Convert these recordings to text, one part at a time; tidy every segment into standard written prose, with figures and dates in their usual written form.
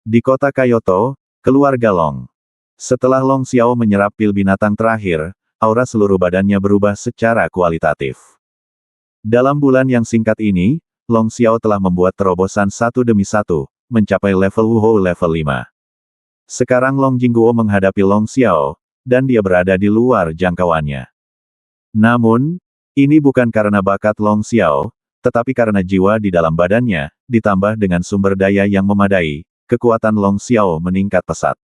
Di kota Kyoto, keluarga Long. Setelah Long Xiao menyerap pil binatang terakhir, aura seluruh badannya berubah secara kualitatif. Dalam bulan yang singkat ini, Long Xiao telah membuat terobosan satu demi satu, mencapai level Wuhou level 5. Sekarang Long Jingguo menghadapi Long Xiao, dan dia berada di luar jangkauannya. Namun, ini bukan karena bakat Long Xiao, tetapi karena jiwa di dalam badannya, ditambah dengan sumber daya yang memadai, kekuatan Long Xiao meningkat pesat.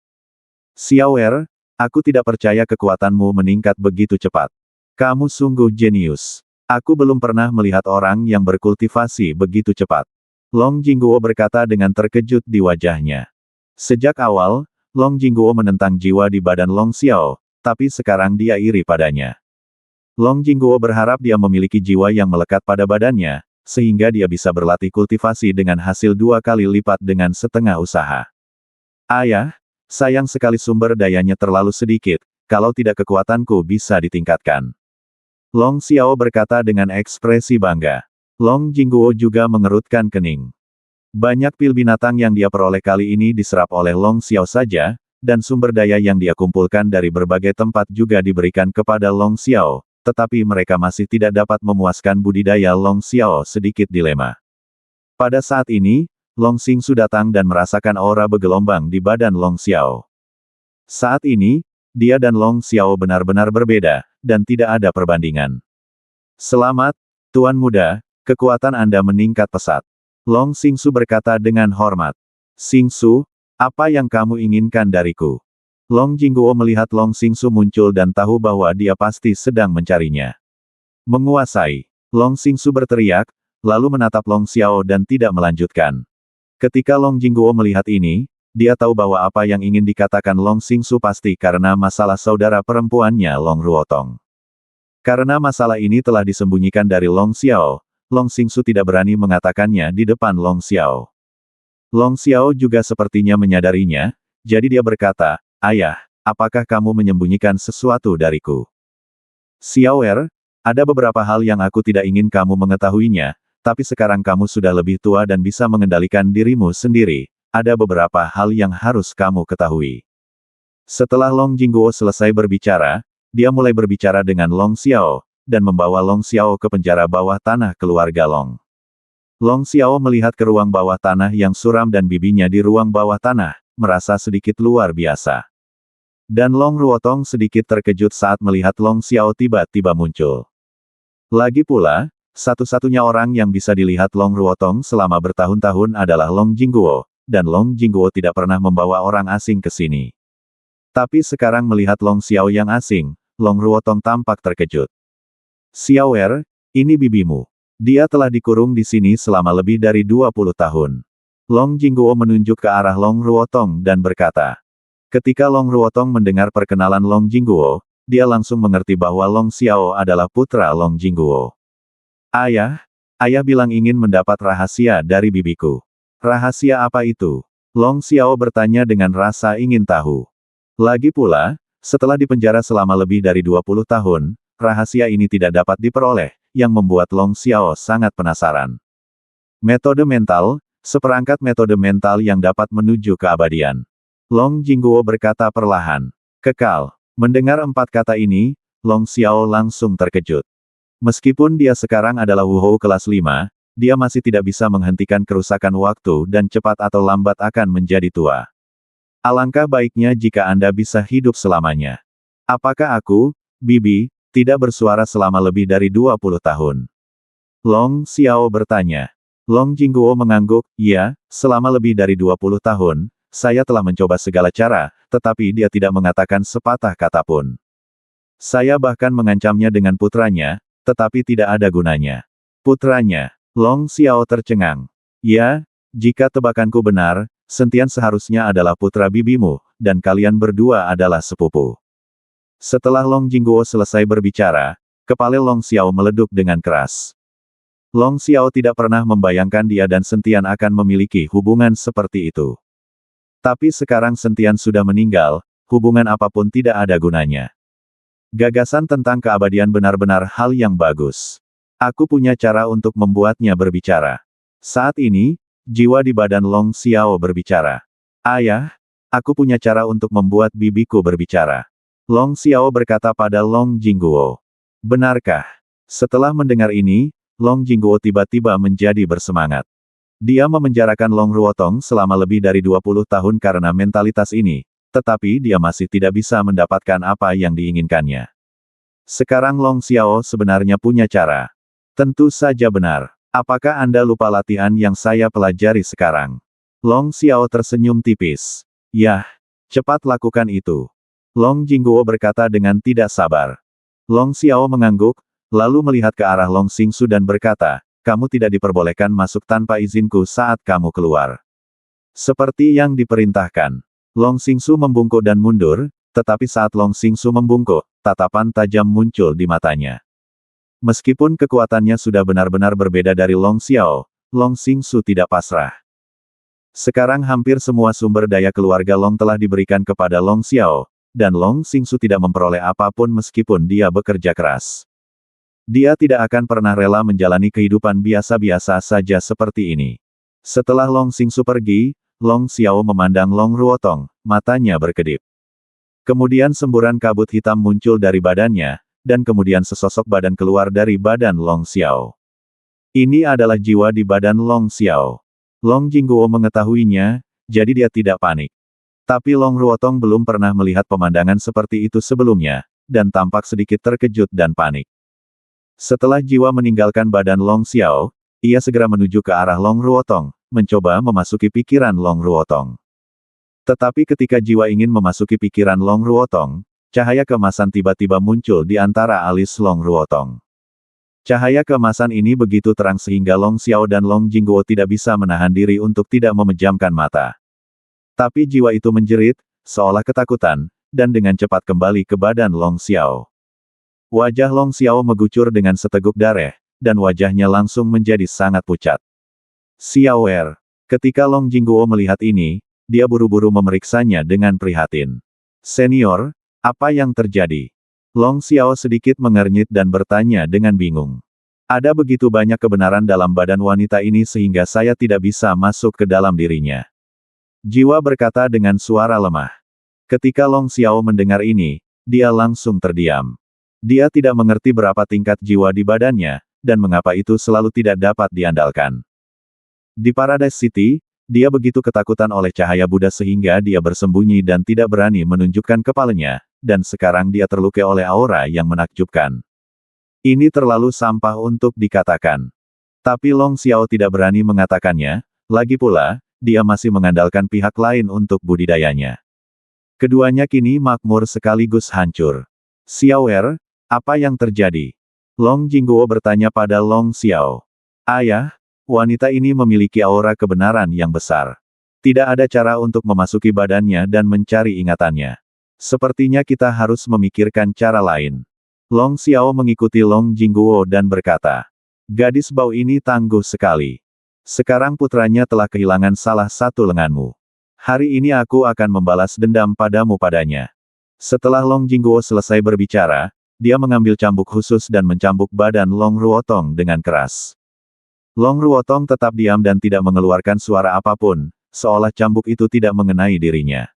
Xiaoer, aku tidak percaya kekuatanmu meningkat begitu cepat. Kamu sungguh jenius. Aku belum pernah melihat orang yang berkultivasi begitu cepat. Long Jingguo berkata dengan terkejut di wajahnya. Sejak awal, Long Jingguo menentang jiwa di badan Long Xiao, tapi sekarang dia iri padanya. Long Jingguo berharap dia memiliki jiwa yang melekat pada badannya, sehingga dia bisa berlatih kultivasi dengan hasil 2 kali lipat dengan setengah usaha. Ayah, sayang sekali sumber dayanya terlalu sedikit, kalau tidak kekuatanku bisa ditingkatkan. Long Xiao berkata dengan ekspresi bangga. Long Jingguo juga mengerutkan kening. Banyak pil binatang yang dia peroleh kali ini diserap oleh Long Xiao saja, dan sumber daya yang dia kumpulkan dari berbagai tempat juga diberikan kepada Long Xiao, tetapi mereka masih tidak dapat memuaskan budidaya Long Xiao sedikit dilema. Pada saat ini, Long Xingsu datang dan merasakan aura bergelombang di badan Long Xiao. Saat ini, dia dan Long Xiao benar-benar berbeda, dan tidak ada perbandingan. Selamat, Tuan Muda, kekuatan Anda meningkat pesat. Long Xingsu berkata dengan hormat. Xingsu, apa yang kamu inginkan dariku? Long Jingguo melihat Long Xingsu muncul dan tahu bahwa dia pasti sedang mencarinya. Menguasai. Long Xingsu berteriak, lalu menatap Long Xiao dan tidak melanjutkan. Ketika Long Jingguo melihat ini, dia tahu bahwa apa yang ingin dikatakan Long Xingsu pasti karena masalah saudara perempuannya Long Ruotong. Karena masalah ini telah disembunyikan dari Long Xiao, Long Xingsu tidak berani mengatakannya di depan Long Xiao. Long Xiao juga sepertinya menyadarinya, jadi dia berkata, Ayah, apakah kamu menyembunyikan sesuatu dariku? Xiaoer, ada beberapa hal yang aku tidak ingin kamu mengetahuinya, tapi sekarang kamu sudah lebih tua dan bisa mengendalikan dirimu sendiri, ada beberapa hal yang harus kamu ketahui. Setelah Long Jingguo selesai berbicara, dia mulai berbicara dengan Long Xiao, dan membawa Long Xiao ke penjara bawah tanah keluarga Long. Long Xiao melihat ke ruang bawah tanah yang suram dan bibinya di ruang bawah tanah, merasa sedikit luar biasa. Dan Long Ruotong sedikit terkejut saat melihat Long Xiao tiba-tiba muncul. Lagi pula, satu-satunya orang yang bisa dilihat Long Ruotong selama bertahun-tahun adalah Long Jingguo, dan Long Jingguo tidak pernah membawa orang asing ke sini. Tapi sekarang melihat Long Xiao yang asing, Long Ruotong tampak terkejut. Xiaoer, ini bibimu. Dia telah dikurung di sini selama lebih dari 20 tahun. Long Jingguo menunjuk ke arah Long Ruotong dan berkata. Ketika Long Ruotong mendengar perkenalan Long Jingguo, dia langsung mengerti bahwa Long Xiao adalah putra Long Jingguo. Ayah, ayah bilang ingin mendapat rahasia dari bibiku. Rahasia apa itu? Long Xiao bertanya dengan rasa ingin tahu. Lagi pula, setelah dipenjara selama lebih dari 20 tahun, rahasia ini tidak dapat diperoleh, yang membuat Long Xiao sangat penasaran. Metode mental, seperangkat metode mental yang dapat menuju keabadian. Long Jingguo berkata perlahan. Kekal. Mendengar 4 kata ini, Long Xiao langsung terkejut. Meskipun dia sekarang adalah Wuhou kelas 5, dia masih tidak bisa menghentikan kerusakan waktu dan cepat atau lambat akan menjadi tua. Alangkah baiknya jika Anda bisa hidup selamanya. Apakah aku, Bibi, tidak bersuara selama lebih dari 20 tahun? Long Xiao bertanya. Long Jingguo mengangguk, ya, selama lebih dari 20 tahun, saya telah mencoba segala cara, tetapi dia tidak mengatakan sepatah kata pun. Saya bahkan mengancamnya dengan putranya, tetapi tidak ada gunanya. Putranya, Long Xiao tercengang. Ya, jika tebakanku benar, Sentian seharusnya adalah putra bibimu, dan kalian berdua adalah sepupu. Setelah Long Jingguo selesai berbicara, kepala Long Xiao meleduk dengan keras. Long Xiao tidak pernah membayangkan dia dan Sentian akan memiliki hubungan seperti itu. Tapi sekarang Sentian sudah meninggal, hubungan apapun tidak ada gunanya. Gagasan tentang keabadian benar-benar hal yang bagus. Aku punya cara untuk membuatnya berbicara. Saat ini, jiwa di badan Long Xiao berbicara. Ayah, aku punya cara untuk membuat bibiku berbicara. Long Xiao berkata pada Long Jingguo. Benarkah? Setelah mendengar ini, Long Jingguo tiba-tiba menjadi bersemangat. Dia memenjarakan Long Ruotong selama lebih dari 20 tahun karena mentalitas ini, tetapi dia masih tidak bisa mendapatkan apa yang diinginkannya. Sekarang Long Xiao sebenarnya punya cara. Tentu saja benar. Apakah Anda lupa latihan yang saya pelajari sekarang? Long Xiao tersenyum tipis. Yah, cepat lakukan itu. Long Jingguo berkata dengan tidak sabar. Long Xiao mengangguk, lalu melihat ke arah Long Xingsu dan berkata, kamu tidak diperbolehkan masuk tanpa izinku saat kamu keluar. Seperti yang diperintahkan. Long Xingsu membungkuk dan mundur, tetapi saat Long Xingsu membungkuk, tatapan tajam muncul di matanya. Meskipun kekuatannya sudah benar-benar berbeda dari Long Xiao, Long Xingsu tidak pasrah. Sekarang hampir semua sumber daya keluarga Long telah diberikan kepada Long Xiao, dan Long Xingsu tidak memperoleh apapun meskipun dia bekerja keras. Dia tidak akan pernah rela menjalani kehidupan biasa-biasa saja seperti ini. Setelah Long Xingsu pergi, Long Xiao memandang Long Ruotong, matanya berkedip. Kemudian semburan kabut hitam muncul dari badannya, dan kemudian sesosok badan keluar dari badan Long Xiao. Ini adalah jiwa di badan Long Xiao. Long Jingguo mengetahuinya, jadi dia tidak panik. Tapi Long Ruotong belum pernah melihat pemandangan seperti itu sebelumnya, dan tampak sedikit terkejut dan panik. Setelah jiwa meninggalkan badan Long Xiao, ia segera menuju ke arah Long Ruotong, mencoba memasuki pikiran Long Ruotong. Tetapi ketika jiwa ingin memasuki pikiran Long Ruotong, cahaya keemasan tiba-tiba muncul di antara alis Long Ruotong. Cahaya keemasan ini begitu terang sehingga Long Xiao dan Long Jingguo tidak bisa menahan diri untuk tidak memejamkan mata. Tapi jiwa itu menjerit, seolah ketakutan, dan dengan cepat kembali ke badan Long Xiao. Wajah Long Xiao mengucur dengan seteguk darah, dan wajahnya langsung menjadi sangat pucat. Xiaoer. Ketika Long Jingguo melihat ini, dia buru-buru memeriksanya dengan prihatin. Senior, apa yang terjadi? Long Xiao sedikit mengernyit dan bertanya dengan bingung. Ada begitu banyak kebenaran dalam badan wanita ini sehingga saya tidak bisa masuk ke dalam dirinya. Jiwa berkata dengan suara lemah. Ketika Long Xiao mendengar ini, dia langsung terdiam. Dia tidak mengerti berapa tingkat jiwa di badannya, dan mengapa itu selalu tidak dapat diandalkan. Di Paradise City, dia begitu ketakutan oleh cahaya Buddha sehingga dia bersembunyi dan tidak berani menunjukkan kepalanya, dan sekarang dia terlukai oleh aura yang menakjubkan. Ini terlalu sampah untuk dikatakan. Tapi Long Xiao tidak berani mengatakannya, lagi pula, dia masih mengandalkan pihak lain untuk budidayanya. Keduanya kini makmur sekaligus hancur. Xiaoer, apa yang terjadi? Long Jingguo bertanya pada Long Xiao. Ayah, wanita ini memiliki aura kebenaran yang besar. Tidak ada cara untuk memasuki badannya dan mencari ingatannya. Sepertinya kita harus memikirkan cara lain. Long Xiao mengikuti Long Jingguo dan berkata, gadis bau ini tangguh sekali. Sekarang putranya telah kehilangan salah satu lenganmu. Hari ini aku akan membalas dendam padamu padanya. Setelah Long Jingguo selesai berbicara, dia mengambil cambuk khusus dan mencambuk badan Long Ruotong dengan keras. Long Ruotong tetap diam dan tidak mengeluarkan suara apapun, seolah cambuk itu tidak mengenai dirinya.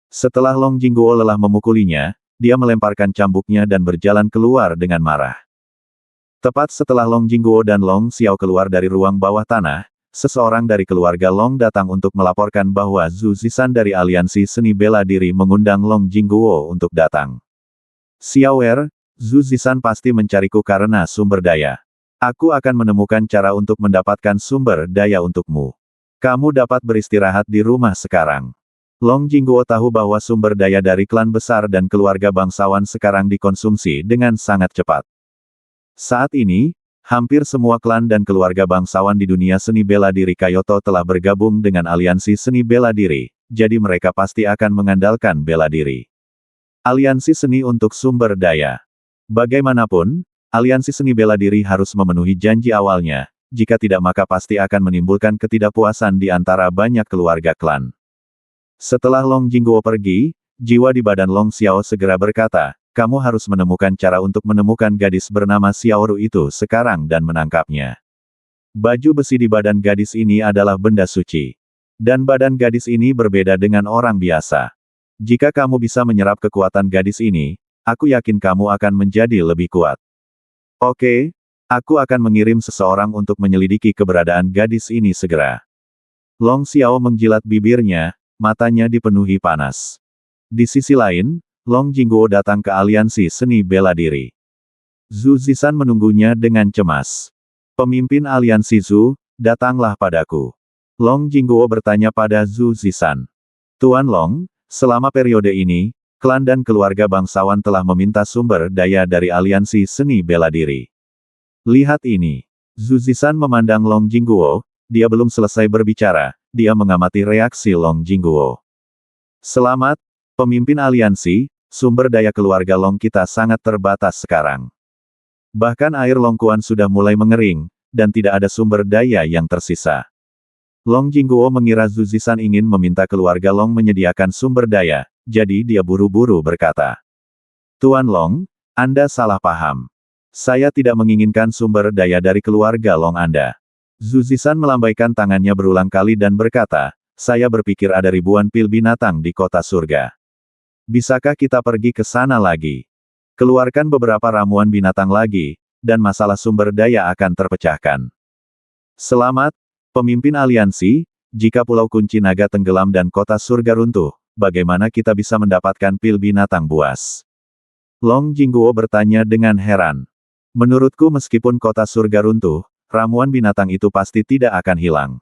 Setelah Long Jingguo lelah memukulinya, dia melemparkan cambuknya dan berjalan keluar dengan marah. Tepat setelah Long Jingguo dan Long Xiao keluar dari ruang bawah tanah, seseorang dari keluarga Long datang untuk melaporkan bahwa Zhu Zishan dari Aliansi Seni Bela Diri mengundang Long Jingguo untuk datang. Xiaoer, Zhu Zishan pasti mencariku karena sumber daya. Aku akan menemukan cara untuk mendapatkan sumber daya untukmu. Kamu dapat beristirahat di rumah sekarang. Long Jingguo tahu bahwa sumber daya dari klan besar dan keluarga bangsawan sekarang dikonsumsi dengan sangat cepat. Saat ini, hampir semua klan dan keluarga bangsawan di dunia seni bela diri Kyoto telah bergabung dengan aliansi seni bela diri, jadi mereka pasti akan mengandalkan bela diri. Aliansi seni untuk sumber daya. Bagaimanapun, aliansi seni bela diri harus memenuhi janji awalnya, jika tidak maka pasti akan menimbulkan ketidakpuasan di antara banyak keluarga klan. Setelah Long Jingguo pergi, jiwa di badan Long Xiao segera berkata, kamu harus menemukan cara untuk menemukan gadis bernama Xiaoru itu sekarang dan menangkapnya. Baju besi di badan gadis ini adalah benda suci. Dan badan gadis ini berbeda dengan orang biasa. Jika kamu bisa menyerap kekuatan gadis ini, aku yakin kamu akan menjadi lebih kuat. Oke, aku akan mengirim seseorang untuk menyelidiki keberadaan gadis ini segera. Long Xiao menjilat bibirnya, matanya dipenuhi panas. Di sisi lain, Long Jingguo datang ke aliansi seni bela diri. Zhu Zishan menunggunya dengan cemas. Pemimpin aliansi Zhu, datanglah padaku. Long Jingguo bertanya pada Zhu Zishan. Tuan Long, selama periode ini, klan dan keluarga bangsawan telah meminta sumber daya dari aliansi seni bela diri. Lihat ini. Zhu Zishan memandang Long Jingguo, dia belum selesai berbicara, dia mengamati reaksi Long Jingguo. Selamat, pemimpin aliansi, sumber daya keluarga Long kita sangat terbatas sekarang. Bahkan air Long Quan sudah mulai mengering, dan tidak ada sumber daya yang tersisa. Long Jingguo mengira Zhu Zishan ingin meminta keluarga Long menyediakan sumber daya, jadi dia buru-buru berkata. Tuan Long, Anda salah paham. Saya tidak menginginkan sumber daya dari keluarga Long Anda. Zhu Zishan melambaikan tangannya berulang kali dan berkata, saya berpikir ada ribuan pil binatang di kota surga. Bisakah kita pergi ke sana lagi? Keluarkan beberapa ramuan binatang lagi, dan masalah sumber daya akan terpecahkan. Selamat, pemimpin aliansi, jika Pulau Kunci Naga tenggelam dan kota surga runtuh, bagaimana kita bisa mendapatkan pil binatang buas? Long Jingguo bertanya dengan heran. Menurutku meskipun kota surga runtuh, ramuan binatang itu pasti tidak akan hilang.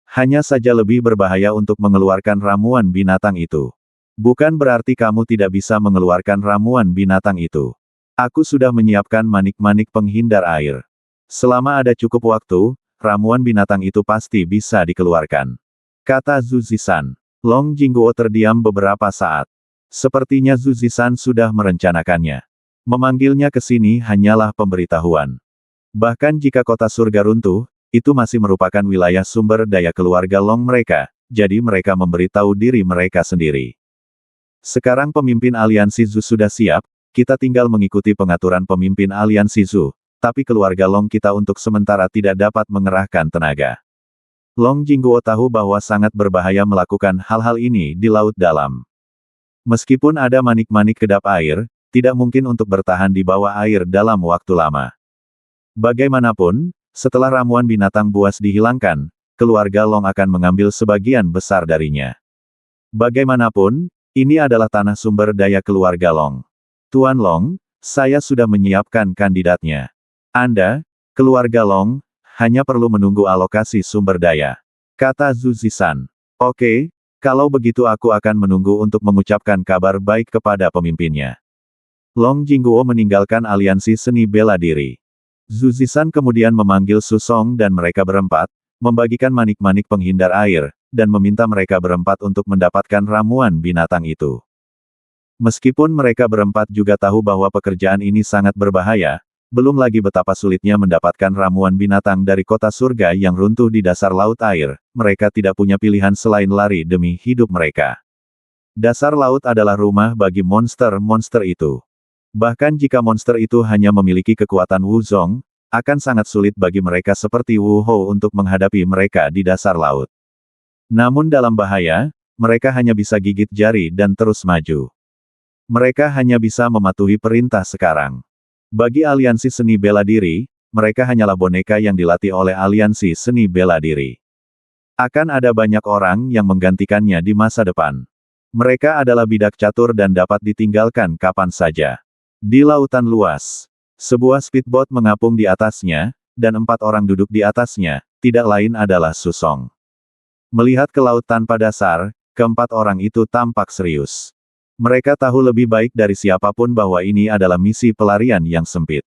Hanya saja lebih berbahaya untuk mengeluarkan ramuan binatang itu. Bukan berarti kamu tidak bisa mengeluarkan ramuan binatang itu. Aku sudah menyiapkan manik-manik penghindar air. Selama ada cukup waktu, ramuan binatang itu pasti bisa dikeluarkan. Kata Zhu Zishan. Long Jingguo terdiam beberapa saat. Sepertinya Zhu Zishan sudah merencanakannya. Memanggilnya ke sini hanyalah pemberitahuan. Bahkan jika kota surga runtuh, itu masih merupakan wilayah sumber daya keluarga Long mereka, jadi mereka memberitahu diri mereka sendiri. Sekarang pemimpin aliansi Zhu sudah siap, kita tinggal mengikuti pengaturan pemimpin aliansi Zhu, tapi keluarga Long kita untuk sementara tidak dapat mengerahkan tenaga. Long Jingguo tahu bahwa sangat berbahaya melakukan hal-hal ini di laut dalam. Meskipun ada manik-manik kedap air, tidak mungkin untuk bertahan di bawah air dalam waktu lama. Bagaimanapun, setelah ramuan binatang buas dihilangkan, keluarga Long akan mengambil sebagian besar darinya. Bagaimanapun, ini adalah tanah sumber daya keluarga Long. Tuan Long, saya sudah menyiapkan kandidatnya. Anda, keluarga Long, hanya perlu menunggu alokasi sumber daya. Kata Zhu Zishan. Oke, kalau begitu aku akan menunggu untuk mengucapkan kabar baik kepada pemimpinnya. Long Jingguo meninggalkan aliansi seni bela diri. Zhu Zishan kemudian memanggil Su Song dan mereka berempat, membagikan manik-manik penghindar air, dan meminta mereka berempat untuk mendapatkan ramuan binatang itu. Meskipun mereka berempat juga tahu bahwa pekerjaan ini sangat berbahaya, belum lagi betapa sulitnya mendapatkan ramuan binatang dari kota surga yang runtuh di dasar laut air, mereka tidak punya pilihan selain lari demi hidup mereka. Dasar laut adalah rumah bagi monster-monster itu. Bahkan jika monster itu hanya memiliki kekuatan Wuzong, akan sangat sulit bagi mereka seperti Wu Hou untuk menghadapi mereka di dasar laut. Namun dalam bahaya, mereka hanya bisa gigit jari dan terus maju. Mereka hanya bisa mematuhi perintah sekarang. Bagi aliansi seni bela diri, mereka hanyalah boneka yang dilatih oleh aliansi seni bela diri. Akan ada banyak orang yang menggantikannya di masa depan. Mereka adalah bidak catur dan dapat ditinggalkan kapan saja. Di lautan luas, sebuah speedboat mengapung di atasnya, dan 4 orang duduk di atasnya, tidak lain adalah Su Song. Melihat ke laut tanpa dasar, keempat orang itu tampak serius. Mereka tahu lebih baik dari siapapun bahwa ini adalah misi pelarian yang sempit.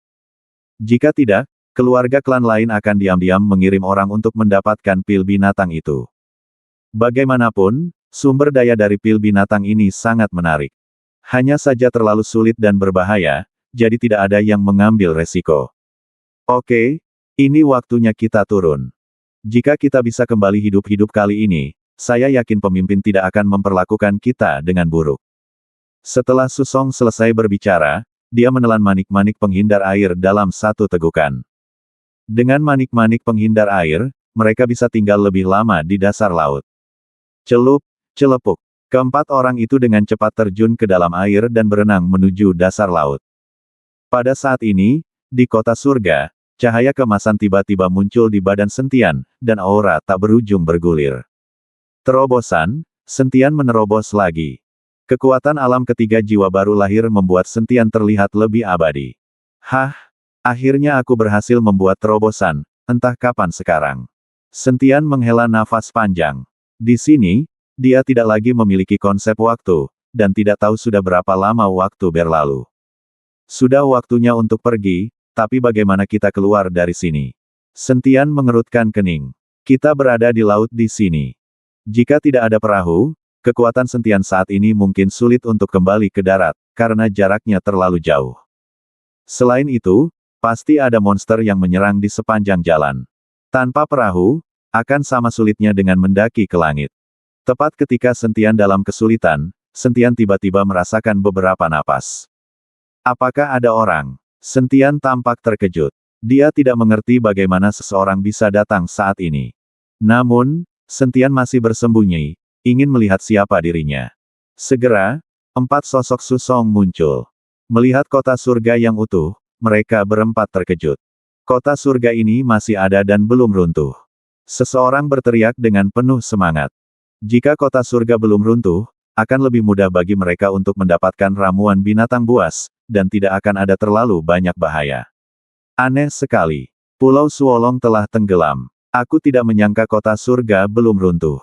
Jika tidak, keluarga klan lain akan diam-diam mengirim orang untuk mendapatkan pil binatang itu. Bagaimanapun, sumber daya dari pil binatang ini sangat menarik. Hanya saja terlalu sulit dan berbahaya, jadi tidak ada yang mengambil resiko. Oke, ini waktunya kita turun. Jika kita bisa kembali hidup-hidup kali ini, saya yakin pemimpin tidak akan memperlakukan kita dengan buruk. Setelah Su Song selesai berbicara, dia menelan manik-manik penghindar air dalam satu tegukan. Dengan manik-manik penghindar air, mereka bisa tinggal lebih lama di dasar laut. Celup, celepuk. Keempat orang itu dengan cepat terjun ke dalam air dan berenang menuju dasar laut. Pada saat ini, di kota surga, cahaya kemasan tiba-tiba muncul di badan Sentian, dan aura tak berujung bergulir. Terobosan, Sentian menerobos lagi. Kekuatan alam ketiga jiwa baru lahir membuat Sentian terlihat lebih abadi. Hah, akhirnya aku berhasil membuat terobosan, entah kapan sekarang. Sentian menghela nafas panjang. Di sini, dia tidak lagi memiliki konsep waktu, dan tidak tahu sudah berapa lama waktu berlalu. Sudah waktunya untuk pergi, tapi bagaimana kita keluar dari sini? Sentian mengerutkan kening. Kita berada di laut di sini. Jika tidak ada perahu, kekuatan Sentian saat ini mungkin sulit untuk kembali ke darat, karena jaraknya terlalu jauh. Selain itu, pasti ada monster yang menyerang di sepanjang jalan. Tanpa perahu, akan sama sulitnya dengan mendaki ke langit. Tepat ketika Sentian dalam kesulitan, Sentian tiba-tiba merasakan beberapa napas. Apakah ada orang? Sentian tampak terkejut. Dia tidak mengerti bagaimana seseorang bisa datang saat ini. Namun, Sentian masih bersembunyi, ingin melihat siapa dirinya. Segera, 4 sosok Susong muncul. Melihat kota surga yang utuh, mereka berempat terkejut. Kota surga ini masih ada dan belum runtuh. Seseorang berteriak dengan penuh semangat. Jika kota surga belum runtuh, akan lebih mudah bagi mereka untuk mendapatkan ramuan binatang buas, dan tidak akan ada terlalu banyak bahaya. Aneh sekali. Pulau Suolong telah tenggelam. Aku tidak menyangka kota surga belum runtuh.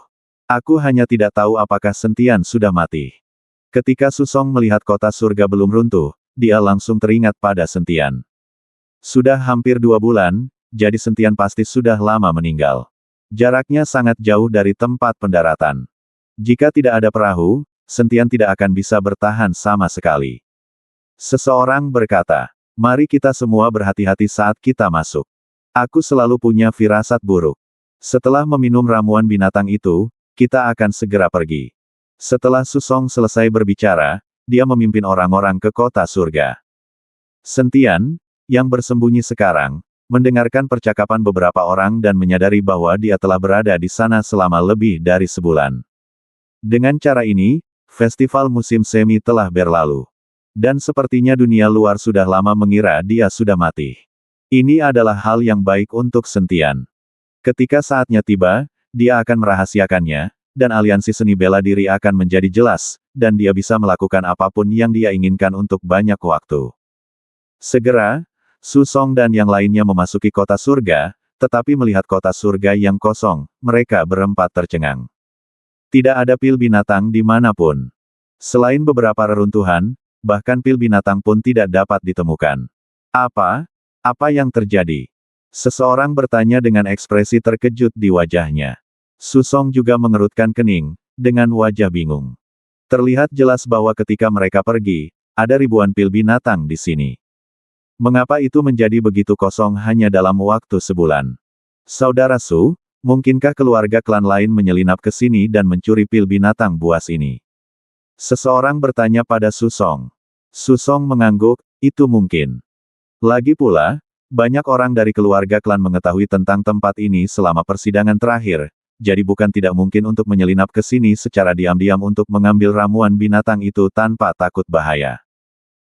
Aku hanya tidak tahu apakah Sentian sudah mati. Ketika Susong melihat kota surga belum runtuh, dia langsung teringat pada Sentian. Sudah hampir 2 bulan, jadi Sentian pasti sudah lama meninggal. Jaraknya sangat jauh dari tempat pendaratan. Jika tidak ada perahu, Sentian tidak akan bisa bertahan sama sekali. Seseorang berkata, "Mari kita semua berhati-hati saat kita masuk. Aku selalu punya firasat buruk. Setelah meminum ramuan binatang itu, kita akan segera pergi." Setelah Susong selesai berbicara, dia memimpin orang-orang ke kota surga. Sentian, yang bersembunyi sekarang, mendengarkan percakapan beberapa orang dan menyadari bahwa dia telah berada di sana selama lebih dari sebulan. Dengan cara ini, festival musim semi telah berlalu. Dan sepertinya dunia luar sudah lama mengira dia sudah mati. Ini adalah hal yang baik untuk Sentian. Ketika saatnya tiba, dia akan merahasiakannya, dan aliansi seni bela diri akan menjadi jelas, dan dia bisa melakukan apapun yang dia inginkan untuk banyak waktu. Segera, Susong dan yang lainnya memasuki kota surga, tetapi melihat kota surga yang kosong, mereka berempat tercengang. Tidak ada pil binatang dimanapun. Selain beberapa reruntuhan, bahkan pil binatang pun tidak dapat ditemukan. Apa yang terjadi? Seseorang bertanya dengan ekspresi terkejut di wajahnya. Susong juga mengerutkan kening, dengan wajah bingung. Terlihat jelas bahwa ketika mereka pergi, ada ribuan pil binatang di sini. Mengapa itu menjadi begitu kosong hanya dalam waktu sebulan? Saudara Su, mungkinkah keluarga klan lain menyelinap ke sini dan mencuri pil binatang buas ini? Seseorang bertanya pada Susong. Susong mengangguk, itu mungkin. Lagi pula, banyak orang dari keluarga klan mengetahui tentang tempat ini selama persidangan terakhir, jadi bukan tidak mungkin untuk menyelinap ke sini secara diam-diam untuk mengambil ramuan binatang itu tanpa takut bahaya.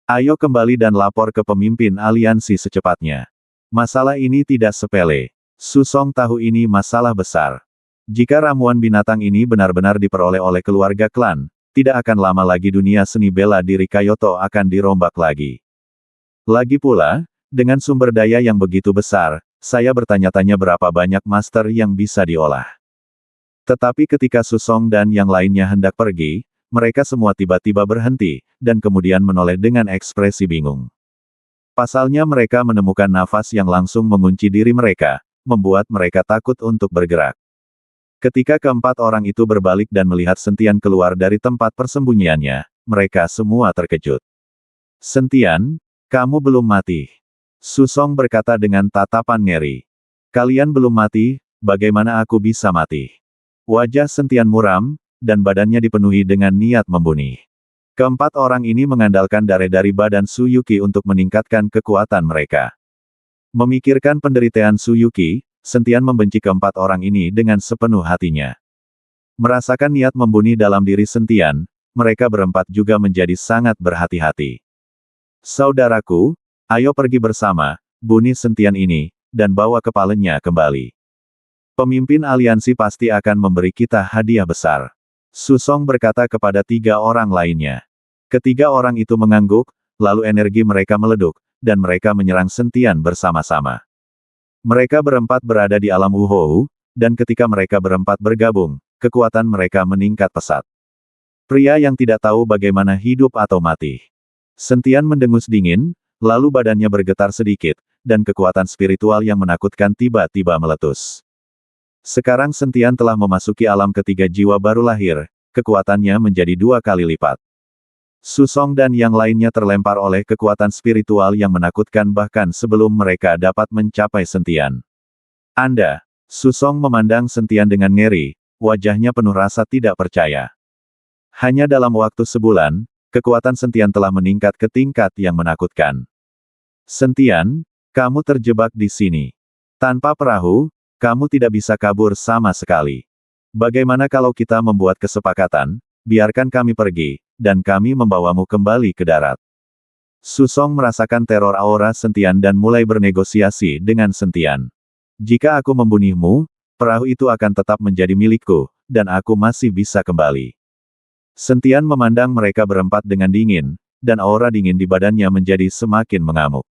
Ayo kembali dan lapor ke pemimpin aliansi secepatnya. Masalah ini tidak sepele. Susong tahu ini masalah besar. Jika ramuan binatang ini benar-benar diperoleh oleh keluarga klan, tidak akan lama lagi dunia seni bela diri Kyoto akan dirombak lagi. Lagi pula, dengan sumber daya yang begitu besar, saya bertanya-tanya berapa banyak master yang bisa diolah. Tetapi ketika Susong dan yang lainnya hendak pergi, mereka semua tiba-tiba berhenti, dan kemudian menoleh dengan ekspresi bingung. Pasalnya mereka menemukan nafas yang langsung mengunci diri mereka, membuat mereka takut untuk bergerak. Ketika keempat orang itu berbalik dan melihat Sentian keluar dari tempat persembunyiannya, mereka semua terkejut. "Sentian, kamu belum mati." Susong berkata dengan tatapan ngeri. "Kalian belum mati, bagaimana aku bisa mati?" Wajah Sentian muram, dan badannya dipenuhi dengan niat membunuh. Keempat orang ini mengandalkan darah dari badan Suyuki untuk meningkatkan kekuatan mereka. Memikirkan penderitaan Suyuki, Sentian membenci keempat orang ini dengan sepenuh hatinya. Merasakan niat membunuh dalam diri Sentian, mereka berempat juga menjadi sangat berhati-hati. Saudaraku, ayo pergi bersama, bunuh Sentian ini, dan bawa kepalanya kembali. Pemimpin aliansi pasti akan memberi kita hadiah besar. Susong berkata kepada 3 orang lainnya. Ketiga orang itu mengangguk, lalu energi mereka meleduk, dan mereka menyerang Sentian bersama-sama. Mereka berempat berada di alam Wuhou, dan ketika mereka berempat bergabung, kekuatan mereka meningkat pesat. Pria yang tidak tahu bagaimana hidup atau mati. Sentian mendengus dingin, lalu badannya bergetar sedikit, dan kekuatan spiritual yang menakutkan tiba-tiba meletus. Sekarang Sentian telah memasuki alam ketiga jiwa baru lahir, kekuatannya menjadi 2 kali lipat. Susong dan yang lainnya terlempar oleh kekuatan spiritual yang menakutkan bahkan sebelum mereka dapat mencapai Sentian. Anda, Susong memandang Sentian dengan ngeri, wajahnya penuh rasa tidak percaya. Hanya dalam waktu sebulan, kekuatan Sentian telah meningkat ke tingkat yang menakutkan. Sentian, kamu terjebak di sini. Tanpa perahu, kamu tidak bisa kabur sama sekali. Bagaimana kalau kita membuat kesepakatan, biarkan kami pergi, dan kami membawamu kembali ke darat. Susong merasakan teror aura Sentian dan mulai bernegosiasi dengan Sentian. Jika aku membunuhmu, perahu itu akan tetap menjadi milikku, dan aku masih bisa kembali. Sentian memandang mereka berempat dengan dingin, dan aura dingin di badannya menjadi semakin mengamuk.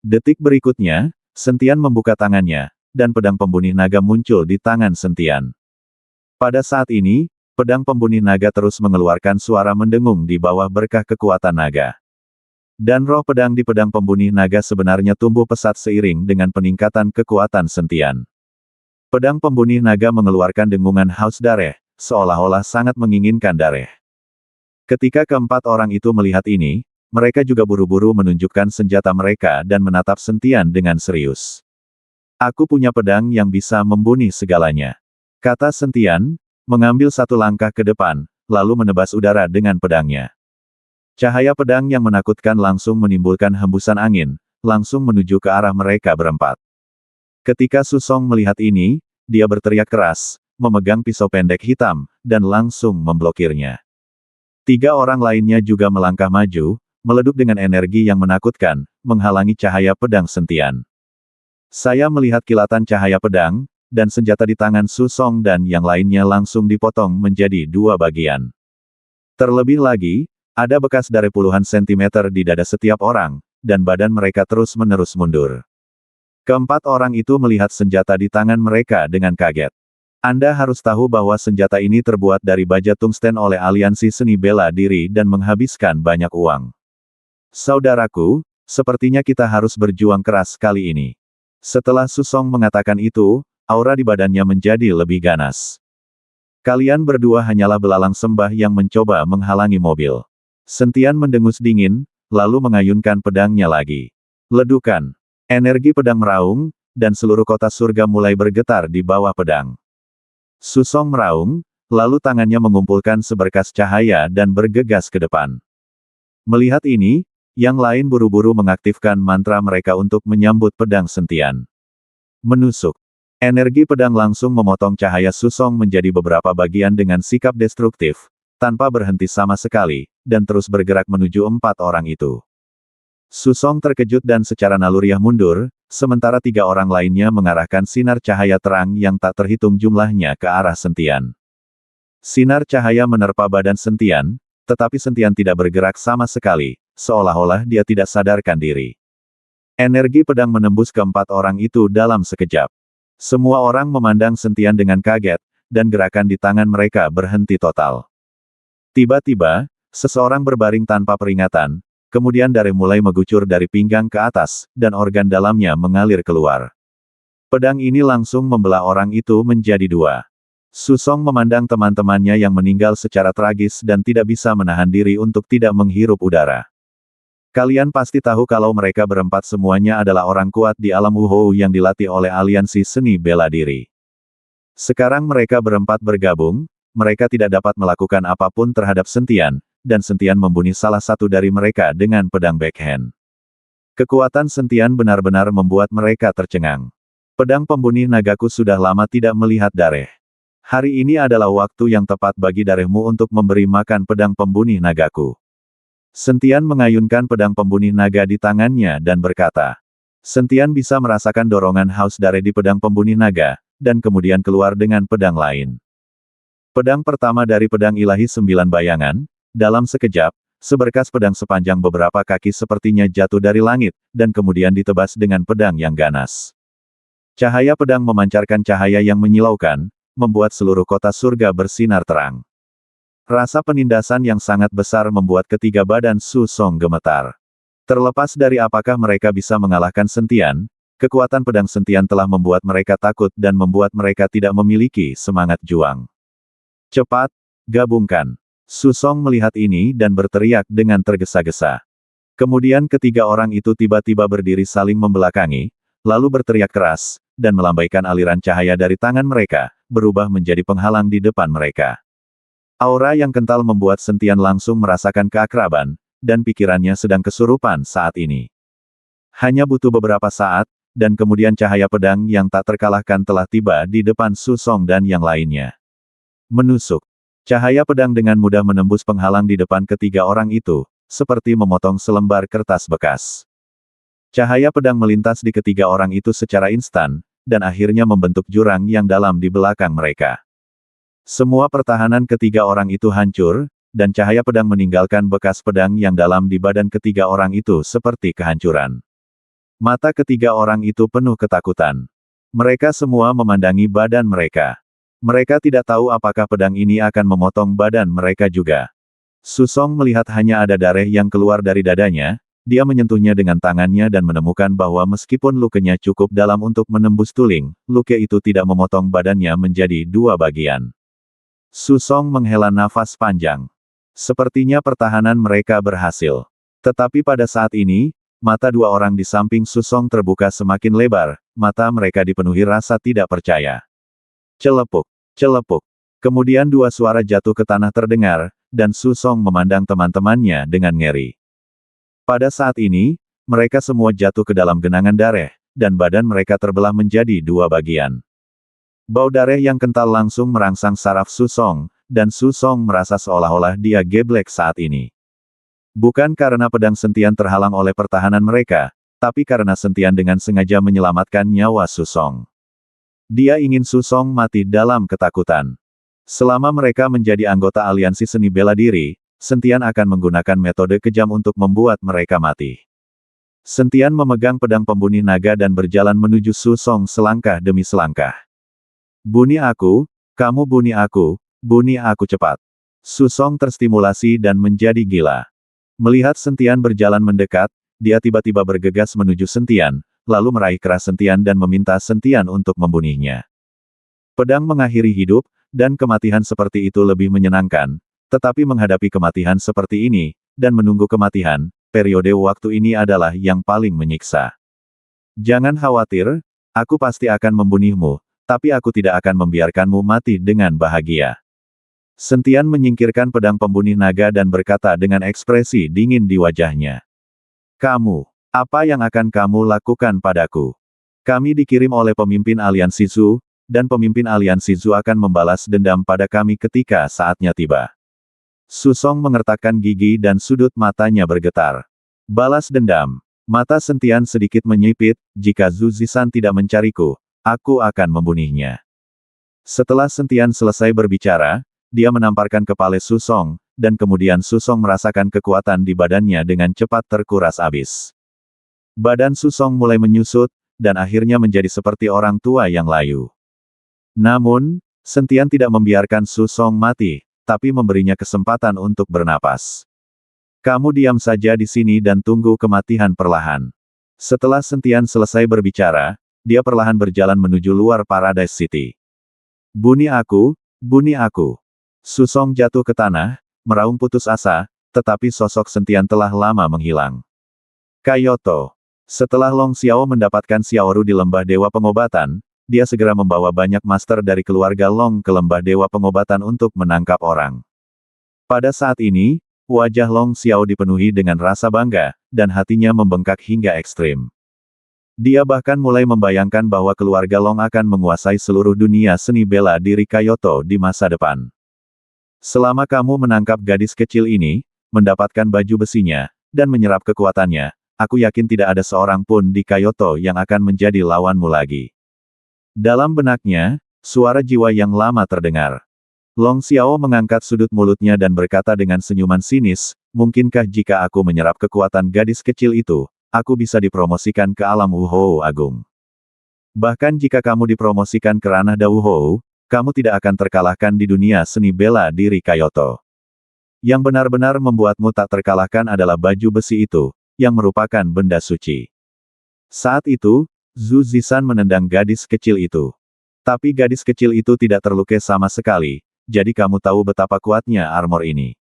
Detik berikutnya, Sentian membuka tangannya, dan pedang pembunuh naga muncul di tangan Sentian. Pada saat ini, pedang pembunuh naga terus mengeluarkan suara mendengung di bawah berkah kekuatan naga. Dan roh pedang di pedang pembunuh naga sebenarnya tumbuh pesat seiring dengan peningkatan kekuatan Sentian. Pedang pembunuh naga mengeluarkan dengungan haus darah, seolah-olah sangat menginginkan darah. Ketika keempat orang itu melihat ini, mereka juga buru-buru menunjukkan senjata mereka dan menatap Sentian dengan serius. Aku punya pedang yang bisa membunuh segalanya, kata Sentian, mengambil 1 langkah ke depan, lalu menebas udara dengan pedangnya. Cahaya pedang yang menakutkan langsung menimbulkan hembusan angin, langsung menuju ke arah mereka berempat. Ketika Susong melihat ini, dia berteriak keras, memegang pisau pendek hitam, dan langsung memblokirnya. 3 orang lainnya juga melangkah maju, meleduk dengan energi yang menakutkan, menghalangi cahaya pedang Sentian. Saya melihat kilatan cahaya pedang, dan senjata di tangan Susong dan yang lainnya langsung dipotong menjadi 2 bagian. Terlebih lagi, ada bekas darah puluhan sentimeter di dada setiap orang, dan badan mereka terus-menerus mundur. Keempat orang itu melihat senjata di tangan mereka dengan kaget. Anda harus tahu bahwa senjata ini terbuat dari baja tungsten oleh aliansi seni bela diri dan menghabiskan banyak uang. Saudaraku, sepertinya kita harus berjuang keras kali ini. Setelah Susong mengatakan itu, aura di badannya menjadi lebih ganas. Kalian berdua hanyalah belalang sembah yang mencoba menghalangi mobil. Sentian mendengus dingin, lalu mengayunkan pedangnya lagi. Ledukan. Energi pedang meraung, dan seluruh kota surga mulai bergetar di bawah pedang. Susong meraung, lalu tangannya mengumpulkan seberkas cahaya dan bergegas ke depan. Melihat ini, yang lain buru-buru mengaktifkan mantra mereka untuk menyambut pedang Sentian. Menusuk. Energi pedang langsung memotong cahaya Susong menjadi beberapa bagian dengan sikap destruktif, tanpa berhenti sama sekali, dan terus bergerak menuju 4 orang itu. Susong terkejut dan secara naluriah mundur, sementara 3 orang lainnya mengarahkan sinar cahaya terang yang tak terhitung jumlahnya ke arah Sentian. Sinar cahaya menerpa badan Sentian, tetapi Sentian tidak bergerak sama sekali, seolah-olah dia tidak sadarkan diri. Energi pedang menembus ke-4 orang itu dalam sekejap. Semua orang memandang Sentian dengan kaget, dan gerakan di tangan mereka berhenti total. Tiba-tiba, seseorang berbaring tanpa peringatan, kemudian darah mulai mengucur dari pinggang ke atas, dan organ dalamnya mengalir keluar. Pedang ini langsung membelah orang itu menjadi 2. Susong memandang teman-temannya yang meninggal secara tragis dan tidak bisa menahan diri untuk tidak menghirup udara. Kalian pasti tahu kalau mereka berempat semuanya adalah orang kuat di alam Wuhou yang dilatih oleh aliansi seni bela diri. Sekarang mereka berempat bergabung, mereka tidak dapat melakukan apapun terhadap Sentian, dan Sentian membunuh salah satu dari mereka dengan pedang backhand. Kekuatan Sentian benar-benar membuat mereka tercengang. Pedang pembunuh nagaku sudah lama tidak melihat darah. Hari ini adalah waktu yang tepat bagi darahmu untuk memberi makan pedang pembunuh nagaku. Sentian mengayunkan pedang pembunuh naga di tangannya dan berkata. Sentian bisa merasakan dorongan haus darah di pedang pembunuh naga, dan kemudian keluar dengan pedang lain. Pedang pertama dari pedang ilahi 9 bayangan, dalam sekejap, seberkas pedang sepanjang beberapa kaki sepertinya jatuh dari langit, dan kemudian ditebas dengan pedang yang ganas. Cahaya pedang memancarkan cahaya yang menyilaukan, membuat seluruh kota surga bersinar terang. Rasa penindasan yang sangat besar membuat ketiga badan Su Song gemetar. Terlepas dari apakah mereka bisa mengalahkan Sentian, kekuatan pedang Sentian telah membuat mereka takut dan membuat mereka tidak memiliki semangat juang. Cepat, gabungkan. Su Song melihat ini dan berteriak dengan tergesa-gesa. Kemudian ketiga orang itu tiba-tiba berdiri saling membelakangi, lalu berteriak keras, dan melambaikan aliran cahaya dari tangan mereka, berubah menjadi penghalang di depan mereka. Aura yang kental membuat Sentian langsung merasakan keakraban, dan pikirannya sedang kesurupan saat ini. Hanya butuh beberapa saat, dan kemudian cahaya pedang yang tak terkalahkan telah tiba di depan Su Song dan yang lainnya. Menusuk. Cahaya pedang dengan mudah menembus penghalang di depan ketiga orang itu, seperti memotong selembar kertas bekas. Cahaya pedang melintas di ketiga orang itu secara instan, dan akhirnya membentuk jurang yang dalam di belakang mereka. Semua pertahanan ketiga orang itu hancur, dan cahaya pedang meninggalkan bekas pedang yang dalam di badan ketiga orang itu seperti kehancuran. Mata ketiga orang itu penuh ketakutan. Mereka semua memandangi badan mereka. Mereka tidak tahu apakah pedang ini akan memotong badan mereka juga. Su Song melihat hanya ada darah yang keluar dari dadanya. Dia menyentuhnya dengan tangannya dan menemukan bahwa meskipun lukanya cukup dalam untuk menembus tulang, luka itu tidak memotong badannya menjadi dua bagian. Su Song menghela nafas panjang. Sepertinya pertahanan mereka berhasil. Tetapi pada saat ini, mata dua orang di samping Su Song terbuka semakin lebar, mata mereka dipenuhi rasa tidak percaya. Celepuk, celepuk. Kemudian dua suara jatuh ke tanah terdengar, dan Su Song memandang teman-temannya dengan ngeri. Pada saat ini, mereka semua jatuh ke dalam genangan darah, dan badan mereka terbelah menjadi dua bagian. Bau darah yang kental langsung merangsang saraf Su Song, dan Su Song merasa seolah-olah dia geblek saat ini. Bukan karena pedang Sentian terhalang oleh pertahanan mereka, tapi karena Sentian dengan sengaja menyelamatkan nyawa Su Song. Dia ingin Su Song mati dalam ketakutan. Selama mereka menjadi anggota aliansi seni bela diri, Sentian akan menggunakan metode kejam untuk membuat mereka mati. Sentian memegang pedang pembunuh naga dan berjalan menuju Su Song selangkah demi selangkah. Bunuh aku, kamu bunuh aku cepat. Su Song terstimulasi dan menjadi gila. Melihat Sentian berjalan mendekat, dia tiba-tiba bergegas menuju Sentian, lalu meraih keras Sentian dan meminta Sentian untuk membunuhnya. Pedang mengakhiri hidup, dan kematian seperti itu lebih menyenangkan. Tetapi menghadapi kematian seperti ini, dan menunggu kematian, periode waktu ini adalah yang paling menyiksa. Jangan khawatir, aku pasti akan membunuhmu, tapi aku tidak akan membiarkanmu mati dengan bahagia. Sentian menyingkirkan pedang pembunuh naga dan berkata dengan ekspresi dingin di wajahnya. Kamu, apa yang akan kamu lakukan padaku? Kami dikirim oleh pemimpin aliansi Zhu, dan pemimpin aliansi Zhu akan membalas dendam pada kami ketika saatnya tiba. Su Song mengertakkan gigi dan sudut matanya bergetar. Balas dendam. Mata Sentian sedikit menyipit, jika Zhu Zishan tidak mencariku, aku akan membunuhnya. Setelah Sentian selesai berbicara, dia menamparkan kepala Su Song, dan kemudian Su Song merasakan kekuatan di badannya dengan cepat terkuras habis. Badan Su Song mulai menyusut, dan akhirnya menjadi seperti orang tua yang layu. Namun, Sentian tidak membiarkan Su Song mati, tapi memberinya kesempatan untuk bernapas. Kamu diam saja di sini dan tunggu kematian perlahan. Setelah Sentian selesai berbicara, dia perlahan berjalan menuju luar Paradise City. Bunuh aku, bunuh aku. Su Song jatuh ke tanah, meraung putus asa, tetapi sosok Sentian telah lama menghilang. Kyoto. Setelah Long Xiao mendapatkan Xiaoru di Lembah Dewa Pengobatan, dia segera membawa banyak master dari keluarga Long ke Lembah Dewa Pengobatan untuk menangkap orang. Pada saat ini, wajah Long Xiao dipenuhi dengan rasa bangga, dan hatinya membengkak hingga ekstrim. Dia bahkan mulai membayangkan bahwa keluarga Long akan menguasai seluruh dunia seni bela diri Kyoto di masa depan. Selama kamu menangkap gadis kecil ini, mendapatkan baju besinya, dan menyerap kekuatannya, aku yakin tidak ada seorang pun di Kyoto yang akan menjadi lawanmu lagi. Dalam benaknya, suara jiwa yang lama terdengar. Long Xiao mengangkat sudut mulutnya dan berkata dengan senyuman sinis, mungkinkah jika aku menyerap kekuatan gadis kecil itu, aku bisa dipromosikan ke alam Wuhou Agung. Bahkan jika kamu dipromosikan ke ranah Da Wuhou, kamu tidak akan terkalahkan di dunia seni bela diri Kyoto. Yang benar-benar membuatmu tak terkalahkan adalah baju besi itu, yang merupakan benda suci. Saat itu, Zhu Zishan menendang gadis kecil itu. Tapi gadis kecil itu tidak terluka sama sekali, jadi kamu tahu betapa kuatnya armor ini.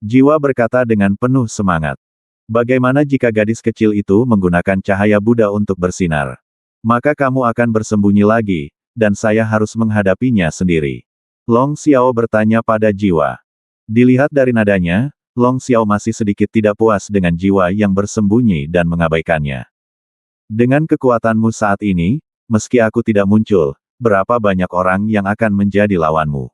Jiwa berkata dengan penuh semangat. Bagaimana jika gadis kecil itu menggunakan cahaya Buddha untuk bersinar? Maka kamu akan bersembunyi lagi, dan saya harus menghadapinya sendiri. Long Xiao bertanya pada jiwa. Dilihat dari nadanya, Long Xiao masih sedikit tidak puas dengan jiwa yang bersembunyi dan mengabaikannya. Dengan kekuatanmu saat ini, meski aku tidak muncul, berapa banyak orang yang akan menjadi lawanmu?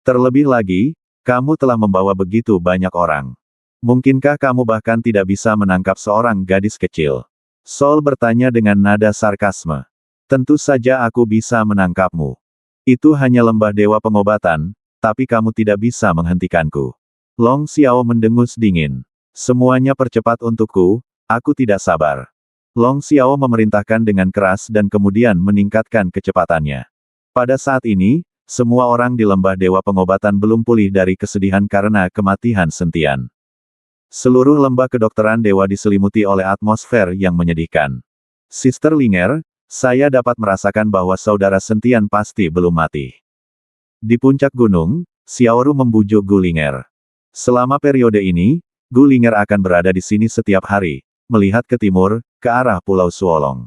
Terlebih lagi, kamu telah membawa begitu banyak orang. Mungkinkah kamu bahkan tidak bisa menangkap seorang gadis kecil? Sol bertanya dengan nada sarkasme. Tentu saja aku bisa menangkapmu. Itu hanya lembah dewa pengobatan, tapi kamu tidak bisa menghentikanku. Long Xiao mendengus dingin. Semuanya percepat untukku, aku tidak sabar. Long Xiao memerintahkan dengan keras dan kemudian meningkatkan kecepatannya. Pada saat ini, semua orang di lembah dewa pengobatan belum pulih dari kesedihan karena kematian Sentian. Seluruh lembah kedokteran dewa diselimuti oleh atmosfer yang menyedihkan. Sister Linger, saya dapat merasakan bahwa saudara Sentian pasti belum mati. Di puncak gunung, Xiaoru membujuk Gu Linger. Selama periode ini, Gu Linger akan berada di sini setiap hari, melihat ke timur, ke arah Pulau Suolong.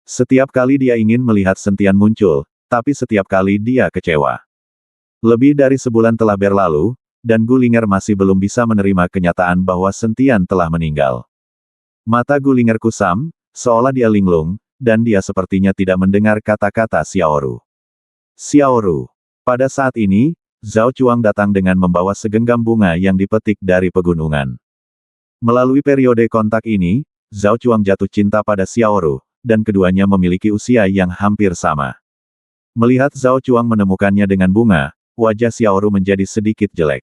Setiap kali dia ingin melihat Sentian muncul, tapi setiap kali dia kecewa. Lebih dari sebulan telah berlalu, dan Gu Linger masih belum bisa menerima kenyataan bahwa Sentian telah meninggal. Mata Gu Linger kusam, seolah dia linglung, dan dia sepertinya tidak mendengar kata-kata Xiaoru. Xiaoru. Pada saat ini, Zhao Chuang datang dengan membawa segenggam bunga yang dipetik dari pegunungan. Melalui periode kontak ini, Zhao Chuang jatuh cinta pada Xiaoru, dan keduanya memiliki usia yang hampir sama. Melihat Zhao Chuang menemukannya dengan bunga, wajah Xiaoru menjadi sedikit jelek.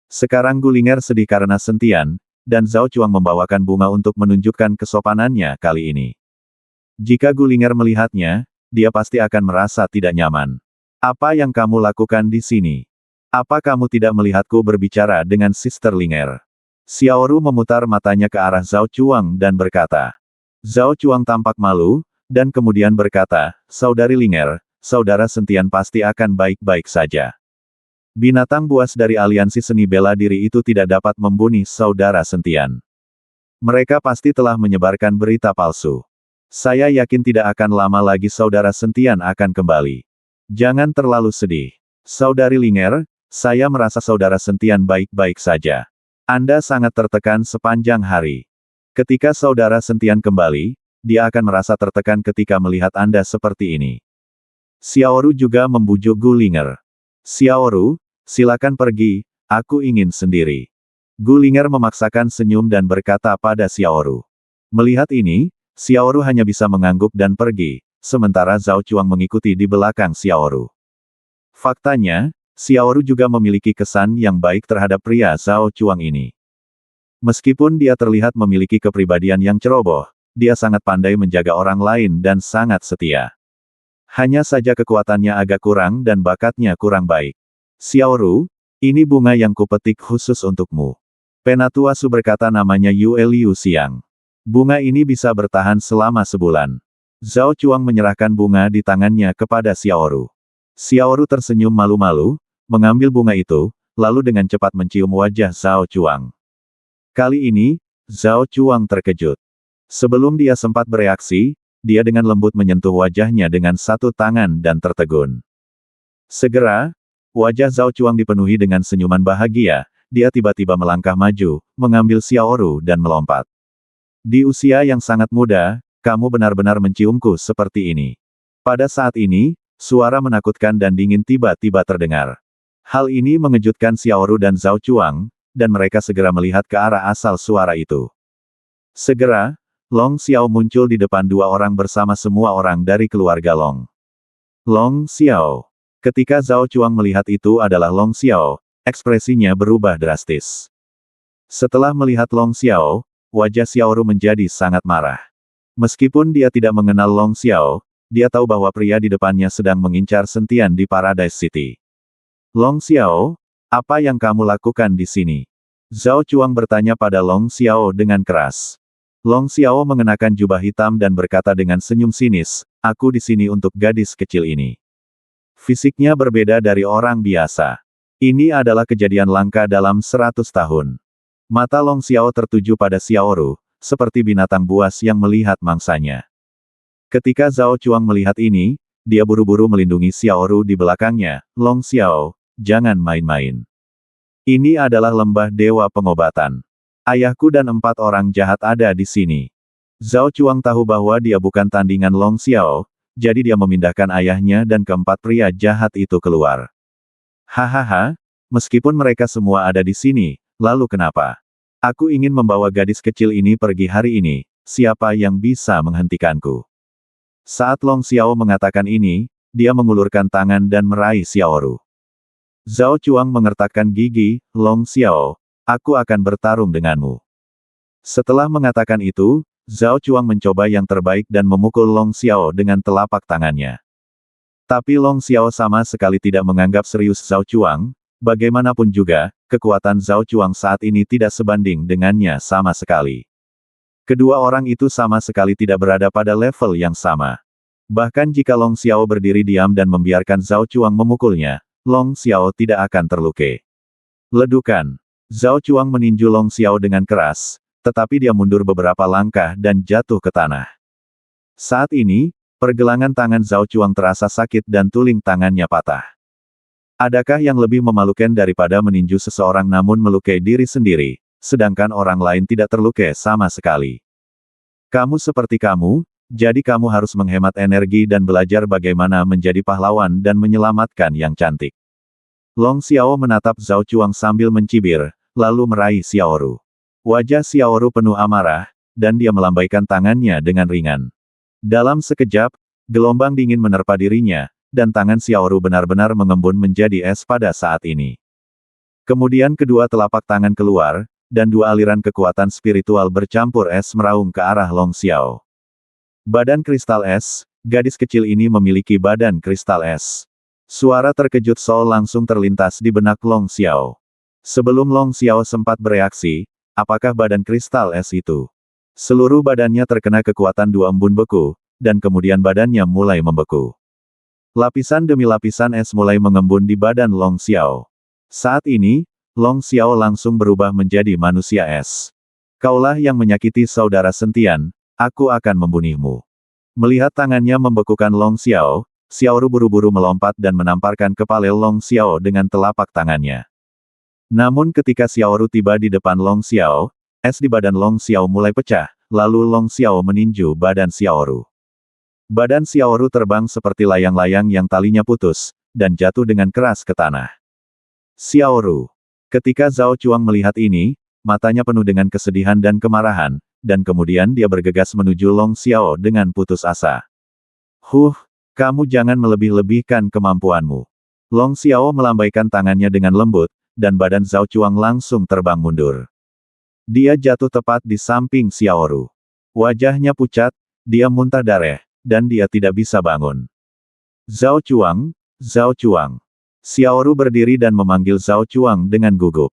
Sekarang Gu Linger sedih karena Sentian, dan Zhao Chuang membawakan bunga untuk menunjukkan kesopanannya kali ini. Jika Gu Linger melihatnya, dia pasti akan merasa tidak nyaman. Apa yang kamu lakukan di sini? Apa kamu tidak melihatku berbicara dengan Sister Linger? Xiaoru memutar matanya ke arah Zhao Chuang dan berkata. Zhao Chuang tampak malu, dan kemudian berkata, Saudari Linger, Saudara Sentian pasti akan baik-baik saja. Binatang buas dari aliansi seni bela diri itu tidak dapat membunuh Saudara Sentian. Mereka pasti telah menyebarkan berita palsu. Saya yakin tidak akan lama lagi Saudara Sentian akan kembali. Jangan terlalu sedih. Saudari Linger, saya merasa Saudara Sentian baik-baik saja. Anda sangat tertekan sepanjang hari. Ketika Saudara Sentian kembali, dia akan merasa tertekan ketika melihat Anda seperti ini. Xiaoru juga membujuk Gu Linger. Xiaoru, silakan pergi, aku ingin sendiri. Gu Linger memaksakan senyum dan berkata pada Xiaoru. Melihat ini, Xiaoru hanya bisa mengangguk dan pergi, sementara Zhao Chuang mengikuti di belakang Xiaoru. Faktanya, Xiaoru juga memiliki kesan yang baik terhadap pria Zhao Chuang ini. Meskipun dia terlihat memiliki kepribadian yang ceroboh, dia sangat pandai menjaga orang lain dan sangat setia. Hanya saja kekuatannya agak kurang dan bakatnya kurang baik. Xiaoru, ini bunga yang kupetik khusus untukmu. Penatua Su berkata namanya Yue Liu Xiang. Bunga ini bisa bertahan selama sebulan. Zhao Chuang menyerahkan bunga di tangannya kepada Xiaoru. Xiaoru tersenyum malu-malu, mengambil bunga itu, lalu dengan cepat mencium wajah Zhao Chuang. Kali ini, Zhao Chuang terkejut. Sebelum dia sempat bereaksi, dia dengan lembut menyentuh wajahnya dengan satu tangan dan tertegun. Segera, wajah Zhao Chuang dipenuhi dengan senyuman bahagia, dia tiba-tiba melangkah maju, mengambil Xiaoru dan melompat. Di usia yang sangat muda, kamu benar-benar menciumku seperti ini. Pada saat ini, suara menakutkan dan dingin tiba-tiba terdengar. Hal ini mengejutkan Xiaoru dan Zhao Chuang, dan mereka segera melihat ke arah asal suara itu. Segera, Long Xiao muncul di depan dua orang bersama semua orang dari keluarga Long. Long Xiao. Ketika Zhao Chuang melihat itu adalah Long Xiao, ekspresinya berubah drastis. Setelah melihat Long Xiao, wajah Xiaoru menjadi sangat marah. Meskipun dia tidak mengenal Long Xiao, dia tahu bahwa pria di depannya sedang mengincar Sentian di Paradise City. Long Xiao, apa yang kamu lakukan di sini? Zhao Chuang bertanya pada Long Xiao dengan keras. Long Xiao mengenakan jubah hitam dan berkata dengan senyum sinis, aku di sini untuk gadis kecil ini. Fisiknya berbeda dari orang biasa. Ini adalah kejadian langka dalam 100 tahun. Mata Long Xiao tertuju pada Xiaoru, seperti binatang buas yang melihat mangsanya. Ketika Zhao Chuang melihat ini, dia buru-buru melindungi Xiaoru di belakangnya. Long Xiao, jangan main-main. Ini adalah lembah dewa pengobatan. Ayahku dan 4 orang jahat ada di sini. Zhao Chuang tahu bahwa dia bukan tandingan Long Xiao, jadi dia memindahkan ayahnya dan keempat pria jahat itu keluar. Hahaha, meskipun mereka semua ada di sini, lalu kenapa? Aku ingin membawa gadis kecil ini pergi hari ini, siapa yang bisa menghentikanku? Saat Long Xiao mengatakan ini, dia mengulurkan tangan dan meraih Xiaoru. Zhao Chuang mengertakkan gigi, Long Xiao, aku akan bertarung denganmu. Setelah mengatakan itu, Zhao Chuang mencoba yang terbaik dan memukul Long Xiao dengan telapak tangannya. Tapi Long Xiao sama sekali tidak menganggap serius Zhao Chuang, bagaimanapun juga, kekuatan Zhao Chuang saat ini tidak sebanding dengannya sama sekali. Kedua orang itu sama sekali tidak berada pada level yang sama. Bahkan jika Long Xiao berdiri diam dan membiarkan Zhao Chuang memukulnya, Long Xiao tidak akan terluka. Ledukan. Zhao Chuang meninju Long Xiao dengan keras, tetapi dia mundur beberapa langkah dan jatuh ke tanah. Saat ini, pergelangan tangan Zhao Chuang terasa sakit dan tulang tangannya patah. Adakah yang lebih memalukan daripada meninju seseorang namun melukai diri sendiri, sedangkan orang lain tidak terluka sama sekali? Kamu seperti kamu, jadi kamu harus menghemat energi dan belajar bagaimana menjadi pahlawan dan menyelamatkan yang cantik. Long Xiao menatap Zhao Chuang sambil mencibir, lalu meraih Xiaoru. Wajah Xiaoru penuh amarah, dan dia melambaikan tangannya dengan ringan. Dalam sekejap, gelombang dingin menerpa dirinya, dan tangan Xiaoru benar-benar mengembun menjadi es pada saat ini. Kemudian kedua telapak tangan keluar, dan dua aliran kekuatan spiritual bercampur es meraung ke arah Long Xiao. Badan kristal es, gadis kecil ini memiliki badan kristal es. Suara terkejut Sol langsung terlintas di benak Long Xiao. Sebelum Long Xiao sempat bereaksi, apakah badan kristal es itu? Seluruh badannya terkena kekuatan dua embun beku, dan kemudian badannya mulai membeku. Lapisan demi lapisan es mulai mengembun di badan Long Xiao. Saat ini, Long Xiao langsung berubah menjadi manusia es. Kaulah yang menyakiti saudara Sentian, aku akan membunuhmu. Melihat tangannya membekukan Long Xiao, Xiaoru buru-buru melompat dan menamparkan kepala Long Xiao dengan telapak tangannya. Namun ketika Xiaoru tiba di depan Long Xiao, es di badan Long Xiao mulai pecah, lalu Long Xiao meninju badan Xiaoru. Badan Xiaoru terbang seperti layang-layang yang talinya putus, dan jatuh dengan keras ke tanah. Xiaoru. Ketika Zhao Chuang melihat ini, matanya penuh dengan kesedihan dan kemarahan, dan kemudian dia bergegas menuju Long Xiao dengan putus asa. Kamu jangan melebih-lebihkan kemampuanmu. Long Xiao melambaikan tangannya dengan lembut, dan badan Zhao Chuang langsung terbang mundur. Dia jatuh tepat di samping Xiaoru. Wajahnya pucat, dia muntah darah, dan dia tidak bisa bangun. Zhao Chuang, Zhao Chuang. Xiaoru berdiri dan memanggil Zhao Chuang dengan gugup.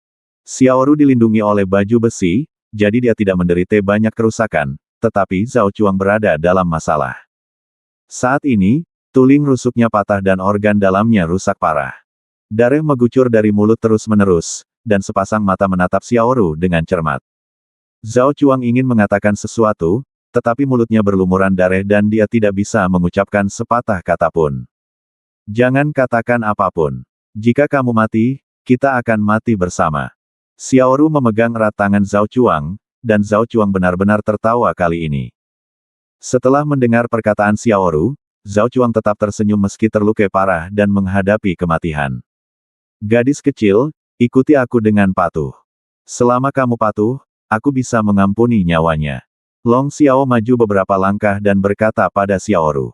Xiaoru dilindungi oleh baju besi, jadi dia tidak menderita banyak kerusakan, tetapi Zhao Chuang berada dalam masalah. Saat ini, tulang rusuknya patah dan organ dalamnya rusak parah. Darah mengucur dari mulut terus-menerus, dan sepasang mata menatap Xiaoru dengan cermat. Zhao Chuang ingin mengatakan sesuatu, tetapi mulutnya berlumuran darah dan dia tidak bisa mengucapkan sepatah kata pun. Jangan katakan apapun. Jika kamu mati, kita akan mati bersama. Xiaoru memegang erat tangan Zhao Chuang, dan Zhao Chuang benar-benar tertawa kali ini. Setelah mendengar perkataan Xiaoru, Zhao Chuang tetap tersenyum meski terluka parah dan menghadapi kematian. Gadis kecil, ikuti aku dengan patuh. Selama kamu patuh, aku bisa mengampuni nyawanya. Long Xiao maju beberapa langkah dan berkata pada Xiaoru.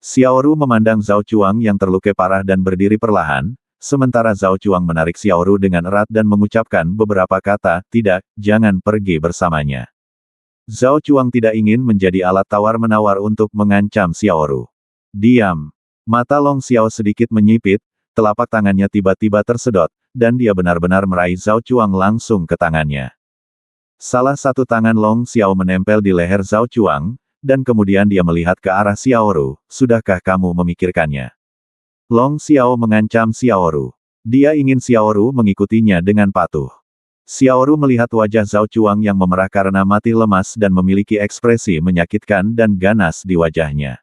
Xiaoru memandang Zhao Chuang yang terluka parah dan berdiri perlahan, sementara Zhao Chuang menarik Xiaoru dengan erat dan mengucapkan beberapa kata, tidak, jangan pergi bersamanya. Zhao Chuang tidak ingin menjadi alat tawar-menawar untuk mengancam Xiaoru. Diam. Mata Long Xiao sedikit menyipit, telapak tangannya tiba-tiba tersedot, dan dia benar-benar meraih Zhao Chuang langsung ke tangannya. Salah satu tangan Long Xiao menempel di leher Zhao Chuang, dan kemudian dia melihat ke arah Xiaoru, sudahkah kamu memikirkannya? Long Xiao mengancam Xiaoru. Dia ingin Xiaoru mengikutinya dengan patuh. Xiaoru melihat wajah Zhao Chuang yang memerah karena mati lemas dan memiliki ekspresi menyakitkan dan ganas di wajahnya.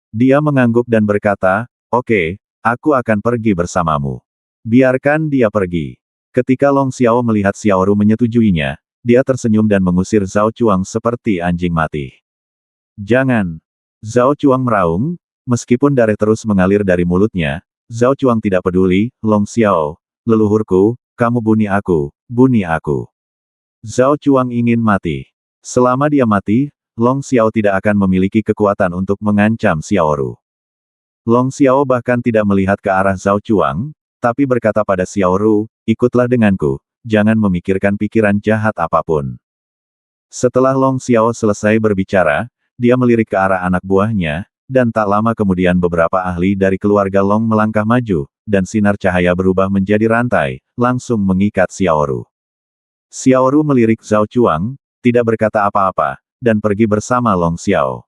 Dia mengangguk dan berkata, oke, aku akan pergi bersamamu. Biarkan dia pergi. Ketika Long Xiao melihat Xiaoru menyetujuinya, dia tersenyum dan mengusir Zhao Chuang seperti anjing mati. Jangan. Zhao Chuang meraung, meskipun darah terus mengalir dari mulutnya, Zhao Chuang tidak peduli, Long Xiao, leluhurku, kamu bunuh aku, bunuh aku. Zhao Chuang ingin mati. Selama dia mati, Long Xiao tidak akan memiliki kekuatan untuk mengancam Xiaoru. Long Xiao bahkan tidak melihat ke arah Zhao Chuang, tapi berkata pada Xiaoru, ikutlah denganku, jangan memikirkan pikiran jahat apapun. Setelah Long Xiao selesai berbicara, dia melirik ke arah anak buahnya, dan tak lama kemudian beberapa ahli dari keluarga Long melangkah maju, dan sinar cahaya berubah menjadi rantai, langsung mengikat Xiaoru. Xiaoru melirik Zhao Chuang, tidak berkata apa-apa, dan pergi bersama Long Xiao.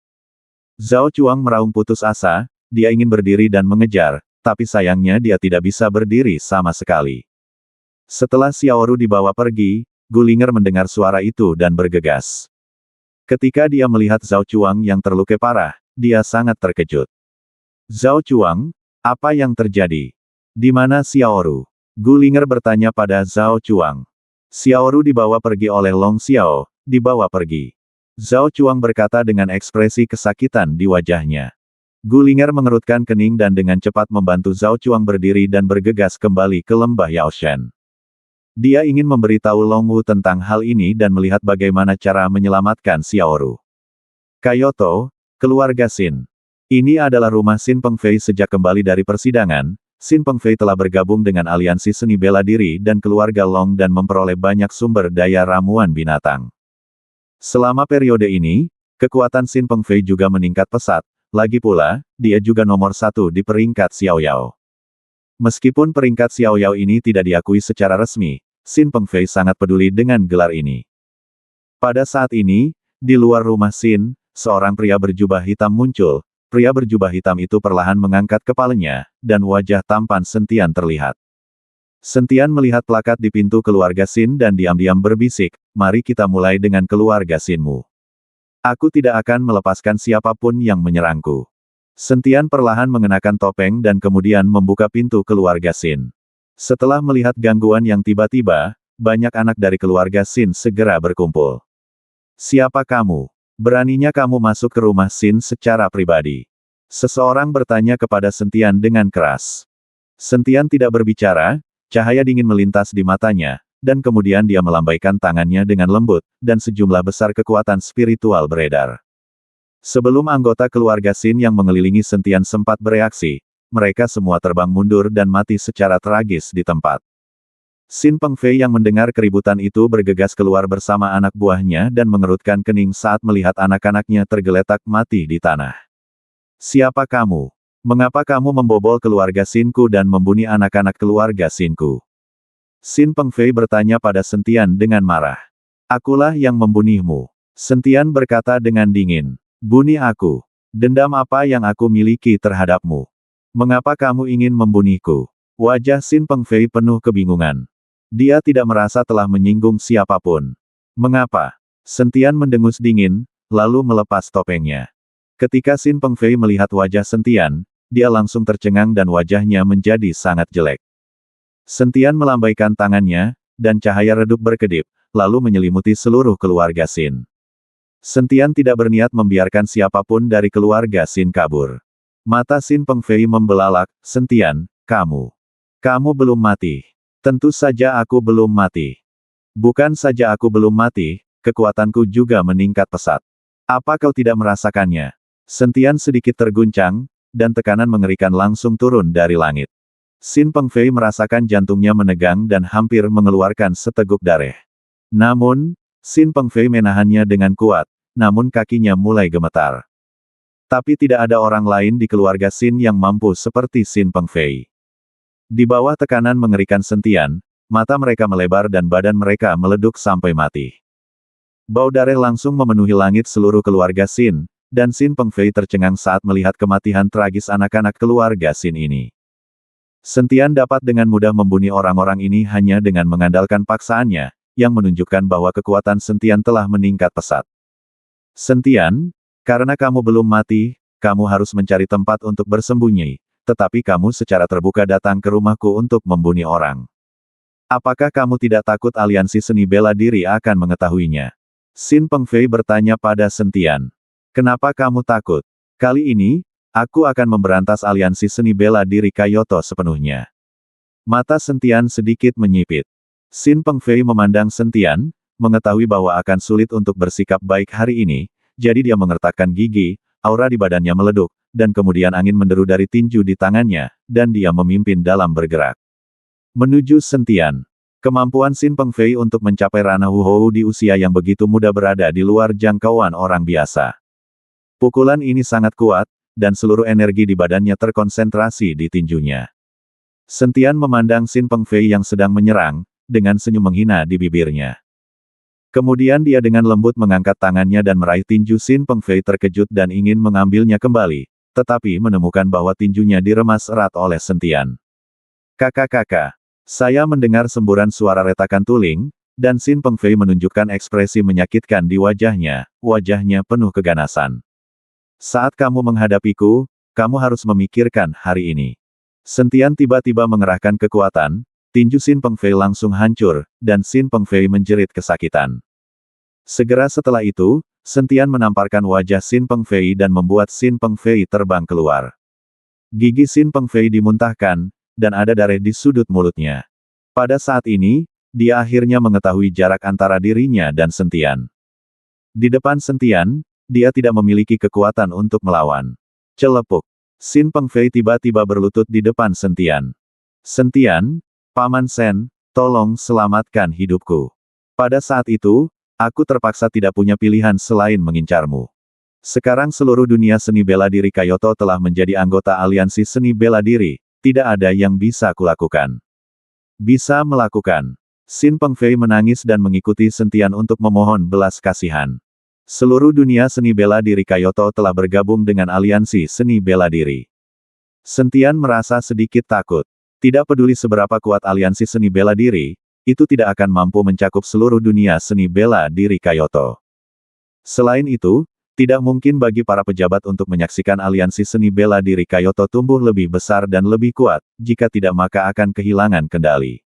Zhao Chuang meraung putus asa, dia ingin berdiri dan mengejar, tapi sayangnya dia tidak bisa berdiri sama sekali. Setelah Xiaoru dibawa pergi, Gulinger mendengar suara itu dan bergegas. Ketika dia melihat Zhao Chuang yang terluka parah, dia sangat terkejut. Zhao Chuang, apa yang terjadi? Di mana Xiaoru? Gulinger bertanya pada Zhao Chuang. Xiaoru dibawa pergi oleh Long Xiao, dibawa pergi. Zhao Chuang berkata dengan ekspresi kesakitan di wajahnya. Gulinger mengerutkan kening dan dengan cepat membantu Zhao Chuang berdiri dan bergegas kembali ke lembah Yaoshan. Dia ingin memberitahu Long Wu tentang hal ini dan melihat bagaimana cara menyelamatkan Xiaoru. Kyoto, keluarga Xin. Ini adalah rumah Xin Pengfei sejak kembali dari persidangan. Xin Pengfei telah bergabung dengan aliansi seni bela diri dan keluarga Long dan memperoleh banyak sumber daya ramuan binatang. Selama periode ini, kekuatan Xin Pengfei juga meningkat pesat, lagi pula, dia juga nomor 1 di peringkat Xiaoyao. Meskipun peringkat Xiaoyao ini tidak diakui secara resmi, Xin Pengfei sangat peduli dengan gelar ini. Pada saat ini, di luar rumah Xin, seorang pria berjubah hitam muncul. Pria berjubah hitam itu perlahan mengangkat kepalanya, dan wajah tampan Sentian terlihat. Sentian melihat plakat di pintu keluarga Xin dan diam-diam berbisik, mari kita mulai dengan keluarga Xinmu. Aku tidak akan melepaskan siapapun yang menyerangku. Sentian perlahan mengenakan topeng dan kemudian membuka pintu keluarga Xin. Setelah melihat gangguan yang tiba-tiba, banyak anak dari keluarga Xin segera berkumpul. Siapa kamu? Beraninya kamu masuk ke rumah Xin secara pribadi. Seseorang bertanya kepada Sentian dengan keras. Sentian tidak berbicara, cahaya dingin melintas di matanya, dan kemudian dia melambaikan tangannya dengan lembut, dan sejumlah besar kekuatan spiritual beredar. Sebelum anggota keluarga Xin yang mengelilingi Sentian sempat bereaksi, mereka semua terbang mundur dan mati secara tragis di tempat. Xin Pengfei yang mendengar keributan itu bergegas keluar bersama anak buahnya dan mengerutkan kening saat melihat anak-anaknya tergeletak mati di tanah. Siapa kamu? Mengapa kamu membobol keluarga Xinku dan membunuh anak-anak keluarga Xinku? Xin Pengfei bertanya pada Sentian dengan marah. Akulah yang membunuhmu. Sentian berkata dengan dingin. Bunuh aku. Dendam apa yang aku miliki terhadapmu? Mengapa kamu ingin membunuhku? Wajah Xin Pengfei penuh kebingungan. Dia tidak merasa telah menyinggung siapapun. Mengapa? Sentian mendengus dingin, lalu melepas topengnya. Ketika Xin Pengfei melihat wajah Sentian, dia langsung tercengang dan wajahnya menjadi sangat jelek. Sentian melambaikan tangannya, dan cahaya redup berkedip, lalu menyelimuti seluruh keluarga Xin. Sentian tidak berniat membiarkan siapapun dari keluarga Sin kabur. Mata Sin Pengfei membelalak, Sentian, kamu belum mati. Tentu saja aku belum mati. Bukan saja aku belum mati, kekuatanku juga meningkat pesat. Apa kau tidak merasakannya? Sentian sedikit terguncang, dan tekanan mengerikan langsung turun dari langit. Sin Pengfei merasakan jantungnya menegang dan hampir mengeluarkan seteguk darah. Namun, Sin Pengfei menahannya dengan kuat, namun kakinya mulai gemetar. Tapi tidak ada orang lain di keluarga Sin yang mampu seperti Sin Pengfei. Di bawah tekanan mengerikan Sentian, mata mereka melebar dan badan mereka meleduk sampai mati. Bau darah langsung memenuhi langit seluruh keluarga Sin, dan Sin Pengfei tercengang saat melihat kematian tragis anak-anak keluarga Sin ini. Sentian dapat dengan mudah membunuh orang-orang ini hanya dengan mengandalkan paksaannya, yang menunjukkan bahwa kekuatan Sentian telah meningkat pesat. Sentian, karena kamu belum mati, kamu harus mencari tempat untuk bersembunyi, tetapi kamu secara terbuka datang ke rumahku untuk membunuh orang. Apakah kamu tidak takut aliansi seni bela diri akan mengetahuinya? Sin Pengfei bertanya pada Sentian. Kenapa kamu takut? Kali ini, aku akan memberantas aliansi seni bela diri Kyoto sepenuhnya. Mata Sentian sedikit menyipit. Sin Pengfei memandang Sentian, mengetahui bahwa akan sulit untuk bersikap baik hari ini, jadi dia mengertakkan gigi, aura di badannya meleduk, dan kemudian angin menderu dari tinju di tangannya, dan dia memimpin dalam bergerak. Menuju Sentian. Kemampuan Sin Pengfei untuk mencapai ranah Wuhou di usia yang begitu muda berada di luar jangkauan orang biasa. Pukulan ini sangat kuat, dan seluruh energi di badannya terkonsentrasi di tinjunya. Sentian memandang Sin Pengfei yang sedang menyerang, dengan senyum menghina di bibirnya. Kemudian dia dengan lembut mengangkat tangannya dan meraih tinju. Sin Pengfei terkejut dan ingin mengambilnya kembali, tetapi menemukan bahwa tinjunya diremas erat oleh Sentian. Kakak, saya mendengar semburan suara retakan tuling, dan Sin Pengfei menunjukkan ekspresi menyakitkan di wajahnya penuh keganasan. Saat kamu menghadapiku, kamu harus memikirkan hari ini. Sentian tiba-tiba mengerahkan kekuatan, tinju Sin Pengfei langsung hancur, dan Sin Pengfei menjerit kesakitan. Segera setelah itu, Sentian menamparkan wajah Sin Pengfei dan membuat Sin Pengfei terbang keluar. Gigi Sin Pengfei dimuntahkan, dan ada darah di sudut mulutnya. Pada saat ini, dia akhirnya mengetahui jarak antara dirinya dan Sentian. Di depan Sentian, dia tidak memiliki kekuatan untuk melawan. Celepuk. Sin Pengfei tiba-tiba berlutut di depan Sentian. Sentian, Paman Sen, tolong selamatkan hidupku. Pada saat itu, aku terpaksa tidak punya pilihan selain mengincarmu. Sekarang seluruh dunia seni bela diri Kyoto telah menjadi anggota aliansi seni bela diri, tidak ada yang bisa kulakukan. Bisa melakukan. Sin Pengfei menangis dan mengikuti Sentian untuk memohon belas kasihan. Seluruh dunia seni bela diri Kyoto telah bergabung dengan aliansi seni bela diri. Sentian merasa sedikit takut. Tidak peduli seberapa kuat aliansi seni bela diri, itu tidak akan mampu mencakup seluruh dunia seni bela diri Kyoto. Selain itu, tidak mungkin bagi para pejabat untuk menyaksikan aliansi seni bela diri Kyoto tumbuh lebih besar dan lebih kuat, jika tidak maka akan kehilangan kendali.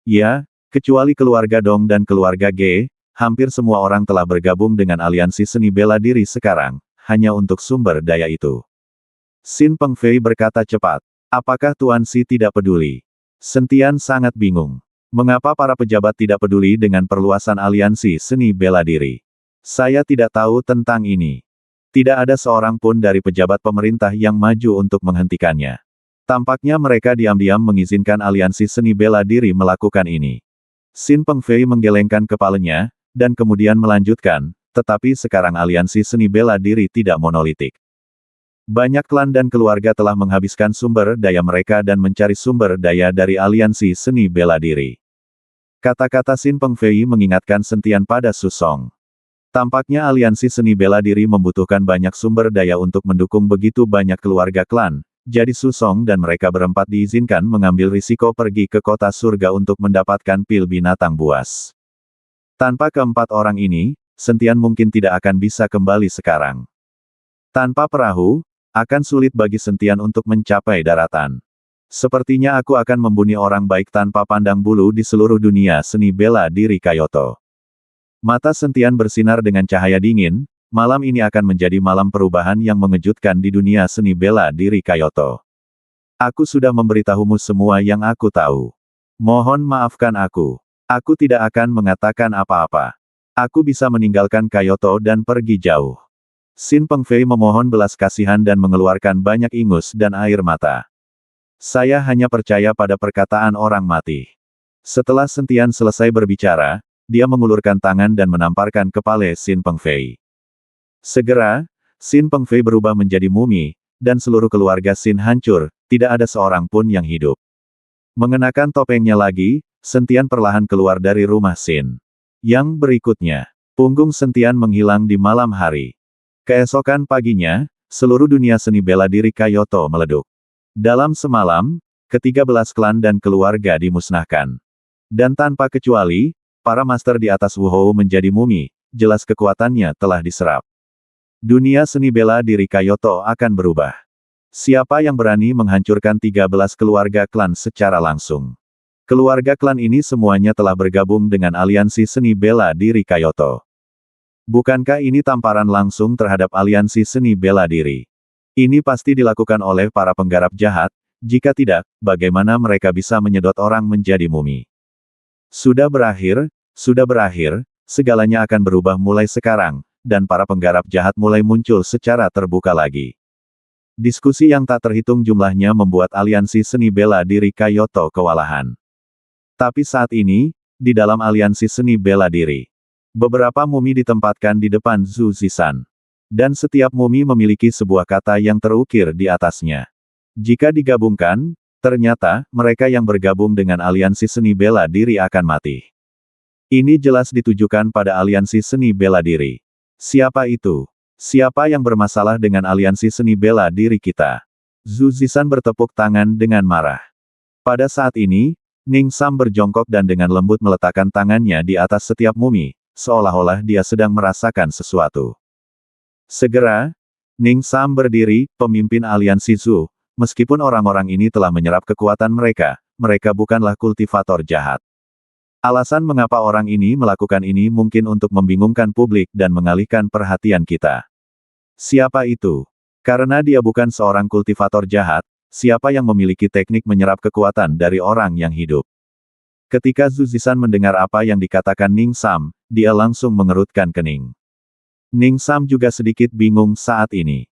Ya, kecuali keluarga Dong dan keluarga Ge, hampir semua orang telah bergabung dengan aliansi seni bela diri sekarang, hanya untuk sumber daya itu. Sin Pengfei berkata cepat. Apakah Tuan Si tidak peduli? Sentian sangat bingung. Mengapa para pejabat tidak peduli dengan perluasan aliansi seni bela diri? Saya tidak tahu tentang ini. Tidak ada seorang pun dari pejabat pemerintah yang maju untuk menghentikannya. Tampaknya mereka diam-diam mengizinkan aliansi seni bela diri melakukan ini. Sin Pengfei menggelengkan kepalanya, dan kemudian melanjutkan, tetapi sekarang aliansi seni bela diri tidak monolitik. Banyak klan dan keluarga telah menghabiskan sumber daya mereka dan mencari sumber daya dari aliansi seni bela diri. Kata-kata Sin Pengfei mengingatkan Sentian pada Su Song. Tampaknya aliansi seni bela diri membutuhkan banyak sumber daya untuk mendukung begitu banyak keluarga klan, jadi Su Song dan mereka berempat diizinkan mengambil risiko pergi ke kota surga untuk mendapatkan pil binatang buas. Tanpa keempat orang ini, Sentian mungkin tidak akan bisa kembali sekarang. Tanpa perahu, akan sulit bagi Sentian untuk mencapai daratan. Sepertinya aku akan membunuh orang baik tanpa pandang bulu di seluruh dunia seni bela diri Kyoto. Mata Sentian bersinar dengan cahaya dingin, malam ini akan menjadi malam perubahan yang mengejutkan di dunia seni bela diri Kyoto. Aku sudah memberitahumu semua yang aku tahu. Mohon maafkan aku. Aku tidak akan mengatakan apa-apa. Aku bisa meninggalkan Kyoto dan pergi jauh. Xin Pengfei memohon belas kasihan dan mengeluarkan banyak ingus dan air mata. Saya hanya percaya pada perkataan orang mati. Setelah Sentian selesai berbicara, dia mengulurkan tangan dan menamparkan kepala Xin Pengfei. Segera, Xin Pengfei berubah menjadi mumi, dan seluruh keluarga Xin hancur, tidak ada seorang pun yang hidup. Mengenakan topengnya lagi, Sentian perlahan keluar dari rumah Xin. Yang berikutnya, punggung Sentian menghilang di malam hari. Keesokan paginya, seluruh dunia seni bela diri Kyoto meleduk. Dalam semalam, ke-13 klan dan keluarga dimusnahkan. Dan tanpa kecuali, para master di atas Wuhou menjadi mumi, jelas kekuatannya telah diserap. Dunia seni bela diri Kyoto akan berubah. Siapa yang berani menghancurkan 13 keluarga klan secara langsung? Keluarga klan ini semuanya telah bergabung dengan aliansi seni bela diri Kyoto. Bukankah ini tamparan langsung terhadap aliansi seni bela diri? Ini pasti dilakukan oleh para penggarap jahat, jika tidak, bagaimana mereka bisa menyedot orang menjadi mumi? Sudah berakhir, segalanya akan berubah mulai sekarang, dan para penggarap jahat mulai muncul secara terbuka lagi. Diskusi yang tak terhitung jumlahnya membuat aliansi seni bela diri Kyoto kewalahan. Tapi saat ini, di dalam aliansi seni bela diri, beberapa mumi ditempatkan di depan Zhu Zishan. Dan setiap mumi memiliki sebuah kata yang terukir di atasnya. Jika digabungkan, ternyata, mereka yang bergabung dengan aliansi seni bela diri akan mati. Ini jelas ditujukan pada aliansi seni bela diri. Siapa itu? Siapa yang bermasalah dengan aliansi seni bela diri kita? Zhu Zishan bertepuk tangan dengan marah. Pada saat ini, Ning Sam berjongkok dan dengan lembut meletakkan tangannya di atas setiap mumi, seolah-olah dia sedang merasakan sesuatu. Segera, Ning Sam berdiri, pemimpin aliansi Zhu. Meskipun orang-orang ini telah menyerap kekuatan mereka, mereka bukanlah kultivator jahat. Alasan mengapa orang ini melakukan ini mungkin untuk membingungkan publik dan mengalihkan perhatian kita. Siapa itu? Karena dia bukan seorang kultivator jahat, siapa yang memiliki teknik menyerap kekuatan dari orang yang hidup? Ketika Zhu Zishan mendengar apa yang dikatakan Ning Sam, dia langsung mengerutkan kening. Ning Sam juga sedikit bingung saat ini.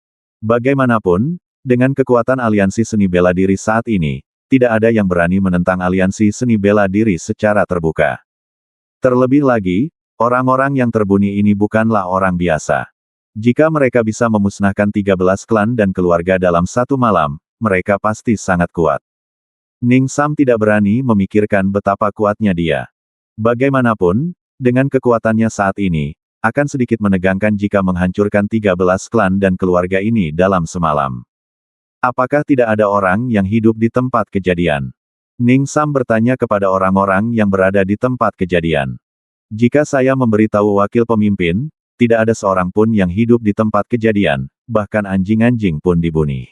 Bagaimanapun, dengan kekuatan aliansi seni bela diri saat ini, tidak ada yang berani menentang aliansi seni bela diri secara terbuka. Terlebih lagi, orang-orang yang terbuni ini bukanlah orang biasa. Jika mereka bisa memusnahkan 13 klan dan keluarga dalam satu malam, mereka pasti sangat kuat. Ning Sam tidak berani memikirkan betapa kuatnya dia. Bagaimanapun, dengan kekuatannya saat ini, akan sedikit menegangkan jika menghancurkan 13 klan dan keluarga ini dalam semalam. Apakah tidak ada orang yang hidup di tempat kejadian? Ning Sam bertanya kepada orang-orang yang berada di tempat kejadian. Jika saya memberitahu wakil pemimpin, tidak ada seorang pun yang hidup di tempat kejadian, bahkan anjing-anjing pun dibunuh.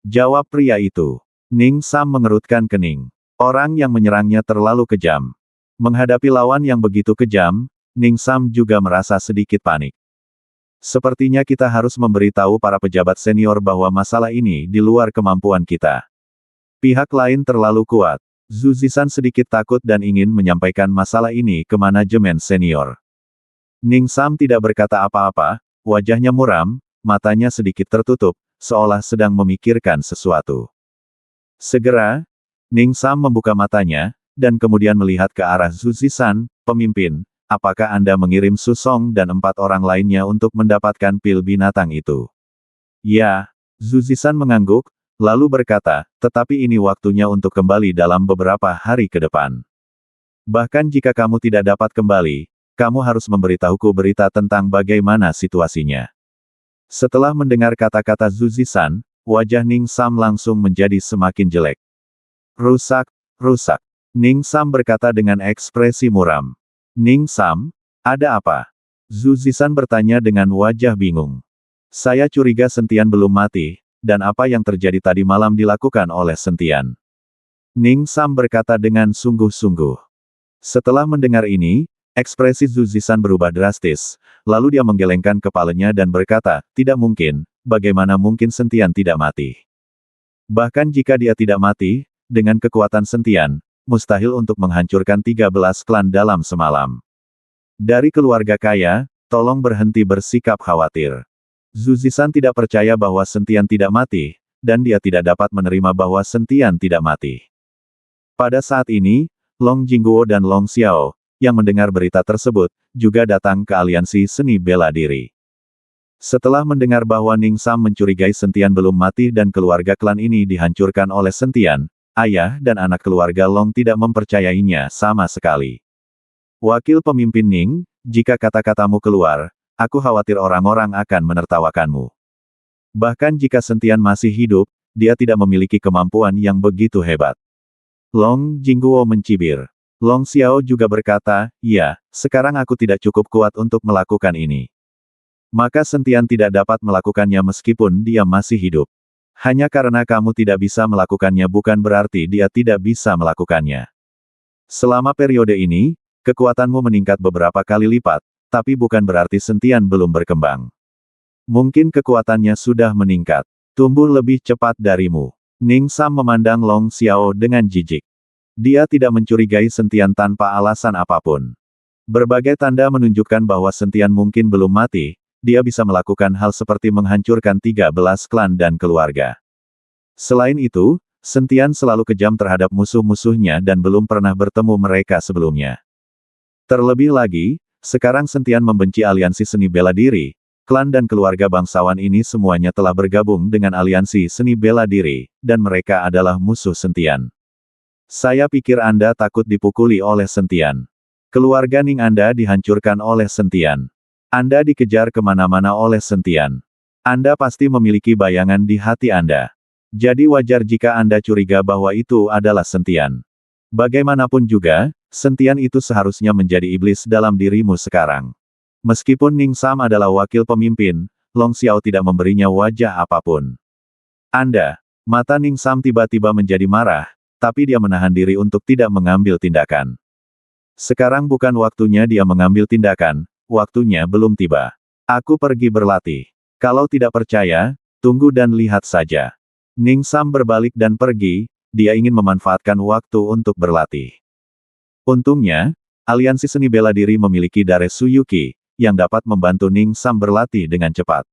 Jawab pria itu. Ning Sam mengerutkan kening. Orang yang menyerangnya terlalu kejam. Menghadapi lawan yang begitu kejam, Ning Sam juga merasa sedikit panik. Sepertinya kita harus memberitahu para pejabat senior bahwa masalah ini di luar kemampuan kita. Pihak lain terlalu kuat. Zhu Zishan sedikit takut dan ingin menyampaikan masalah ini ke manajemen senior. Ning Sam tidak berkata apa-apa, wajahnya muram, matanya sedikit tertutup, seolah sedang memikirkan sesuatu. Segera, Ning Sam membuka matanya, dan kemudian melihat ke arah Zhu Zishan, pemimpin. Apakah Anda mengirim Su Song dan 4 orang lainnya untuk mendapatkan pil binatang itu? Ya, Zhu Zishan mengangguk, lalu berkata, tetapi ini waktunya untuk kembali dalam beberapa hari ke depan. Bahkan jika kamu tidak dapat kembali, kamu harus memberitahuku berita tentang bagaimana situasinya. Setelah mendengar kata-kata Zhu Zishan, wajah Ning Sam langsung menjadi semakin jelek. Rusak, rusak. Ning Sam berkata dengan ekspresi muram. Ning Sam, ada apa? Zhu Zishan bertanya dengan wajah bingung. Saya curiga Sentian belum mati, dan apa yang terjadi tadi malam dilakukan oleh Sentian. Ning Sam berkata dengan sungguh-sungguh. Setelah mendengar ini, Ekspresi Zhu Zishan berubah drastis, lalu dia menggelengkan kepalanya dan berkata, tidak mungkin, bagaimana mungkin Sentian tidak mati? Bahkan jika dia tidak mati, dengan kekuatan Sentian, mustahil untuk menghancurkan 13 klan dalam semalam. Dari keluarga kaya, tolong berhenti bersikap khawatir. Zhu Zishan tidak percaya bahwa Sentian tidak mati, dan dia tidak dapat menerima bahwa Sentian tidak mati. Pada saat ini, Long Jingguo dan Long Xiao, yang mendengar berita tersebut, juga datang ke aliansi seni bela diri. Setelah mendengar bahwa Ning Sam mencurigai Sentian belum mati dan keluarga klan ini dihancurkan oleh Sentian, ayah dan anak keluarga Long tidak mempercayainya sama sekali. Wakil pemimpin Ning, jika kata-katamu keluar, aku khawatir orang-orang akan menertawakanmu. Bahkan jika Sentian masih hidup, dia tidak memiliki kemampuan yang begitu hebat. Long Jingguo mencibir. Long Xiao juga berkata, ya, sekarang aku tidak cukup kuat untuk melakukan ini. Maka Sentian tidak dapat melakukannya meskipun dia masih hidup. Hanya karena kamu tidak bisa melakukannya bukan berarti dia tidak bisa melakukannya. Selama periode ini, kekuatanmu meningkat beberapa kali lipat, tapi bukan berarti Sentian belum berkembang. Mungkin kekuatannya sudah meningkat, tumbuh lebih cepat darimu. Ning Sam memandang Long Xiao dengan jijik. Dia tidak mencurigai Sentian tanpa alasan apapun. Berbagai tanda menunjukkan bahwa Sentian mungkin belum mati, dia bisa melakukan hal seperti menghancurkan 13 klan dan keluarga. Selain itu, Sentian selalu kejam terhadap musuh-musuhnya dan belum pernah bertemu mereka sebelumnya. Terlebih lagi, sekarang Sentian membenci aliansi seni bela diri, klan dan keluarga bangsawan ini semuanya telah bergabung dengan aliansi seni bela diri, dan mereka adalah musuh Sentian. Saya pikir Anda takut dipukuli oleh Sentian. Keluarga Ning Anda dihancurkan oleh Sentian. Anda dikejar kemana-mana oleh Sentian. Anda pasti memiliki bayangan di hati Anda. Jadi wajar jika Anda curiga bahwa itu adalah Sentian. Bagaimanapun juga, Sentian itu seharusnya menjadi iblis dalam dirimu sekarang. Meskipun Ning Sam adalah wakil pemimpin, Long Xiao tidak memberinya wajah apapun. Mata Ning Sam tiba-tiba menjadi marah, tapi dia menahan diri untuk tidak mengambil tindakan. Sekarang bukan waktunya dia mengambil tindakan, waktunya belum tiba. Aku pergi berlatih. Kalau tidak percaya, tunggu dan lihat saja. Ning Sam berbalik dan pergi, dia ingin memanfaatkan waktu untuk berlatih. Untungnya, aliansi seni bela diri memiliki Dare Suyuki, yang dapat membantu Ning Sam berlatih dengan cepat.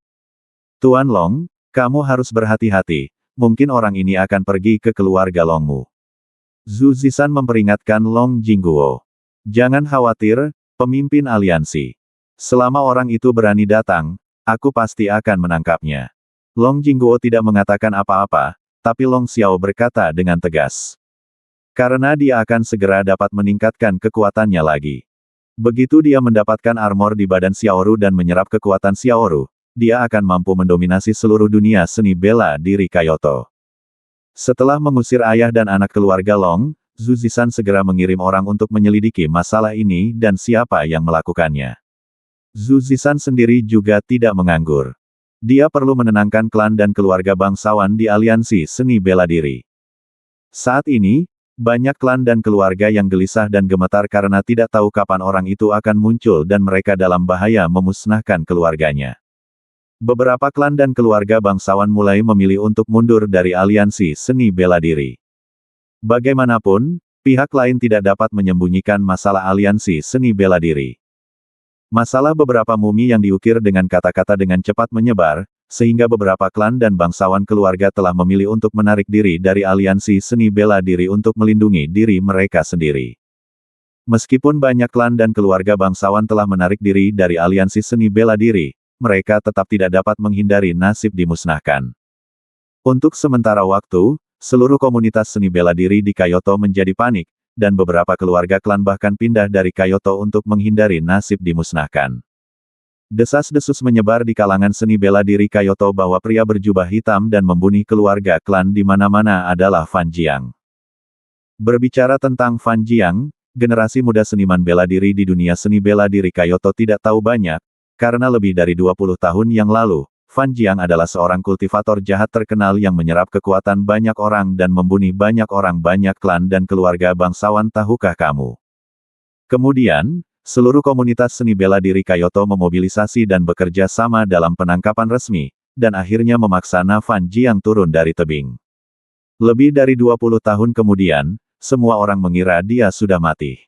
Tuan Long, kamu harus berhati-hati, mungkin orang ini akan pergi ke keluarga Longmu. Zhu Zishan memperingatkan Long Jingguo. Jangan khawatir, pemimpin aliansi. Selama orang itu berani datang, aku pasti akan menangkapnya. Long Jingguo tidak mengatakan apa-apa, tapi Long Xiao berkata dengan tegas. Karena dia akan segera dapat meningkatkan kekuatannya lagi. Begitu dia mendapatkan armor di badan Xiaoru dan menyerap kekuatan Xiaoru, dia akan mampu mendominasi seluruh dunia seni bela diri Kyoto. Setelah mengusir ayah dan anak keluarga Long, Zhu Zishan segera mengirim orang untuk menyelidiki masalah ini dan siapa yang melakukannya. Zhu Zishan sendiri juga tidak menganggur. Dia perlu menenangkan klan dan keluarga bangsawan di aliansi seni bela diri. Saat ini, banyak klan dan keluarga yang gelisah dan gemetar karena tidak tahu kapan orang itu akan muncul dan mereka dalam bahaya memusnahkan keluarganya. Beberapa klan dan keluarga bangsawan mulai memilih untuk mundur dari aliansi seni bela diri. Bagaimanapun, pihak lain tidak dapat menyembunyikan masalah aliansi seni bela diri. Masalah beberapa mumi yang diukir dengan kata-kata dengan cepat menyebar, sehingga beberapa klan dan bangsawan keluarga telah memilih untuk menarik diri dari aliansi seni bela diri untuk melindungi diri mereka sendiri. Meskipun banyak klan dan keluarga bangsawan telah menarik diri dari aliansi seni bela diri, mereka tetap tidak dapat menghindari nasib dimusnahkan. Untuk sementara waktu, seluruh komunitas seni bela diri di Kyoto menjadi panik, dan beberapa keluarga klan bahkan pindah dari Kyoto untuk menghindari nasib dimusnahkan. Desas-desus menyebar di kalangan seni bela diri Kyoto bahwa pria berjubah hitam dan membunuh keluarga klan di mana-mana adalah Fan Jiang. Berbicara tentang Fan Jiang, generasi muda seniman bela diri di dunia seni bela diri Kyoto tidak tahu banyak, karena lebih dari 20 tahun yang lalu, Fan Jiang adalah seorang kultivator jahat terkenal yang menyerap kekuatan banyak orang dan membunuh banyak orang banyak klan dan keluarga bangsawan tahukah kamu? Kemudian, seluruh komunitas seni bela diri Kyoto memobilisasi dan bekerja sama dalam penangkapan resmi, dan akhirnya memaksa Na Fan Jiang turun dari tebing. Lebih dari 20 tahun kemudian, semua orang mengira dia sudah mati.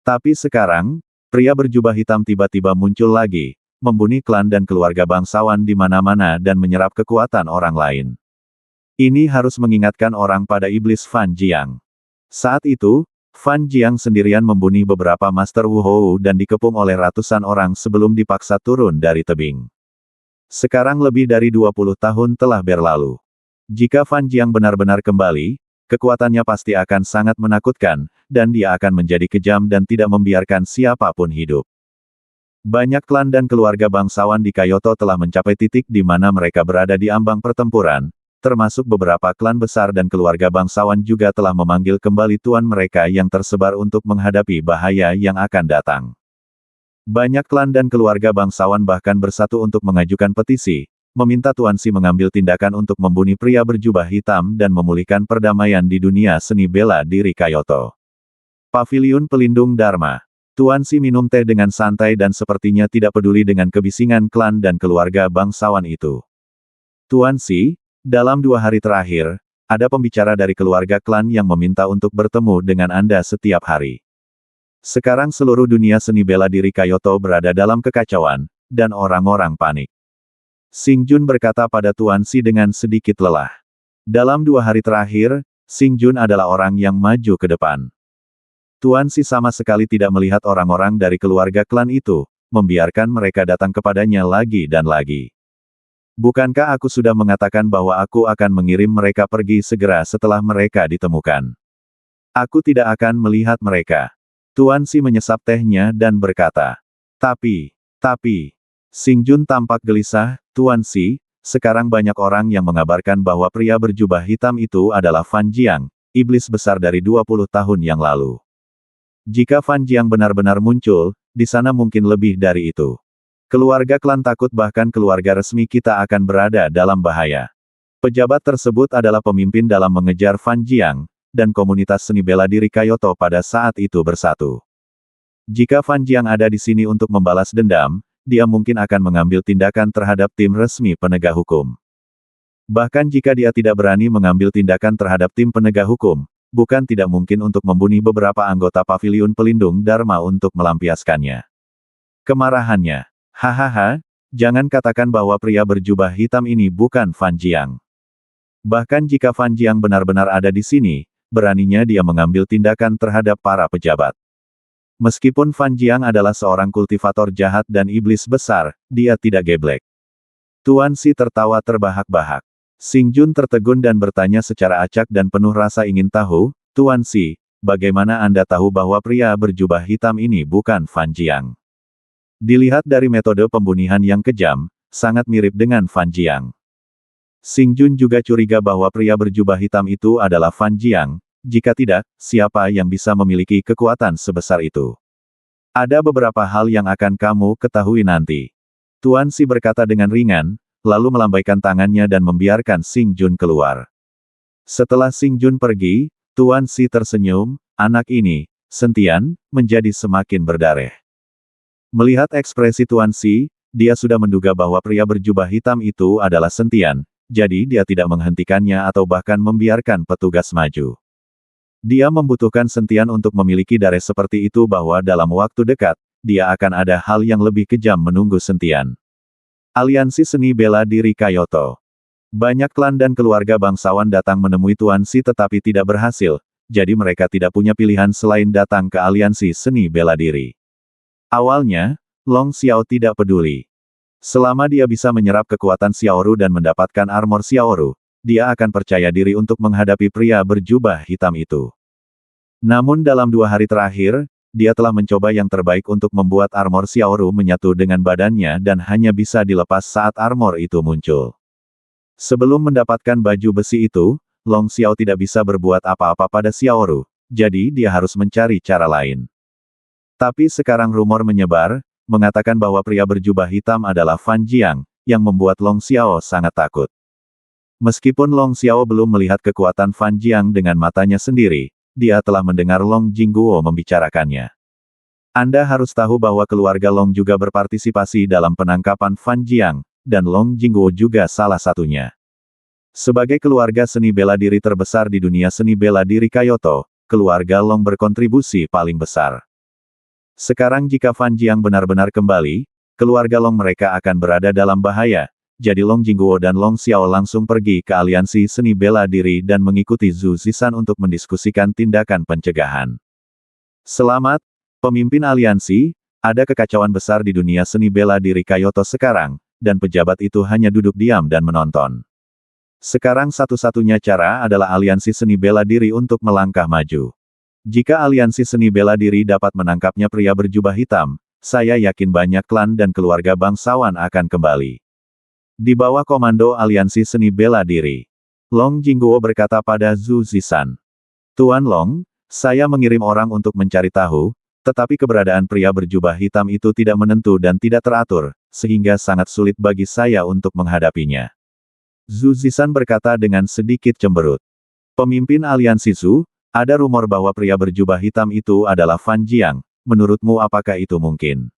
Tapi sekarang, pria berjubah hitam tiba-tiba muncul lagi, membunuh klan dan keluarga bangsawan di mana-mana dan menyerap kekuatan orang lain. Ini harus mengingatkan orang pada iblis Fan Jiang. Saat itu, Fan Jiang sendirian membunuh beberapa Master Wu Hou dan dikepung oleh ratusan orang sebelum dipaksa turun dari tebing. Sekarang lebih dari 20 tahun telah berlalu. Jika Fan Jiang benar-benar kembali, kekuatannya pasti akan sangat menakutkan, dan dia akan menjadi kejam dan tidak membiarkan siapapun hidup. Banyak klan dan keluarga bangsawan di Kyoto telah mencapai titik di mana mereka berada di ambang pertempuran, termasuk beberapa klan besar dan keluarga bangsawan juga telah memanggil kembali tuan mereka yang tersebar untuk menghadapi bahaya yang akan datang. Banyak klan dan keluarga bangsawan bahkan bersatu untuk mengajukan petisi, meminta Tuan Si mengambil tindakan untuk membunuh pria berjubah hitam dan memulihkan perdamaian di dunia seni bela diri Kyoto. Paviliun Pelindung Dharma. Tuan Si minum teh dengan santai dan sepertinya tidak peduli dengan kebisingan klan dan keluarga bangsawan itu. Tuan Si, dalam 2 hari terakhir, ada pembicara dari keluarga klan yang meminta untuk bertemu dengan Anda setiap hari. Sekarang seluruh dunia seni bela diri Kyoto berada dalam kekacauan, dan orang-orang panik. Xing Jun berkata pada Tuan Si dengan sedikit lelah. Dalam 2 hari terakhir, Xing Jun adalah orang yang maju ke depan. Tuan Si sama sekali tidak melihat orang-orang dari keluarga klan itu, membiarkan mereka datang kepadanya lagi dan lagi. Bukankah aku sudah mengatakan bahwa aku akan mengirim mereka pergi segera setelah mereka ditemukan? Aku tidak akan melihat mereka. Tuan Si menyesap tehnya dan berkata. Tapi, Xing Jun tampak gelisah, Tuan Si, sekarang banyak orang yang mengabarkan bahwa pria berjubah hitam itu adalah Fan Jiang, iblis besar dari 20 tahun yang lalu. Jika Fan Jiang benar-benar muncul, di sana mungkin lebih dari itu. Keluarga klan takut bahkan keluarga resmi kita akan berada dalam bahaya. Pejabat tersebut adalah pemimpin dalam mengejar Fan Jiang, dan komunitas seni bela diri Kyoto pada saat itu bersatu. Jika Fan Jiang ada di sini untuk membalas dendam, dia mungkin akan mengambil tindakan terhadap tim resmi penegak hukum. Bahkan jika dia tidak berani mengambil tindakan terhadap tim penegak hukum, bukan tidak mungkin untuk membunuh beberapa anggota Paviliun Pelindung Dharma untuk melampiaskannya. Kemarahannya. Hahaha, jangan katakan bahwa pria berjubah hitam ini bukan Fan Jiang. Bahkan jika Fan Jiang benar-benar ada di sini, beraninya dia mengambil tindakan terhadap para pejabat. Meskipun Fan Jiang adalah seorang kultivator jahat dan iblis besar, dia tidak geblek. Tuan Si tertawa terbahak-bahak. Xing Jun tertegun dan bertanya secara acak dan penuh rasa ingin tahu, Tuan Si, bagaimana Anda tahu bahwa pria berjubah hitam ini bukan Fan Jiang? Dilihat dari metode pembunuhan yang kejam, sangat mirip dengan Fan Jiang. Xing Jun juga curiga bahwa pria berjubah hitam itu adalah Fan Jiang. Jika tidak, siapa yang bisa memiliki kekuatan sebesar itu? Ada beberapa hal yang akan kamu ketahui nanti. Tuan Si berkata dengan ringan, lalu melambaikan tangannya dan membiarkan Xing Jun keluar. Setelah Xing Jun pergi, Tuan Si tersenyum, anak ini, Sentian, menjadi semakin berdarah. Melihat ekspresi Tuan Si, dia sudah menduga bahwa pria berjubah hitam itu adalah Sentian, jadi dia tidak menghentikannya atau bahkan membiarkan petugas maju. Dia membutuhkan Sentian untuk memiliki darah seperti itu bahwa dalam waktu dekat, dia akan ada hal yang lebih kejam menunggu Sentian. Aliansi Seni Bela Diri Kyoto. Banyak klan dan keluarga bangsawan datang menemui Tuan Si tetapi tidak berhasil, jadi mereka tidak punya pilihan selain datang ke aliansi Seni Bela Diri. Awalnya, Long Xiao tidak peduli. Selama dia bisa menyerap kekuatan Xiaoru dan mendapatkan armor Xiaoru, dia akan percaya diri untuk menghadapi pria berjubah hitam itu. Namun dalam 2 hari terakhir, dia telah mencoba yang terbaik untuk membuat armor Xiaoru menyatu dengan badannya dan hanya bisa dilepas saat armor itu muncul. Sebelum mendapatkan baju besi itu, Long Xiao tidak bisa berbuat apa-apa pada Xiaoru, jadi dia harus mencari cara lain. Tapi sekarang rumor menyebar, mengatakan bahwa pria berjubah hitam adalah Fan Jiang, yang membuat Long Xiao sangat takut. Meskipun Long Xiao belum melihat kekuatan Fan Jiang dengan matanya sendiri, dia telah mendengar Long Jingguo membicarakannya. Anda harus tahu bahwa keluarga Long juga berpartisipasi dalam penangkapan Fan Jiang, dan Long Jingguo juga salah satunya. Sebagai keluarga seni bela diri terbesar di dunia seni bela diri Kyoto, keluarga Long berkontribusi paling besar. Sekarang jika Fan Jiang benar-benar kembali, keluarga Long mereka akan berada dalam bahaya, jadi Long Jingguo dan Long Xiao langsung pergi ke aliansi seni bela diri dan mengikuti Zhu Zishan untuk mendiskusikan tindakan pencegahan. Selamat, pemimpin aliansi, ada kekacauan besar di dunia seni bela diri Kyoto sekarang, dan pejabat itu hanya duduk diam dan menonton. Sekarang satu-satunya cara adalah aliansi seni bela diri untuk melangkah maju. Jika aliansi seni bela diri dapat menangkapnya pria berjubah hitam, saya yakin banyak klan dan keluarga bangsawan akan kembali. Di bawah komando aliansi seni bela diri, Long Jingguo berkata pada Zhu Zishan. Tuan Long, saya mengirim orang untuk mencari tahu, tetapi keberadaan pria berjubah hitam itu tidak menentu dan tidak teratur, sehingga sangat sulit bagi saya untuk menghadapinya. Zhu Zishan berkata dengan sedikit cemberut. Pemimpin aliansi Zhu, ada rumor bahwa pria berjubah hitam itu adalah Fan Jiang, menurutmu apakah itu mungkin?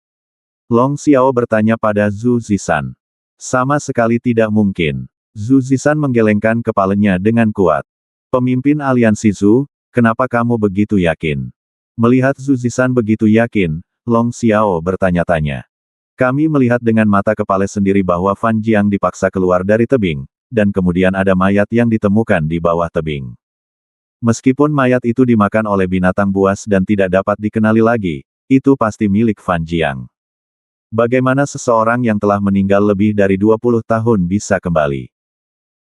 Long Xiao bertanya pada Zhu Zishan. Sama sekali tidak mungkin. Zhu Zishan menggelengkan kepalanya dengan kuat. Pemimpin aliansi Zhu, kenapa kamu begitu yakin? Melihat Zhu Zishan begitu yakin, Long Xiao bertanya-tanya. Kami melihat dengan mata kepala sendiri bahwa Fan Jiang dipaksa keluar dari tebing, dan kemudian ada mayat yang ditemukan di bawah tebing. Meskipun mayat itu dimakan oleh binatang buas dan tidak dapat dikenali lagi, itu pasti milik Fan Jiang. Bagaimana seseorang yang telah meninggal lebih dari 20 tahun bisa kembali?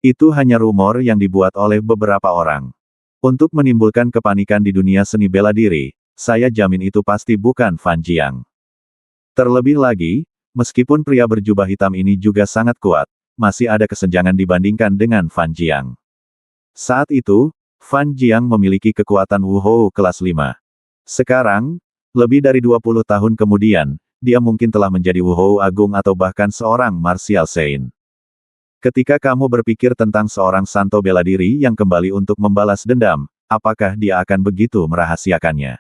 Itu hanya rumor yang dibuat oleh beberapa orang. Untuk menimbulkan kepanikan di dunia seni bela diri, saya jamin itu pasti bukan Fan Jiang. Terlebih lagi, meskipun pria berjubah hitam ini juga sangat kuat, masih ada kesenjangan dibandingkan dengan Fan Jiang. Saat itu, Fan Jiang memiliki kekuatan Wuhou kelas 5. Sekarang, lebih dari 20 tahun kemudian, dia mungkin telah menjadi Wuhou Agung atau bahkan seorang martial saint. Ketika kamu berpikir tentang seorang santo bela diri yang kembali untuk membalas dendam, apakah dia akan begitu merahasiakannya?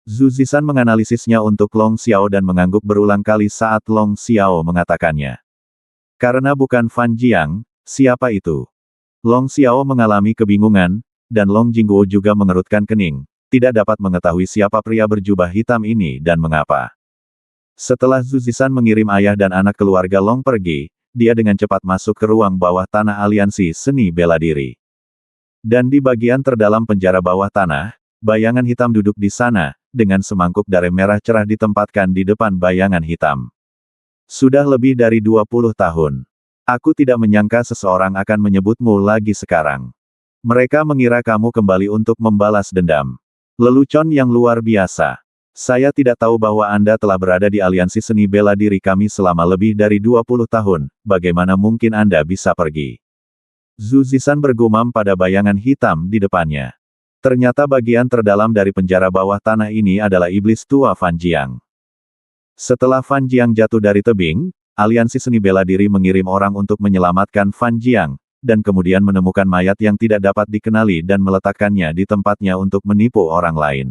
Zhu Zishan menganalisisnya untuk Long Xiao dan mengangguk berulang kali saat Long Xiao mengatakannya. Karena bukan Fan Jiang, siapa itu? Long Xiao mengalami kebingungan, dan Long Jingguo juga mengerutkan kening, tidak dapat mengetahui siapa pria berjubah hitam ini dan mengapa. Setelah Zhu Zishan mengirim ayah dan anak keluarga Long pergi, dia dengan cepat masuk ke ruang bawah tanah aliansi seni bela diri. Dan di bagian terdalam penjara bawah tanah, bayangan hitam duduk di sana, dengan semangkuk darah merah cerah ditempatkan di depan bayangan hitam. Sudah lebih dari 20 tahun. Aku tidak menyangka seseorang akan menyebutmu lagi sekarang. Mereka mengira kamu kembali untuk membalas dendam. Lelucon yang luar biasa. Saya tidak tahu bahwa Anda telah berada di aliansi seni bela diri kami selama lebih dari 20 tahun, bagaimana mungkin Anda bisa pergi? Zhu Zishan bergumam pada bayangan hitam di depannya. Ternyata bagian terdalam dari penjara bawah tanah ini adalah iblis tua Fan Jiang. Setelah Fan Jiang jatuh dari tebing, aliansi seni bela diri mengirim orang untuk menyelamatkan Fan Jiang, dan kemudian menemukan mayat yang tidak dapat dikenali dan meletakkannya di tempatnya untuk menipu orang lain.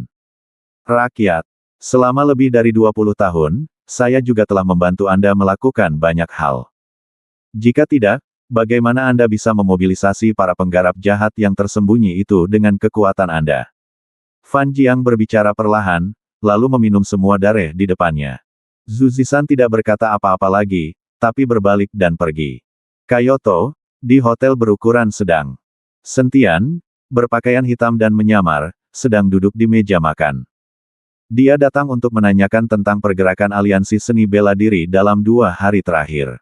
Rakyat, selama lebih dari 20 tahun, saya juga telah membantu Anda melakukan banyak hal. Jika tidak, bagaimana Anda bisa memobilisasi para penggarap jahat yang tersembunyi itu dengan kekuatan Anda? Fan Jiang berbicara perlahan, lalu meminum semua darah di depannya. Zhu Zishan tidak berkata apa-apa lagi, tapi berbalik dan pergi. Kyoto, di hotel berukuran sedang. Sentian, berpakaian hitam dan menyamar, sedang duduk di meja makan. Dia datang untuk menanyakan tentang pergerakan aliansi seni bela diri dalam 2 hari terakhir.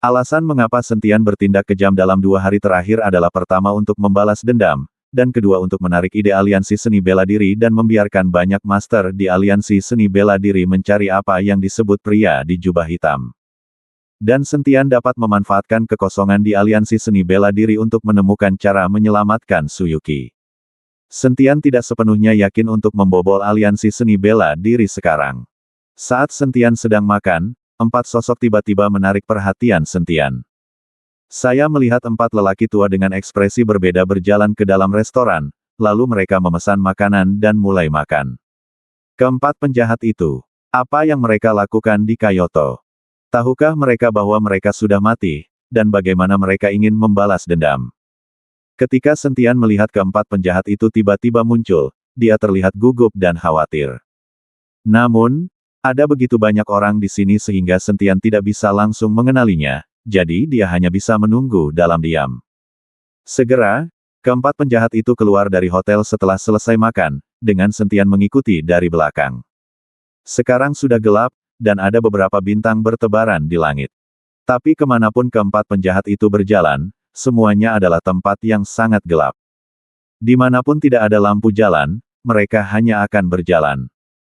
Alasan mengapa Sentian bertindak kejam dalam 2 hari terakhir adalah pertama untuk membalas dendam, dan kedua untuk menarik ide aliansi seni bela diri dan membiarkan banyak master di aliansi seni bela diri mencari apa yang disebut pria di jubah hitam. Dan Sentian dapat memanfaatkan kekosongan di aliansi seni bela diri untuk menemukan cara menyelamatkan Suyuki. Sentian tidak sepenuhnya yakin untuk membobol aliansi seni bela diri sekarang. Saat Sentian sedang makan, 4 sosok tiba-tiba menarik perhatian Sentian. Saya melihat 4 lelaki tua dengan ekspresi berbeda berjalan ke dalam restoran, lalu mereka memesan makanan dan mulai makan. Keempat penjahat itu. Apa yang mereka lakukan di Kyoto? Tahukah mereka bahwa mereka sudah mati, dan bagaimana mereka ingin membalas dendam? Ketika Sentian melihat keempat penjahat itu tiba-tiba muncul, dia terlihat gugup dan khawatir. Namun, ada begitu banyak orang di sini sehingga Sentian tidak bisa langsung mengenalinya, jadi dia hanya bisa menunggu dalam diam. Segera, keempat penjahat itu keluar dari hotel setelah selesai makan, dengan Sentian mengikuti dari belakang. Sekarang sudah gelap, dan ada beberapa bintang bertebaran di langit. Tapi kemanapun keempat penjahat itu berjalan, semuanya adalah tempat yang sangat gelap. Dimanapun tidak ada lampu jalan, mereka hanya akan berjalan.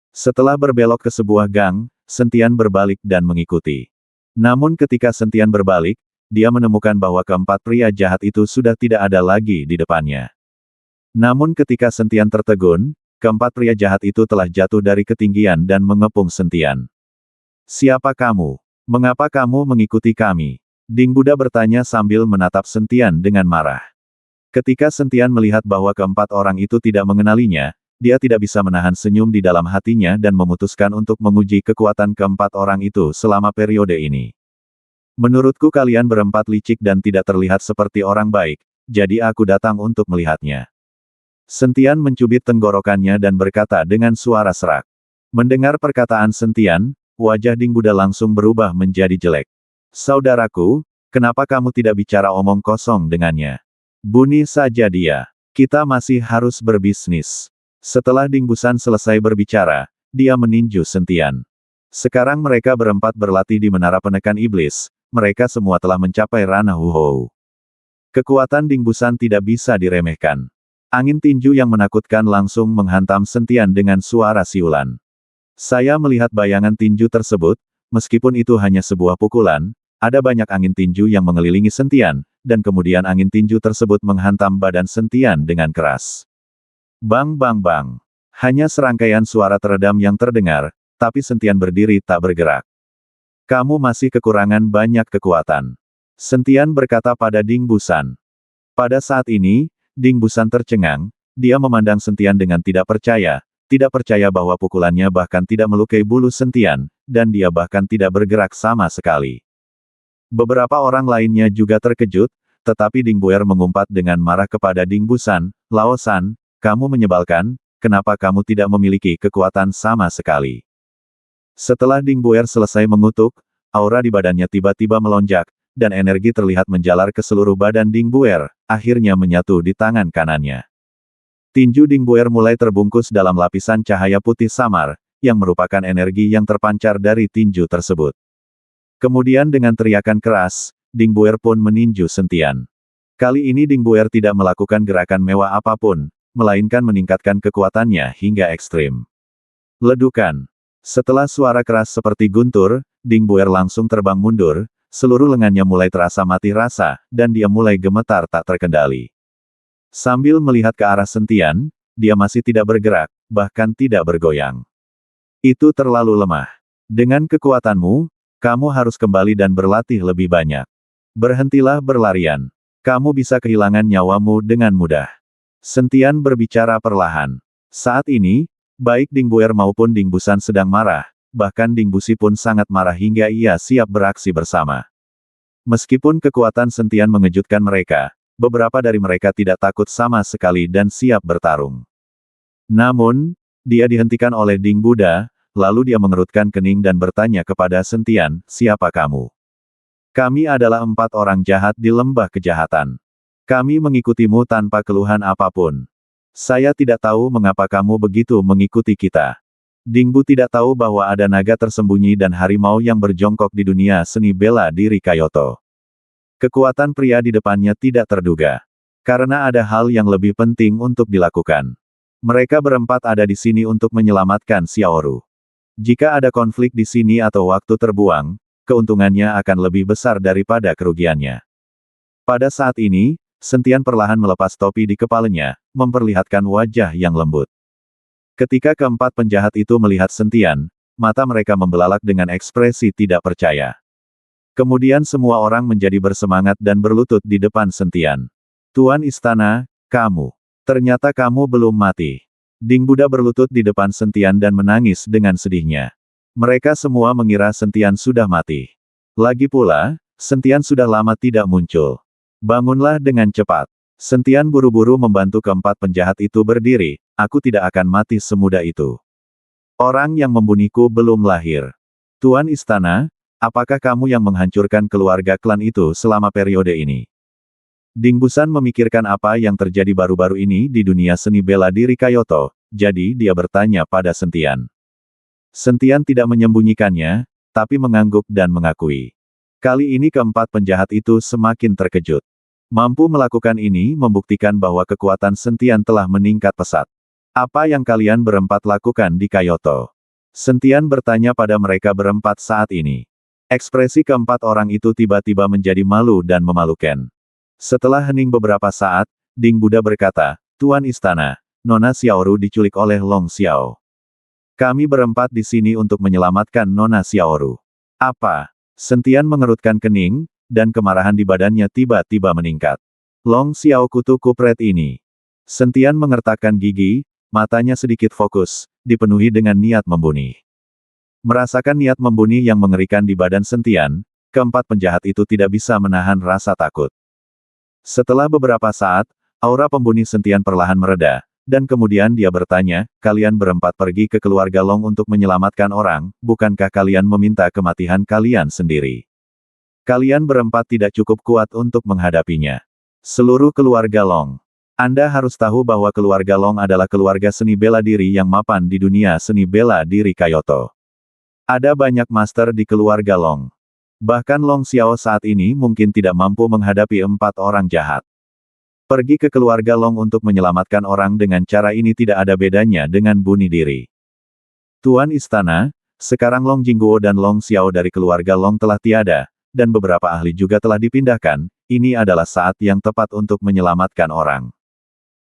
Setelah berbelok ke sebuah gang, Sentian berbalik dan mengikuti. Namun ketika Sentian berbalik, dia menemukan bahwa keempat pria jahat itu sudah tidak ada lagi di depannya. Namun ketika Sentian tertegun, keempat pria jahat itu telah jatuh dari ketinggian dan mengepung Sentian. "Siapa kamu? Mengapa kamu mengikuti kami?" Ding Buddha bertanya sambil menatap Sentian dengan marah. Ketika Sentian melihat bahwa keempat orang itu tidak mengenalinya, dia tidak bisa menahan senyum di dalam hatinya dan memutuskan untuk menguji kekuatan keempat orang itu selama periode ini. "Menurutku kalian berempat licik dan tidak terlihat seperti orang baik, jadi aku datang untuk melihatnya." Sentian mencubit tenggorokannya dan berkata dengan suara serak. Mendengar perkataan Sentian, wajah Ding Buddha langsung berubah menjadi jelek. "Saudaraku, kenapa kamu tidak bicara omong kosong dengannya? Bunuh saja dia. Kita masih harus berbisnis." Setelah Ding Busan selesai berbicara, dia meninju Sentian. Sekarang mereka berempat berlatih di menara penekan iblis, mereka semua telah mencapai ranah Huhou. Kekuatan Ding Busan tidak bisa diremehkan. Angin tinju yang menakutkan langsung menghantam Sentian dengan suara siulan. Saya melihat bayangan tinju tersebut, meskipun itu hanya sebuah pukulan, ada banyak angin tinju yang mengelilingi Sentian, dan kemudian angin tinju tersebut menghantam badan Sentian dengan keras. Bang bang bang. Hanya serangkaian suara teredam yang terdengar, tapi Sentian berdiri tak bergerak. "Kamu masih kekurangan banyak kekuatan," Sentian berkata pada Ding Busan. Pada saat ini, Ding Busan tercengang, dia memandang Sentian dengan tidak percaya bahwa pukulannya bahkan tidak melukai bulu Sentian, dan dia bahkan tidak bergerak sama sekali. Beberapa orang lainnya juga terkejut, tetapi Ding Buer mengumpat dengan marah kepada Ding Busan, "Lao San, kamu menyebalkan, kenapa kamu tidak memiliki kekuatan sama sekali?" Setelah Ding Buer selesai mengutuk, aura di badannya tiba-tiba melonjak, dan energi terlihat menjalar ke seluruh badan Ding Buer, akhirnya menyatu di tangan kanannya. Tinju Ding Buer mulai terbungkus dalam lapisan cahaya putih samar, yang merupakan energi yang terpancar dari tinju tersebut. Kemudian dengan teriakan keras, Ding Buer pun meninju Sentian. Kali ini Ding Buer tidak melakukan gerakan mewah apapun, melainkan meningkatkan kekuatannya hingga ekstrim. Ledukan. Setelah suara keras seperti guntur, Ding Buer langsung terbang mundur, seluruh lengannya mulai terasa mati rasa, dan dia mulai gemetar tak terkendali. Sambil melihat ke arah Sentian, dia masih tidak bergerak, bahkan tidak bergoyang. "Itu terlalu lemah. Dengan kekuatanmu, kamu harus kembali dan berlatih lebih banyak. Berhentilah berlarian. Kamu bisa kehilangan nyawamu dengan mudah." Sentian berbicara perlahan. Saat ini, baik Ding Buer maupun Ding Busan sedang marah, bahkan Ding Busi pun sangat marah hingga ia siap beraksi bersama. Meskipun kekuatan Sentian mengejutkan mereka, beberapa dari mereka tidak takut sama sekali dan siap bertarung. Namun, dia dihentikan oleh Ding Buddha, lalu dia mengerutkan kening dan bertanya kepada Sentian, "Siapa kamu?" "Kami adalah 4 orang jahat di lembah kejahatan. Kami mengikutimu tanpa keluhan apapun. Saya tidak tahu mengapa kamu begitu mengikuti kita." Ding Bu tidak tahu bahwa ada naga tersembunyi dan harimau yang berjongkok di dunia seni bela diri Kyoto. Kekuatan pria di depannya tidak terduga. Karena ada hal yang lebih penting untuk dilakukan. Mereka berempat ada di sini untuk menyelamatkan Xiaoru. Jika ada konflik di sini atau waktu terbuang, keuntungannya akan lebih besar daripada kerugiannya. Pada saat ini, Sentian perlahan melepas topi di kepalanya, memperlihatkan wajah yang lembut. Ketika keempat penjahat itu melihat Sentian, mata mereka membelalak dengan ekspresi tidak percaya. Kemudian semua orang menjadi bersemangat dan berlutut di depan Sentian. "Tuan Istana, kamu. Ternyata kamu belum mati." Ding Buddha berlutut di depan Sentian dan menangis dengan sedihnya. Mereka semua mengira Sentian sudah mati. Lagi pula, Sentian sudah lama tidak muncul. Bangunlah dengan cepat. Sentian buru-buru membantu keempat penjahat itu berdiri, aku tidak akan mati semudah itu. Orang yang membunuhku belum lahir. Tuan Istana, apakah kamu yang menghancurkan keluarga klan itu selama periode ini? Ding Busan memikirkan apa yang terjadi baru-baru ini di dunia seni bela diri Kyoto, jadi dia bertanya pada Sentian. Sentian tidak menyembunyikannya, tapi mengangguk dan mengakui. Kali ini keempat penjahat itu semakin terkejut. Mampu melakukan ini membuktikan bahwa kekuatan Sentian telah meningkat pesat. Apa yang kalian berempat lakukan di Kyoto? Sentian bertanya pada mereka berempat saat ini. Ekspresi keempat orang itu tiba-tiba menjadi malu dan memalukan. Setelah hening beberapa saat, Ding Buddha berkata, Tuan Istana, Nona Xiaoru diculik oleh Long Xiao. Kami berempat di sini untuk menyelamatkan Nona Xiaoru. Apa? Sentian mengerutkan kening, dan kemarahan di badannya tiba-tiba meningkat. Long Xiao kutu kupret ini. Sentian mengertakkan gigi, matanya sedikit fokus, dipenuhi dengan niat membunuh. Merasakan niat membunuh yang mengerikan di badan Sentian, keempat penjahat itu tidak bisa menahan rasa takut. Setelah beberapa saat, aura pembunuh Sentian perlahan mereda, dan kemudian dia bertanya, kalian berempat pergi ke keluarga Long untuk menyelamatkan orang, bukankah kalian meminta kematian kalian sendiri? Kalian berempat tidak cukup kuat untuk menghadapinya. Seluruh keluarga Long. Anda harus tahu bahwa keluarga Long adalah keluarga seni bela diri yang mapan di dunia seni bela diri Kyoto. Ada banyak master di keluarga Long. Bahkan Long Xiao saat ini mungkin tidak mampu menghadapi 4 orang jahat. Pergi ke keluarga Long untuk menyelamatkan orang dengan cara ini tidak ada bedanya dengan bunuh diri. Tuan Istana, sekarang Long Jingguo dan Long Xiao dari keluarga Long telah tiada, dan beberapa ahli juga telah dipindahkan, ini adalah saat yang tepat untuk menyelamatkan orang.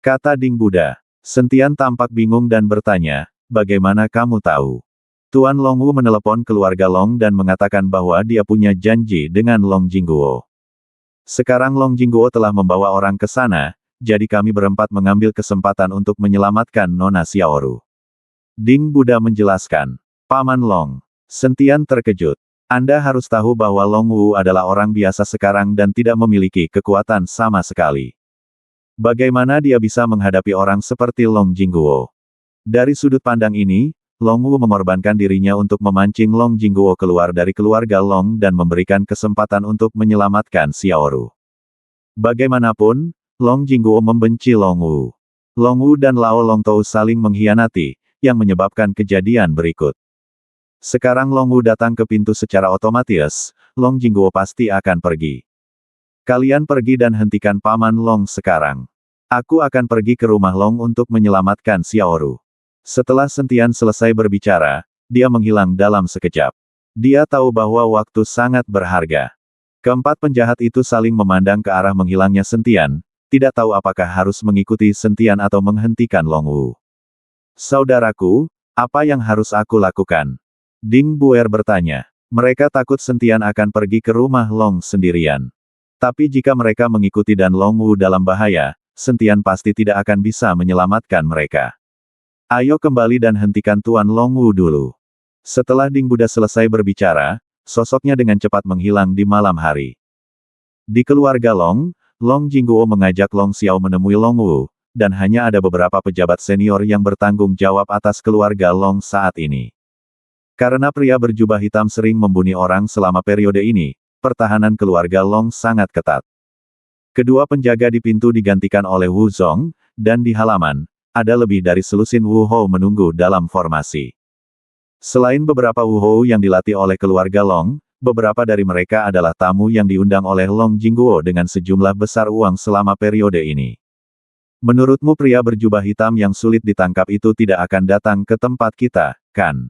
Kata Ding Buddha. Sentian tampak bingung dan bertanya, bagaimana kamu tahu? Tuan Longwu menelepon keluarga Long dan mengatakan bahwa dia punya janji dengan Long Jingguo. Sekarang Long Jingguo telah membawa orang ke sana, jadi kami berempat mengambil kesempatan untuk menyelamatkan Nona Xiaoru. Ding Buddha menjelaskan. Paman Long. Sentian terkejut. Anda harus tahu bahwa Long Wu adalah orang biasa sekarang dan tidak memiliki kekuatan sama sekali. Bagaimana dia bisa menghadapi orang seperti Long Jingguo? Dari sudut pandang ini, Long Wu mengorbankan dirinya untuk memancing Long Jingguo keluar dari keluarga Long dan memberikan kesempatan untuk menyelamatkan Xiaoru. Bagaimanapun, Long Jingguo membenci Long Wu. Long Wu dan Lao Long Tou saling mengkhianati, yang menyebabkan kejadian berikut. Sekarang Long Wu datang ke pintu secara otomatis, Long Jingguo pasti akan pergi. Kalian pergi dan hentikan Paman Long sekarang. Aku akan pergi ke rumah Long untuk menyelamatkan Xiaoru. Setelah Sentian selesai berbicara, dia menghilang dalam sekejap. Dia tahu bahwa waktu sangat berharga. Keempat penjahat itu saling memandang ke arah menghilangnya Sentian, tidak tahu apakah harus mengikuti Sentian atau menghentikan Long Wu. Saudaraku, apa yang harus aku lakukan? Ding Buer bertanya. Mereka takut Sentian akan pergi ke rumah Long sendirian. Tapi jika mereka mengikuti dan Long Wu dalam bahaya, Sentian pasti tidak akan bisa menyelamatkan mereka. Ayo kembali dan hentikan Tuan Long Wu dulu. Setelah Ding Buddha selesai berbicara, sosoknya dengan cepat menghilang di malam hari. Di keluarga Long, Long Jingguo mengajak Long Xiao menemui Long Wu, dan hanya ada beberapa pejabat senior yang bertanggung jawab atas keluarga Long saat ini. Karena pria berjubah hitam sering membunuh orang selama periode ini, pertahanan keluarga Long sangat ketat. Kedua penjaga di pintu digantikan oleh Wu Zong, dan di halaman, ada lebih dari selusin Wu Hou menunggu dalam formasi. Selain beberapa Wu Hou yang dilatih oleh keluarga Long, beberapa dari mereka adalah tamu yang diundang oleh Long Jingguo dengan sejumlah besar uang selama periode ini. Menurutmu pria berjubah hitam yang sulit ditangkap itu tidak akan datang ke tempat kita, kan?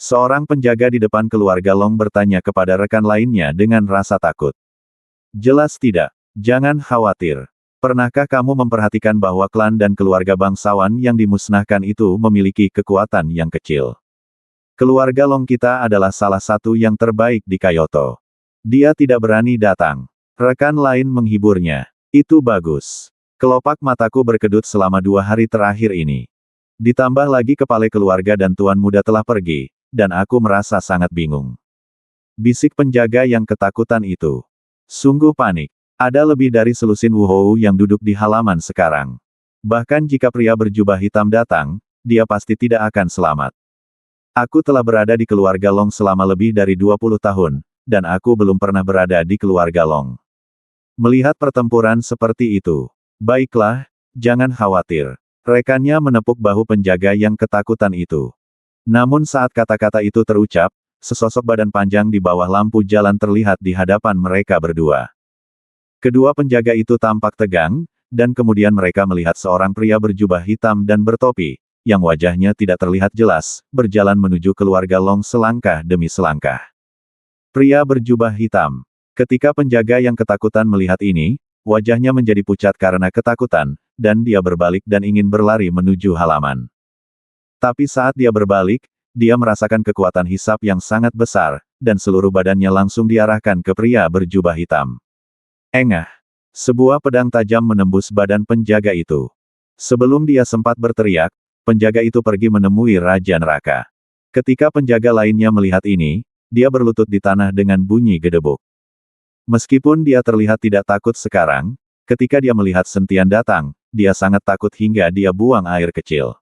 Seorang penjaga di depan keluarga Long bertanya kepada rekan lainnya dengan rasa takut. Jelas tidak. Jangan khawatir. Pernahkah kamu memperhatikan bahwa klan dan keluarga bangsawan yang dimusnahkan itu memiliki kekuatan yang kecil? Keluarga Long kita adalah salah satu yang terbaik di Kyoto. Dia tidak berani datang. Rekan lain menghiburnya. Itu bagus. Kelopak mataku berkedut selama 2 hari terakhir ini. Ditambah lagi kepala keluarga dan tuan muda telah pergi, dan aku merasa sangat bingung. Bisik penjaga yang ketakutan itu. Sungguh panik. Ada lebih dari selusin Wuhou yang duduk di halaman sekarang. Bahkan jika pria berjubah hitam datang, dia pasti tidak akan selamat. Aku telah berada di keluarga Long selama lebih dari 20 tahun, dan aku belum pernah berada di keluarga Long. Melihat pertempuran seperti itu. Baiklah, jangan khawatir. Rekannya menepuk bahu penjaga yang ketakutan itu. Namun saat kata-kata itu terucap, sesosok badan panjang di bawah lampu jalan terlihat di hadapan mereka berdua. Kedua penjaga itu tampak tegang, dan kemudian mereka melihat seorang pria berjubah hitam dan bertopi, yang wajahnya tidak terlihat jelas, berjalan menuju keluarga Long selangkah demi selangkah. Pria berjubah hitam. Ketika penjaga yang ketakutan melihat ini, wajahnya menjadi pucat karena ketakutan, dan dia berbalik dan ingin berlari menuju halaman. Tapi saat dia berbalik, dia merasakan kekuatan hisap yang sangat besar, dan seluruh badannya langsung diarahkan ke pria berjubah hitam. Engah! Sebuah pedang tajam menembus badan penjaga itu. Sebelum dia sempat berteriak, penjaga itu pergi menemui Raja Neraka. Ketika penjaga lainnya melihat ini, dia berlutut di tanah dengan bunyi gedebuk. Meskipun dia terlihat tidak takut sekarang, ketika dia melihat Sentian datang, dia sangat takut hingga dia buang air kecil.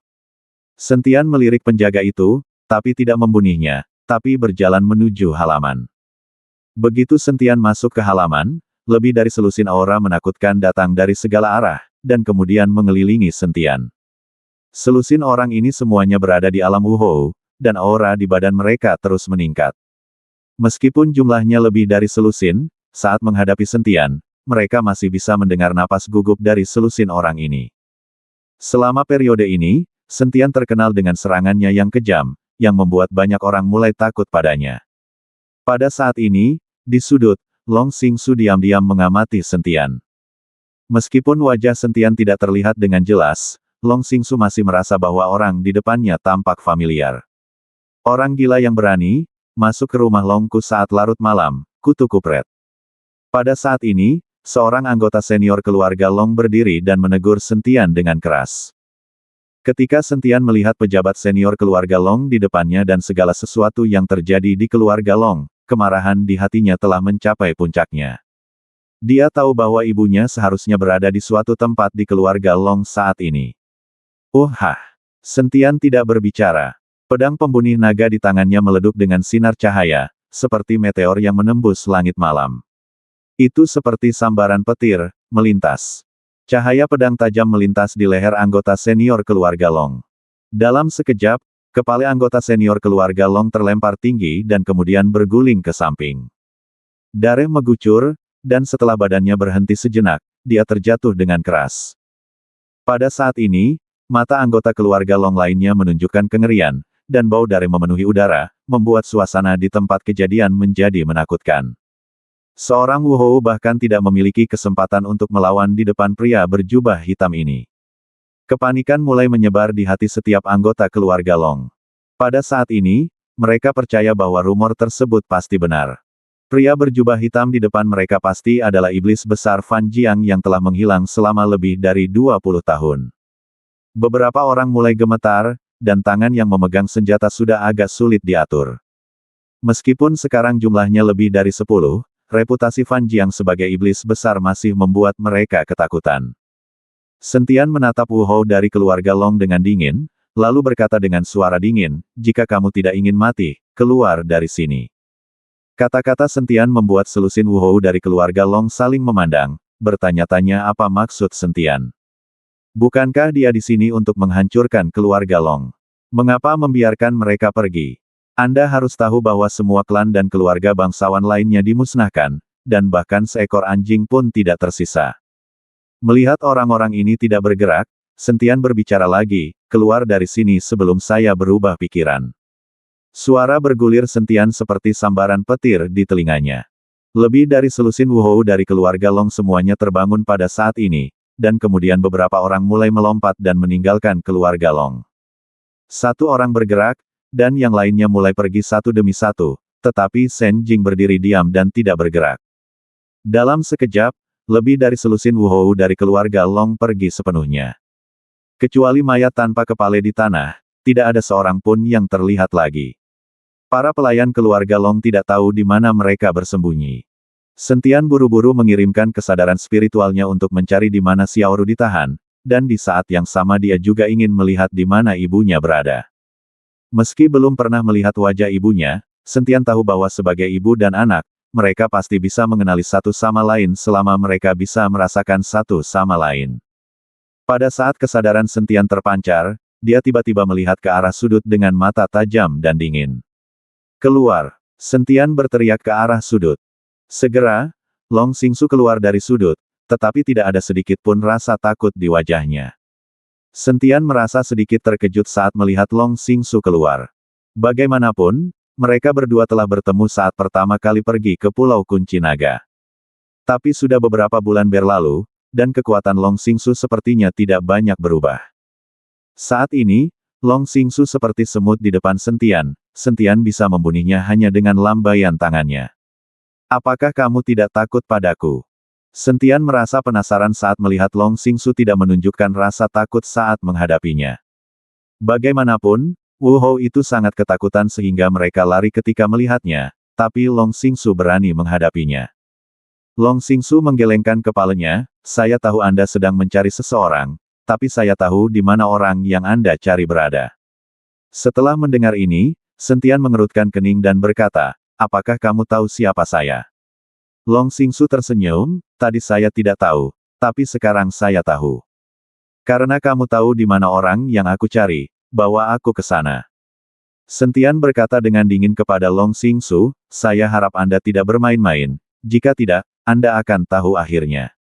Sentian melirik penjaga itu, tapi tidak membunuhnya, tapi berjalan menuju halaman. Begitu Sentian masuk ke halaman, lebih dari selusin aura menakutkan datang dari segala arah, dan kemudian mengelilingi Sentian. Selusin orang ini semuanya berada di alam Wuhou, dan aura di badan mereka terus meningkat. Meskipun jumlahnya lebih dari selusin, saat menghadapi Sentian, mereka masih bisa mendengar napas gugup dari selusin orang ini. Selama periode ini, Sentian terkenal dengan serangannya yang kejam, yang membuat banyak orang mulai takut padanya. Pada saat ini, di sudut, Long Xingsu diam-diam mengamati Sentian. Meskipun wajah Sentian tidak terlihat dengan jelas, Long Xingsu masih merasa bahwa orang di depannya tampak familiar. Orang gila yang berani, masuk ke rumah Longku saat larut malam, kutu kupret. Pada saat ini, seorang anggota senior keluarga Long berdiri dan menegur Sentian dengan keras. Ketika Sentian melihat pejabat senior keluarga Long di depannya dan segala sesuatu yang terjadi di keluarga Long, kemarahan di hatinya telah mencapai puncaknya. Dia tahu bahwa ibunya seharusnya berada di suatu tempat di keluarga Long saat ini. Sentian tidak berbicara. Pedang pembunuh naga di tangannya meleduk dengan sinar cahaya, seperti meteor yang menembus langit malam. Itu seperti sambaran petir, melintas. Cahaya pedang tajam melintas di leher anggota senior keluarga Long. Dalam sekejap, kepala anggota senior keluarga Long terlempar tinggi dan kemudian berguling ke samping. Darah mengucur, dan setelah badannya berhenti sejenak, dia terjatuh dengan keras. Pada saat ini, mata anggota keluarga Long lainnya menunjukkan kengerian, dan bau darah memenuhi udara, membuat suasana di tempat kejadian menjadi menakutkan. Seorang Wuhou bahkan tidak memiliki kesempatan untuk melawan di depan pria berjubah hitam ini. Kepanikan mulai menyebar di hati setiap anggota keluarga Long. Pada saat ini, mereka percaya bahwa rumor tersebut pasti benar. Pria berjubah hitam di depan mereka pasti adalah iblis besar Fan Jiang yang telah menghilang selama lebih dari 20 tahun. Beberapa orang mulai gemetar, dan tangan yang memegang senjata sudah agak sulit diatur. Meskipun sekarang jumlahnya lebih dari 10, reputasi Fan Jiang sebagai iblis besar masih membuat mereka ketakutan. Sentian menatap Wuhou dari keluarga Long dengan dingin, lalu berkata dengan suara dingin, "Jika kamu tidak ingin mati, keluar dari sini." Kata-kata Sentian membuat selusin Wuhou dari keluarga Long saling memandang, bertanya-tanya apa maksud Sentian. Bukankah dia di sini untuk menghancurkan keluarga Long? Mengapa membiarkan mereka pergi? Anda harus tahu bahwa semua klan dan keluarga bangsawan lainnya dimusnahkan, dan bahkan seekor anjing pun tidak tersisa. Melihat orang-orang ini tidak bergerak, Sentian berbicara lagi, "Keluar dari sini sebelum saya berubah pikiran." Suara bergulir Sentian seperti sambaran petir di telinganya. Lebih dari selusin Wuhou dari keluarga Long semuanya terbangun pada saat ini, dan kemudian beberapa orang mulai melompat dan meninggalkan keluarga Long. Satu orang bergerak, dan yang lainnya mulai pergi satu demi satu, tetapi Shen Jing berdiri diam dan tidak bergerak. Dalam sekejap, lebih dari selusin Wuhou dari keluarga Long pergi sepenuhnya. Kecuali mayat tanpa kepala di tanah, tidak ada seorang pun yang terlihat lagi. Para pelayan keluarga Long tidak tahu di mana mereka bersembunyi. Sentian buru-buru mengirimkan kesadaran spiritualnya untuk mencari di mana Xiaoru ditahan, dan di saat yang sama dia juga ingin melihat di mana ibunya berada. Meski belum pernah melihat wajah ibunya, Sentian tahu bahwa sebagai ibu dan anak, mereka pasti bisa mengenali satu sama lain selama mereka bisa merasakan satu sama lain. Pada saat kesadaran Sentian terpancar, dia tiba-tiba melihat ke arah sudut dengan mata tajam dan dingin. Keluar! Sentian berteriak ke arah sudut. Segera, Long Xingsu keluar dari sudut, tetapi tidak ada sedikit pun rasa takut di wajahnya. Sentian merasa sedikit terkejut saat melihat Long Xingsu keluar. Bagaimanapun, mereka berdua telah bertemu saat pertama kali pergi ke Pulau Kunci Naga. Tapi sudah beberapa bulan berlalu, dan kekuatan Long Xingsu sepertinya tidak banyak berubah. Saat ini, Long Xingsu seperti semut di depan Sentian, Sentian bisa membunuhnya hanya dengan lambaian tangannya. Apakah kamu tidak takut padaku? Sentian merasa penasaran saat melihat Long Xingsu tidak menunjukkan rasa takut saat menghadapinya. Bagaimanapun, Wu Hou itu sangat ketakutan sehingga mereka lari ketika melihatnya, tapi Long Xingsu berani menghadapinya. Long Xingsu menggelengkan kepalanya, saya tahu Anda sedang mencari seseorang, tapi saya tahu di mana orang yang Anda cari berada. Setelah mendengar ini, Sentian mengerutkan kening dan berkata, apakah kamu tahu siapa saya? Long Xingsu tersenyum, tadi saya tidak tahu, tapi sekarang saya tahu. Karena kamu tahu di mana orang yang aku cari, bawa aku ke sana. Sentian berkata dengan dingin kepada Long Xingsu, saya harap Anda tidak bermain-main, jika tidak, Anda akan tahu akhirnya.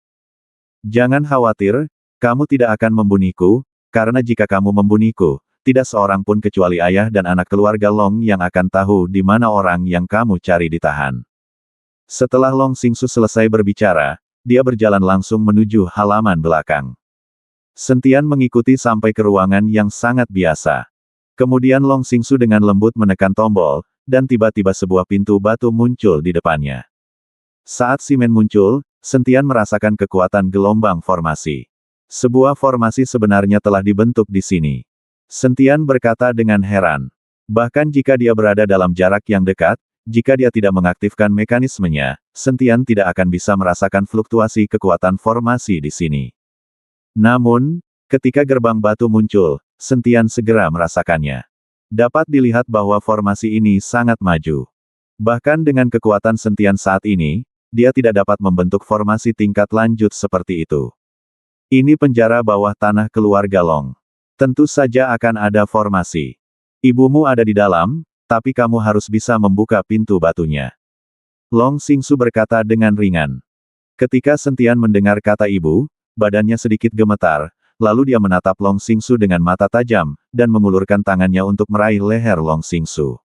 Jangan khawatir, kamu tidak akan membunuhku, karena jika kamu membunuhku, tidak seorang pun kecuali ayah dan anak keluarga Long yang akan tahu di mana orang yang kamu cari ditahan. Setelah Long Xingsu selesai berbicara, dia berjalan langsung menuju halaman belakang. Sentian mengikuti sampai ke ruangan yang sangat biasa. Kemudian Long Xingsu dengan lembut menekan tombol, dan tiba-tiba sebuah pintu batu muncul di depannya. Saat simen muncul, Sentian merasakan kekuatan gelombang formasi. Sebuah formasi sebenarnya telah dibentuk di sini. Sentian berkata dengan heran. Bahkan jika dia berada dalam jarak yang dekat, jika dia tidak mengaktifkan mekanismenya, Sentian tidak akan bisa merasakan fluktuasi kekuatan formasi di sini. Namun, ketika gerbang batu muncul, Sentian segera merasakannya. Dapat dilihat bahwa formasi ini sangat maju. Bahkan dengan kekuatan Sentian saat ini, dia tidak dapat membentuk formasi tingkat lanjut seperti itu. Ini penjara bawah tanah keluarga Long. Tentu saja akan ada formasi. Ibumu ada di dalam, tapi kamu harus bisa membuka pintu batunya. Long Xingsu berkata dengan ringan. Ketika Sentian mendengar kata ibu, badannya sedikit gemetar, lalu dia menatap Long Xingsu dengan mata tajam, dan mengulurkan tangannya untuk meraih leher Long Xingsu.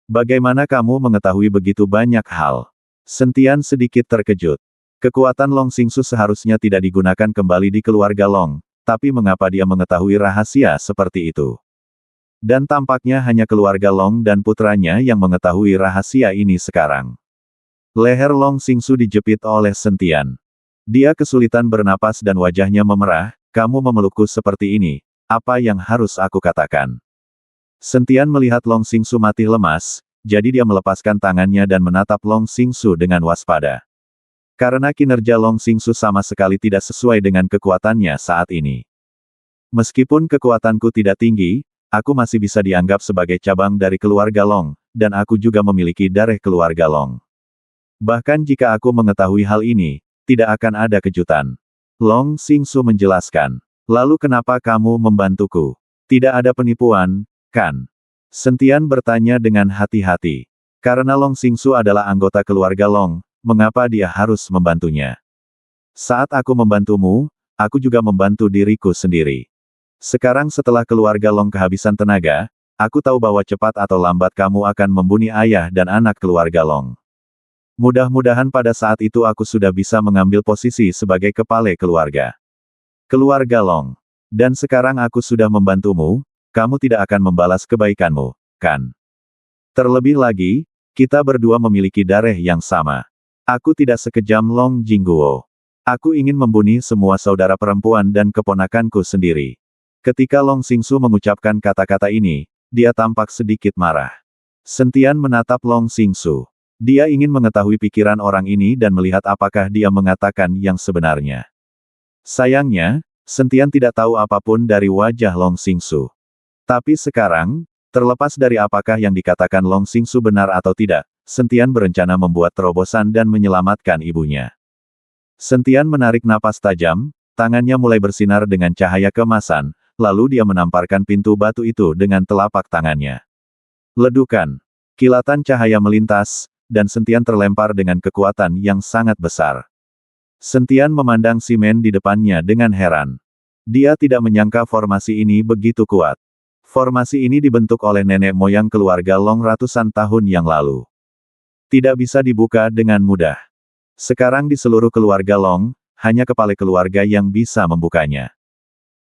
Bagaimana kamu mengetahui begitu banyak hal? Sentian sedikit terkejut. Kekuatan Long Xingsu seharusnya tidak digunakan kembali di keluarga Long, tapi mengapa dia mengetahui rahasia seperti itu? Dan tampaknya hanya keluarga Long dan putranya yang mengetahui rahasia ini sekarang. Leher Long Xingsu dijepit oleh Sentian. Dia kesulitan bernapas dan wajahnya memerah, kamu memelukku seperti ini, apa yang harus aku katakan? Sentian melihat Long Xingsu mati lemas, jadi dia melepaskan tangannya dan menatap Long Xingsu dengan waspada. Karena kinerja Long Xingsu sama sekali tidak sesuai dengan kekuatannya saat ini. Meskipun kekuatanku tidak tinggi, aku masih bisa dianggap sebagai cabang dari keluarga Long, dan aku juga memiliki darah keluarga Long. Bahkan jika aku mengetahui hal ini, tidak akan ada kejutan. Long Xingsu menjelaskan. Lalu kenapa kamu membantuku? Tidak ada penipuan, kan? Sentian bertanya dengan hati-hati. Karena Long Xingsu adalah anggota keluarga Long, mengapa dia harus membantunya? Saat aku membantumu, aku juga membantu diriku sendiri. Sekarang setelah keluarga Long kehabisan tenaga, aku tahu bahwa cepat atau lambat kamu akan membunuh ayah dan anak keluarga Long. Mudah-mudahan pada saat itu aku sudah bisa mengambil posisi sebagai kepala keluarga. Keluarga Long. Dan sekarang aku sudah membantumu, kamu tidak akan membalas kebaikanmu, kan? Terlebih lagi, kita berdua memiliki darah yang sama. Aku tidak sekejam Long Jingguo. Aku ingin membunuh semua saudara perempuan dan keponakanku sendiri. Ketika Long Xingsu mengucapkan kata-kata ini, dia tampak sedikit marah. Sentian menatap Long Xingsu. Dia ingin mengetahui pikiran orang ini dan melihat apakah dia mengatakan yang sebenarnya. Sayangnya, Sentian tidak tahu apapun dari wajah Long Xingsu. Tapi sekarang, terlepas dari apakah yang dikatakan Long Xingsu benar atau tidak, Sentian berencana membuat terobosan dan menyelamatkan ibunya. Sentian menarik napas tajam, tangannya mulai bersinar dengan cahaya keemasan, lalu dia menamparkan pintu batu itu dengan telapak tangannya. Ledukan. Kilatan cahaya melintas, dan Sentian terlempar dengan kekuatan yang sangat besar. Sentian memandang Simen di depannya dengan heran. Dia tidak menyangka formasi ini begitu kuat. Formasi ini dibentuk oleh nenek moyang keluarga Long ratusan tahun yang lalu. Tidak bisa dibuka dengan mudah. Sekarang di seluruh keluarga Long, hanya kepala keluarga yang bisa membukanya.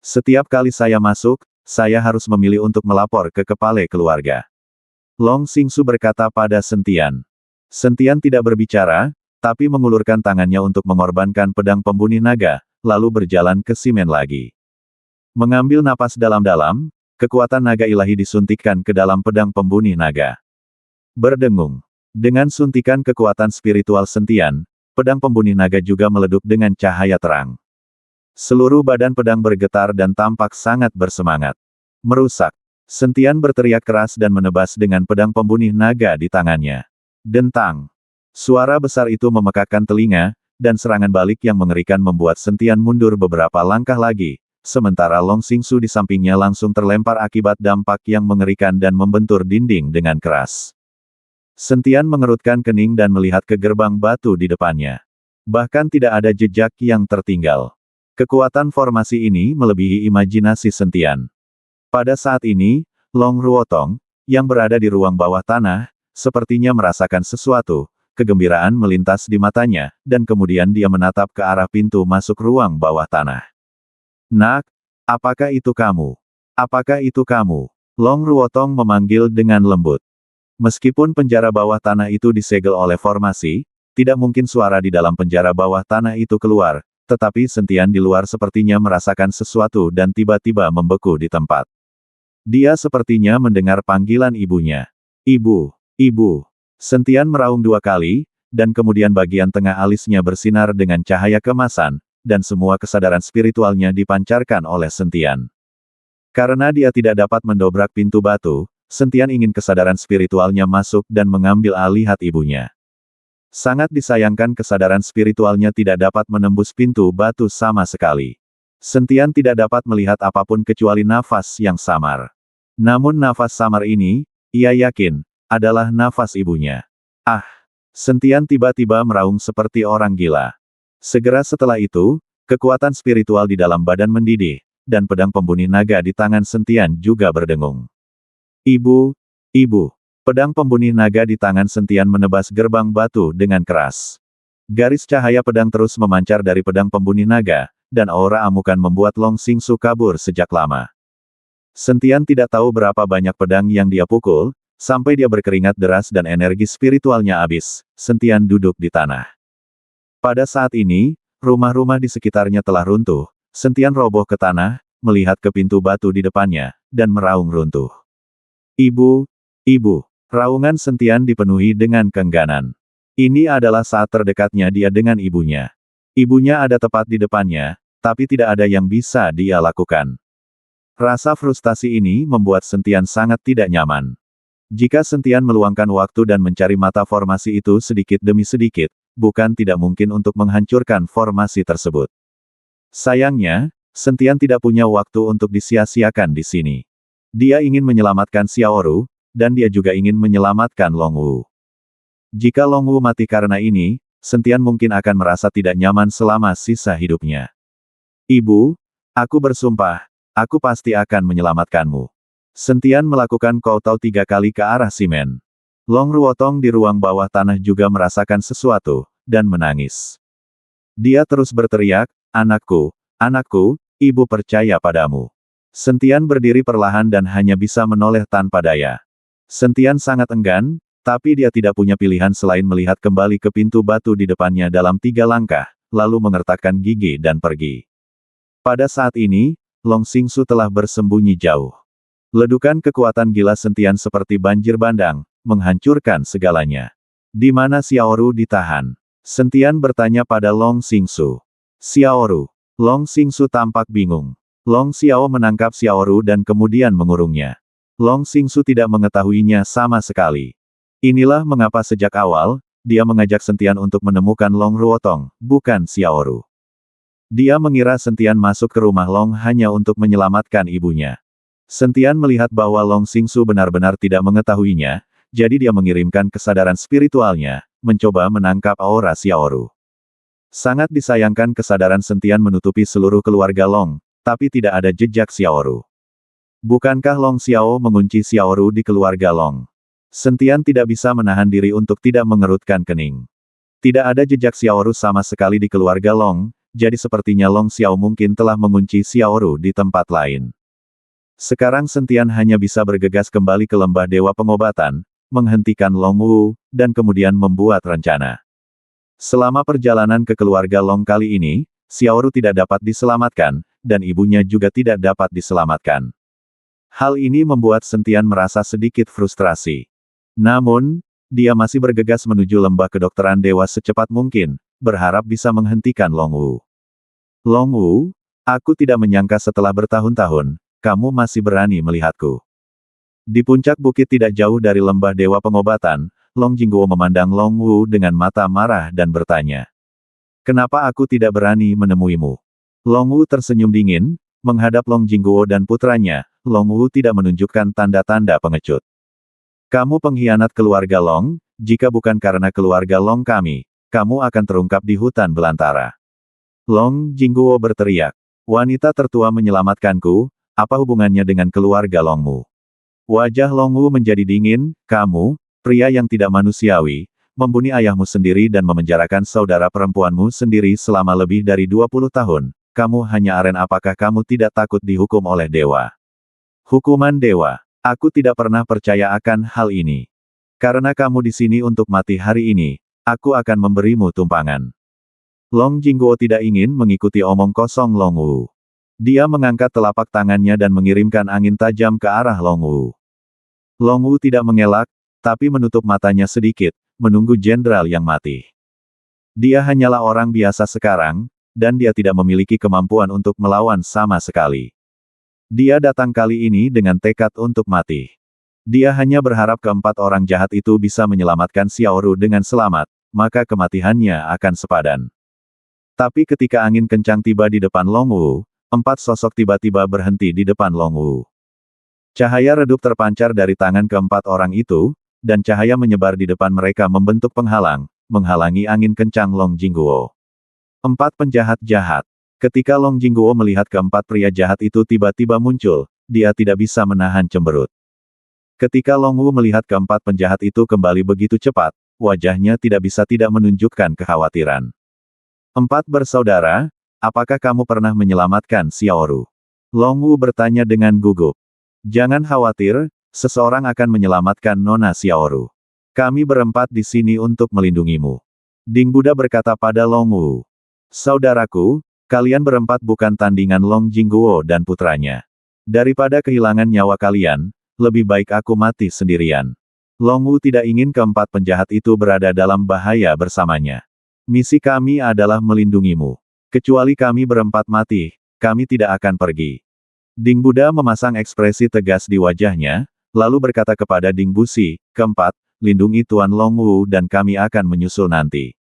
Setiap kali saya masuk, saya harus memilih untuk melapor ke kepala keluarga. Long Xingsu berkata pada Sentian. Sentian tidak berbicara, tapi mengulurkan tangannya untuk mengorbankan pedang pembunuh naga, lalu berjalan ke Simen lagi. Mengambil napas dalam-dalam, kekuatan naga ilahi disuntikkan ke dalam pedang pembunuh naga. Berdengung. Dengan suntikan kekuatan spiritual Sentian, pedang pembunuh naga juga meleduk dengan cahaya terang. Seluruh badan pedang bergetar dan tampak sangat bersemangat. Merusak. Sentian berteriak keras dan menebas dengan pedang pembunuh naga di tangannya. Dentang. Suara besar itu memekakkan telinga, dan serangan balik yang mengerikan membuat Sentian mundur beberapa langkah lagi, sementara Long Xingsu di sampingnya langsung terlempar akibat dampak yang mengerikan dan membentur dinding dengan keras. Sentian mengerutkan kening dan melihat ke gerbang batu di depannya. Bahkan tidak ada jejak yang tertinggal. Kekuatan formasi ini melebihi imajinasi Sentian. Pada saat ini, Long Ruotong, yang berada di ruang bawah tanah, sepertinya merasakan sesuatu, kegembiraan melintas di matanya, dan kemudian dia menatap ke arah pintu masuk ruang bawah tanah. Nak, apakah itu kamu? Apakah itu kamu? Long Ruotong memanggil dengan lembut. Meskipun penjara bawah tanah itu disegel oleh formasi, tidak mungkin suara di dalam penjara bawah tanah itu keluar, tetapi Sentian di luar sepertinya merasakan sesuatu dan tiba-tiba membeku di tempat. Dia sepertinya mendengar panggilan ibunya. Ibu, ibu. Sentian meraung 2 kali, dan kemudian bagian tengah alisnya bersinar dengan cahaya keemasan, dan semua kesadaran spiritualnya dipancarkan oleh Sentian. Karena dia tidak dapat mendobrak pintu batu, Sentian ingin kesadaran spiritualnya masuk dan mengambil alih hati ibunya. Sangat disayangkan kesadaran spiritualnya tidak dapat menembus pintu batu sama sekali. Sentian tidak dapat melihat apapun kecuali nafas yang samar. Namun nafas samar ini, ia yakin, adalah nafas ibunya. Ah! Sentian tiba-tiba meraung seperti orang gila. Segera setelah itu, kekuatan spiritual di dalam badan mendidih, dan pedang pembunuh naga di tangan Sentian juga berdengung. Ibu, ibu. Pedang pembunuh naga di tangan Sentian menebas gerbang batu dengan keras. Garis cahaya pedang terus memancar dari pedang pembunuh naga, dan aura amukan membuat Long Xingsu kabur sejak lama. Sentian tidak tahu berapa banyak pedang yang dia pukul, sampai dia berkeringat deras dan energi spiritualnya habis. Sentian duduk di tanah. Pada saat ini, rumah-rumah di sekitarnya telah runtuh. Sentian roboh ke tanah, melihat ke pintu batu di depannya, dan meraung runtuh. Ibu, ibu. Raungan Sentian dipenuhi dengan keengganan. Ini adalah saat terdekatnya dia dengan ibunya. Ibunya ada tepat di depannya, tapi tidak ada yang bisa dia lakukan. Rasa frustasi ini membuat Sentian sangat tidak nyaman. Jika Sentian meluangkan waktu dan mencari mata formasi itu sedikit demi sedikit, bukan tidak mungkin untuk menghancurkan formasi tersebut. Sayangnya, Sentian tidak punya waktu untuk disia-siakan di sini. Dia ingin menyelamatkan Xiaoru, dan dia juga ingin menyelamatkan Long Wu. Jika Long Wu mati karena ini, Sentian mungkin akan merasa tidak nyaman selama sisa hidupnya. Ibu, aku bersumpah, aku pasti akan menyelamatkanmu. Sentian melakukan kowtow 3 kali ke arah Simen. Long Ruotong di ruang bawah tanah juga merasakan sesuatu, dan menangis. Dia terus berteriak, anakku, anakku, ibu percaya padamu. Sentian berdiri perlahan dan hanya bisa menoleh tanpa daya. Sentian sangat enggan, tapi dia tidak punya pilihan selain melihat kembali ke pintu batu di depannya dalam 3 langkah, lalu mengertakkan gigi dan pergi. Pada saat ini, Long Xingsu telah bersembunyi jauh. Ledukan kekuatan gila sentian seperti banjir bandang, menghancurkan segalanya. Di mana Xiaoru ditahan? Sentian bertanya pada Long Xingsu. Xiaoru. Long Xingsu tampak bingung. Long Xiao menangkap Xiaoru dan kemudian mengurungnya. Long Xingsu tidak mengetahuinya sama sekali. Inilah mengapa sejak awal, dia mengajak Sentian untuk menemukan Long Ruotong, bukan Xiaoru. Dia mengira Sentian masuk ke rumah Long hanya untuk menyelamatkan ibunya. Sentian melihat bahwa Long Xingsu benar-benar tidak mengetahuinya, jadi dia mengirimkan kesadaran spiritualnya, mencoba menangkap aura Xiaoru. Sangat disayangkan kesadaran Sentian menutupi seluruh keluarga Long, tapi tidak ada jejak Xiaoru. Bukankah Long Xiao mengunci Xiaoru di keluarga Long? Sentian tidak bisa menahan diri untuk tidak mengerutkan kening. Tidak ada jejak Xiaoru sama sekali di keluarga Long, jadi sepertinya Long Xiao mungkin telah mengunci Xiaoru di tempat lain. Sekarang Sentian hanya bisa bergegas kembali ke lembah Dewa Pengobatan, menghentikan Long Wu, dan kemudian membuat rencana. Selama perjalanan ke keluarga Long kali ini, Xiaoru tidak dapat diselamatkan, dan ibunya juga tidak dapat diselamatkan. Hal ini membuat Sentian merasa sedikit frustrasi. Namun, dia masih bergegas menuju lembah kedokteran dewa secepat mungkin, berharap bisa menghentikan Long Wu. Long Wu, aku tidak menyangka setelah bertahun-tahun, kamu masih berani melihatku. Di puncak bukit tidak jauh dari lembah Dewa Pengobatan, Long Jingguo memandang Long Wu dengan mata marah dan bertanya. Kenapa aku tidak berani menemuimu? Long Wu tersenyum dingin, menghadap Long Jingguo dan putranya. Long Wu tidak menunjukkan tanda-tanda pengecut. Kamu pengkhianat keluarga Long, jika bukan karena keluarga Long kami, kamu akan terungkap di hutan belantara. Long Jingguo berteriak. Wanita tertua menyelamatkanku, apa hubungannya dengan keluarga Longmu? Wajah Long Wu menjadi dingin, kamu, pria yang tidak manusiawi, membunuh ayahmu sendiri dan memenjarakan saudara perempuanmu sendiri selama lebih dari 20 tahun. Kamu hanya aren, apakah kamu tidak takut dihukum oleh dewa? Hukuman dewa. Aku tidak pernah percaya akan hal ini. Karena kamu di sini untuk mati hari ini, aku akan memberimu tumpangan. Long Jingguo tidak ingin mengikuti omong kosong Long Wu. Dia mengangkat telapak tangannya dan mengirimkan angin tajam ke arah Long Wu. Long Wu tidak mengelak, tapi menutup matanya sedikit, menunggu jenderal yang mati. Dia hanyalah orang biasa sekarang, dan dia tidak memiliki kemampuan untuk melawan sama sekali. Dia datang kali ini dengan tekad untuk mati. Dia hanya berharap keempat orang jahat itu bisa menyelamatkan Xiaoru dengan selamat, maka kematiannya akan sepadan. Tapi ketika angin kencang tiba di depan Long Wu, empat sosok tiba-tiba berhenti di depan Long Wu. Cahaya redup terpancar dari tangan keempat orang itu, dan cahaya menyebar di depan mereka membentuk penghalang, menghalangi angin kencang Long Jingguo. Empat penjahat jahat. Ketika Long Jingguo melihat keempat pria jahat itu tiba-tiba muncul, dia tidak bisa menahan cemberut. Ketika Long Wu melihat keempat penjahat itu kembali begitu cepat, wajahnya tidak bisa tidak menunjukkan kekhawatiran. Empat bersaudara, apakah kamu pernah menyelamatkan Xiaoru? Long Wu bertanya dengan gugup. Jangan khawatir, seseorang akan menyelamatkan Nona Xiaoru. Kami berempat di sini untuk melindungimu. Ding Buddha berkata pada Long Wu. Saudaraku, kalian berempat bukan tandingan Long Jingguo dan putranya. Daripada kehilangan nyawa kalian, lebih baik aku mati sendirian. Long Wu tidak ingin keempat penjahat itu berada dalam bahaya bersamanya. Misi kami adalah melindungimu. Kecuali kami berempat mati, kami tidak akan pergi. Ding Buddha memasang ekspresi tegas di wajahnya, lalu berkata kepada Ding Busi, keempat, lindungi Tuan Long Wu dan kami akan menyusul nanti.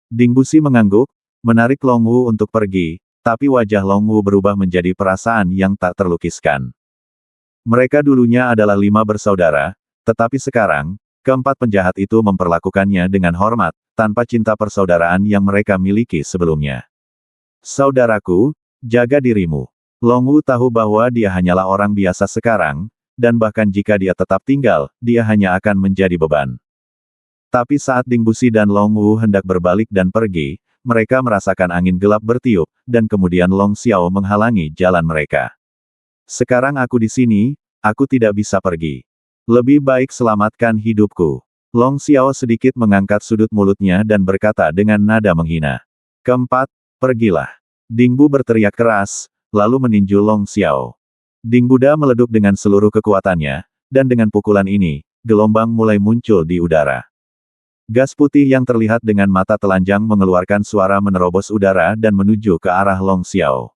Ding Busi mengangguk, menarik Long Wu untuk pergi, tapi wajah Long Wu berubah menjadi perasaan yang tak terlukiskan. Mereka dulunya adalah 5 bersaudara, tetapi sekarang, keempat penjahat itu memperlakukannya dengan hormat, tanpa cinta persaudaraan yang mereka miliki sebelumnya. Saudaraku, jaga dirimu. Long Wu tahu bahwa dia hanyalah orang biasa sekarang, dan bahkan jika dia tetap tinggal, dia hanya akan menjadi beban. Tapi saat Ding Busi dan Long Wu hendak berbalik dan pergi, mereka merasakan angin gelap bertiup, dan kemudian Long Xiao menghalangi jalan mereka. Sekarang aku di sini, aku tidak bisa pergi. Lebih baik selamatkan hidupku. Long Xiao sedikit mengangkat sudut mulutnya dan berkata dengan nada menghina. Keempat, pergilah. Ding Bu berteriak keras, lalu meninju Long Xiao. Ding Buddha meleduk dengan seluruh kekuatannya, dan dengan pukulan ini, gelombang mulai muncul di udara. Gas putih yang terlihat dengan mata telanjang mengeluarkan suara menerobos udara dan menuju ke arah Long Xiao.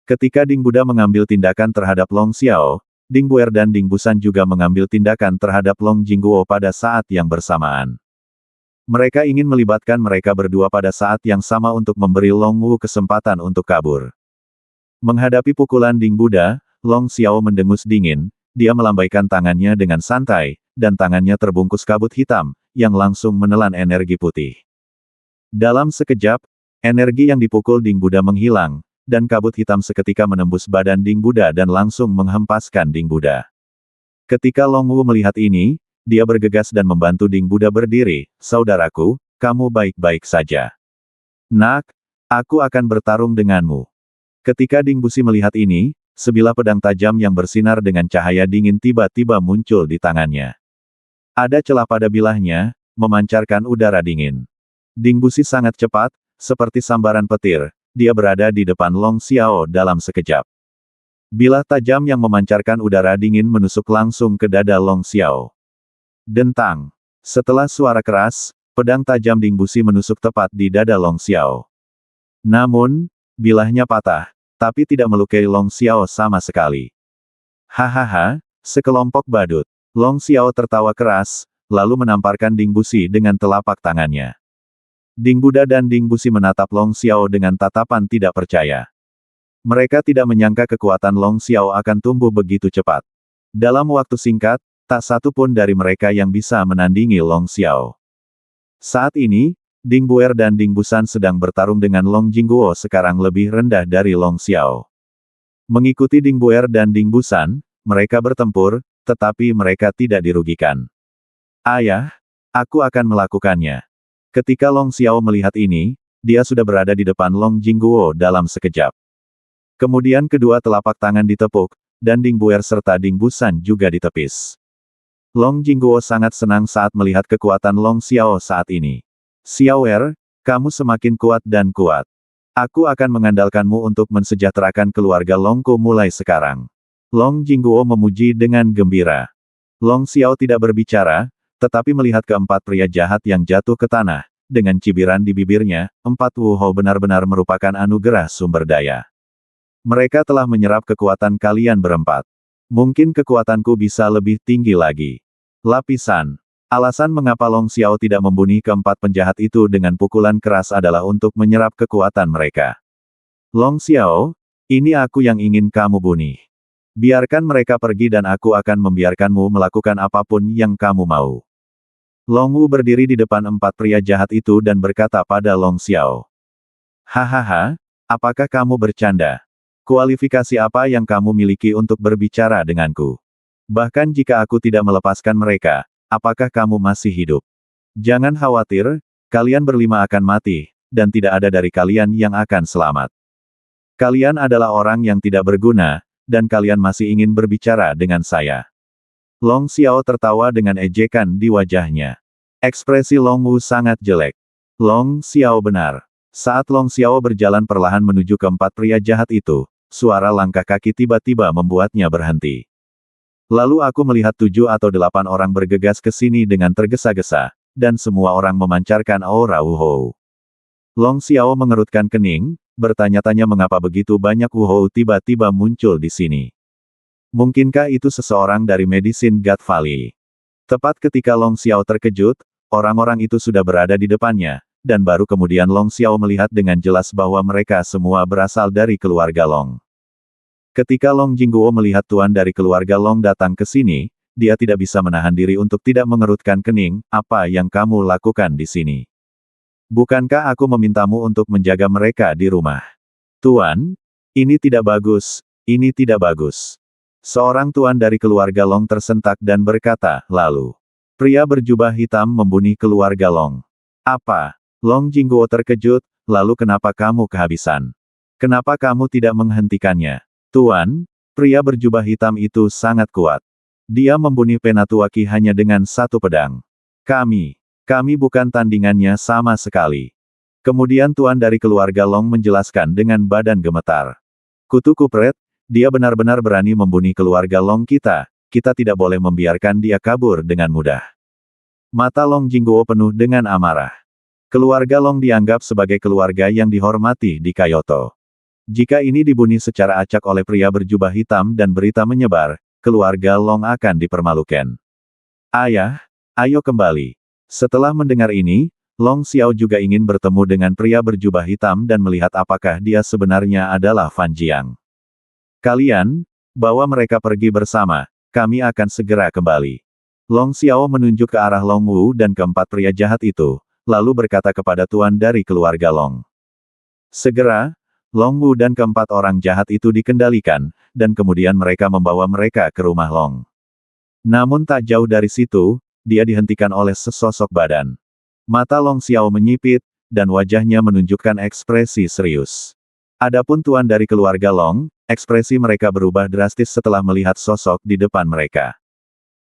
Ketika Ding Buddha mengambil tindakan terhadap Long Xiao, Ding Buer dan Ding Busan juga mengambil tindakan terhadap Long Jingguo pada saat yang bersamaan. Mereka ingin melibatkan mereka berdua pada saat yang sama untuk memberi Long Wu kesempatan untuk kabur. Menghadapi pukulan Ding Buddha, Long Xiao mendengus dingin, dia melambaikan tangannya dengan santai, dan tangannya terbungkus kabut hitam, yang langsung menelan energi putih. Dalam sekejap, energi yang dipukul Ding Buddha menghilang, dan kabut hitam seketika menembus badan Ding Buddha dan langsung menghempaskan Ding Buddha. Ketika Long Wu melihat ini, dia bergegas dan membantu Ding Buddha berdiri. Saudaraku, kamu baik-baik saja. Nak, aku akan bertarung denganmu. Ketika Ding Busi melihat ini, sebilah pedang tajam yang bersinar dengan cahaya dingin tiba-tiba muncul di tangannya. Ada celah pada bilahnya, memancarkan udara dingin. Ding Busi sangat cepat, seperti sambaran petir, dia berada di depan Long Xiao dalam sekejap. Bilah tajam yang memancarkan udara dingin menusuk langsung ke dada Long Xiao. Dentang. Setelah suara keras, pedang tajam Ding Busi menusuk tepat di dada Long Xiao. Namun, bilahnya patah, tapi tidak melukai Long Xiao sama sekali. Hahaha, sekelompok badut. Long Xiao tertawa keras, lalu menamparkan Ding Busi dengan telapak tangannya. Ding Buddha dan Ding Busi menatap Long Xiao dengan tatapan tidak percaya. Mereka tidak menyangka kekuatan Long Xiao akan tumbuh begitu cepat. Dalam waktu singkat, tak satu pun dari mereka yang bisa menandingi Long Xiao. Saat ini, Ding Buer dan Ding Busan sedang bertarung dengan Long Jingguo sekarang lebih rendah dari Long Xiao. Mengikuti Ding Buer dan Ding Busan, mereka bertempur, tetapi mereka tidak dirugikan. Ayah, aku akan melakukannya. Ketika Long Xiao melihat ini, dia sudah berada di depan Long Jingguo dalam sekejap. Kemudian kedua telapak tangan ditepuk, dan Ding Buer serta Ding Busan juga ditepis. Long Jingguo sangat senang saat melihat kekuatan Long Xiao saat ini. Xiaoer, kamu semakin kuat dan kuat. Aku akan mengandalkanmu untuk mensejahterakan keluarga Longku mulai sekarang. Long Jingguo memuji dengan gembira. Long Xiao tidak berbicara, tetapi melihat keempat pria jahat yang jatuh ke tanah, dengan cibiran di bibirnya, empat Wu Hou benar-benar merupakan anugerah sumber daya. Mereka telah menyerap kekuatan kalian berempat. Mungkin kekuatanku bisa lebih tinggi lagi. Lapisan. Alasan mengapa Long Xiao tidak membunuh keempat penjahat itu dengan pukulan keras adalah untuk menyerap kekuatan mereka. Long Xiao, ini aku yang ingin kamu bunuh. Biarkan mereka pergi dan aku akan membiarkanmu melakukan apapun yang kamu mau. Long Wu berdiri di depan empat pria jahat itu dan berkata pada Long Xiao. Hahaha, apakah kamu bercanda? Kualifikasi apa yang kamu miliki untuk berbicara denganku? Bahkan jika aku tidak melepaskan mereka, apakah kamu masih hidup? Jangan khawatir, kalian berlima akan mati, dan tidak ada dari kalian yang akan selamat. Kalian adalah orang yang tidak berguna, dan kalian masih ingin berbicara dengan saya. Long Xiao tertawa dengan ejekan di wajahnya. Ekspresi Long Wu sangat jelek. Long Xiao benar. Saat Long Xiao berjalan perlahan menuju keempat pria jahat itu, suara langkah kaki tiba-tiba membuatnya berhenti. Lalu aku melihat 7 atau 8 orang bergegas ke sini dengan tergesa-gesa, dan semua orang memancarkan aura Wu Hou. Long Xiao mengerutkan kening, bertanya-tanya mengapa begitu banyak Wu Hou tiba-tiba muncul di sini. Mungkinkah itu seseorang dari Medicine God Valley? Tepat ketika Long Xiao terkejut, orang-orang itu sudah berada di depannya, dan baru kemudian Long Xiao melihat dengan jelas bahwa mereka semua berasal dari keluarga Long. Ketika Long Jingguo melihat tuan dari keluarga Long datang ke sini, dia tidak bisa menahan diri untuk tidak mengerutkan kening. Apa yang kamu lakukan di sini? Bukankah aku memintamu untuk menjaga mereka di rumah? Tuan, ini tidak bagus, ini tidak bagus. Seorang tuan dari keluarga Long tersentak dan berkata, lalu. Pria berjubah hitam membunuh keluarga Long. Apa? Long Jingguo terkejut, lalu kenapa kamu kehabisan? Kenapa kamu tidak menghentikannya? Tuan, pria berjubah hitam itu sangat kuat. Dia membunuh Penatuaki hanya dengan satu pedang. Kami bukan tandingannya sama sekali. Kemudian tuan dari keluarga Long menjelaskan dengan badan gemetar. Kutu kupret, dia benar-benar berani membunuh keluarga Long kita tidak boleh membiarkan dia kabur dengan mudah. Mata Long Jingguo penuh dengan amarah. Keluarga Long dianggap sebagai keluarga yang dihormati di Kyoto. Jika ini dibunuh secara acak oleh pria berjubah hitam dan berita menyebar, keluarga Long akan dipermalukan. Ayah, ayo kembali. Setelah mendengar ini, Long Xiao juga ingin bertemu dengan pria berjubah hitam dan melihat apakah dia sebenarnya adalah Fan Jiang. Kalian, bawa mereka pergi bersama, kami akan segera kembali. Long Xiao menunjuk ke arah Long Wu dan keempat pria jahat itu, lalu berkata kepada tuan dari keluarga Long. Segera, Long Wu dan keempat orang jahat itu dikendalikan, dan kemudian mereka membawa mereka ke rumah Long. Namun tak jauh dari situ, dia dihentikan oleh sesosok badan. Mata Long Xiao menyipit, dan wajahnya menunjukkan ekspresi serius. Adapun tuan dari keluarga Long, ekspresi mereka berubah drastis setelah melihat sosok di depan mereka.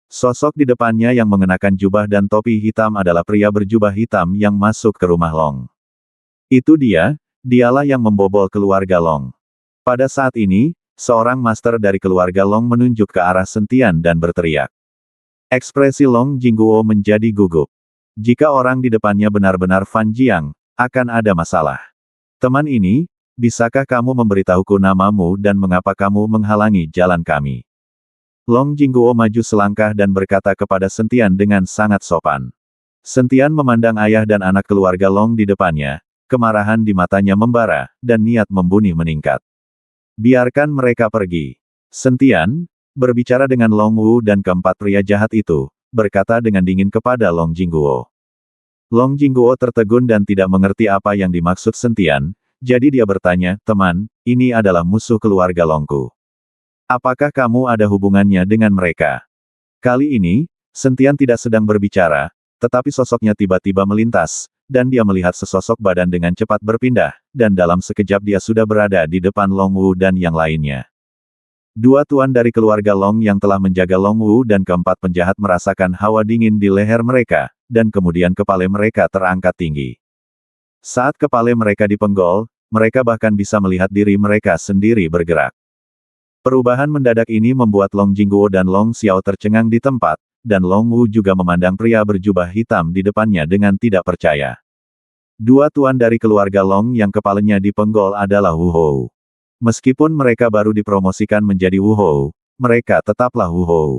Sosok di depannya yang mengenakan jubah dan topi hitam adalah pria berjubah hitam yang masuk ke rumah Long. Itu dialah yang membobol keluarga Long. Pada saat ini, seorang master dari keluarga Long menunjuk ke arah Sentian dan berteriak. Ekspresi Long Jingguo menjadi gugup. Jika orang di depannya benar-benar Fan Jiang, akan ada masalah. Teman ini, bisakah kamu memberitahuku namamu dan mengapa kamu menghalangi jalan kami? Long Jingguo maju selangkah dan berkata kepada Sentian dengan sangat sopan. Sentian memandang ayah dan anak keluarga Long di depannya, kemarahan di matanya membara, dan niat membunuh meningkat. Biarkan mereka pergi. Sentian, berbicara dengan Long Wu dan keempat pria jahat itu, berkata dengan dingin kepada Long Jingguo. Long Jingguo tertegun dan tidak mengerti apa yang dimaksud Sentian, jadi dia bertanya, teman, ini adalah musuh keluarga Longku. Apakah kamu ada hubungannya dengan mereka? Kali ini, Sentian tidak sedang berbicara, tetapi sosoknya tiba-tiba melintas, dan dia melihat sesosok badan dengan cepat berpindah, dan dalam sekejap dia sudah berada di depan Long Wu dan yang lainnya. Dua tuan dari keluarga Long yang telah menjaga Long Wu dan keempat penjahat merasakan hawa dingin di leher mereka, dan kemudian kepala mereka terangkat tinggi. Saat kepala mereka dipenggol, mereka bahkan bisa melihat diri mereka sendiri bergerak. Perubahan mendadak ini membuat Long Jingguo dan Long Xiao tercengang di tempat, dan Long Wu juga memandang pria berjubah hitam di depannya dengan tidak percaya. Dua tuan dari keluarga Long yang kepalanya dipenggol adalah Wu Hou. Meskipun mereka baru dipromosikan menjadi Wu Hou, mereka tetaplah Wu Hou.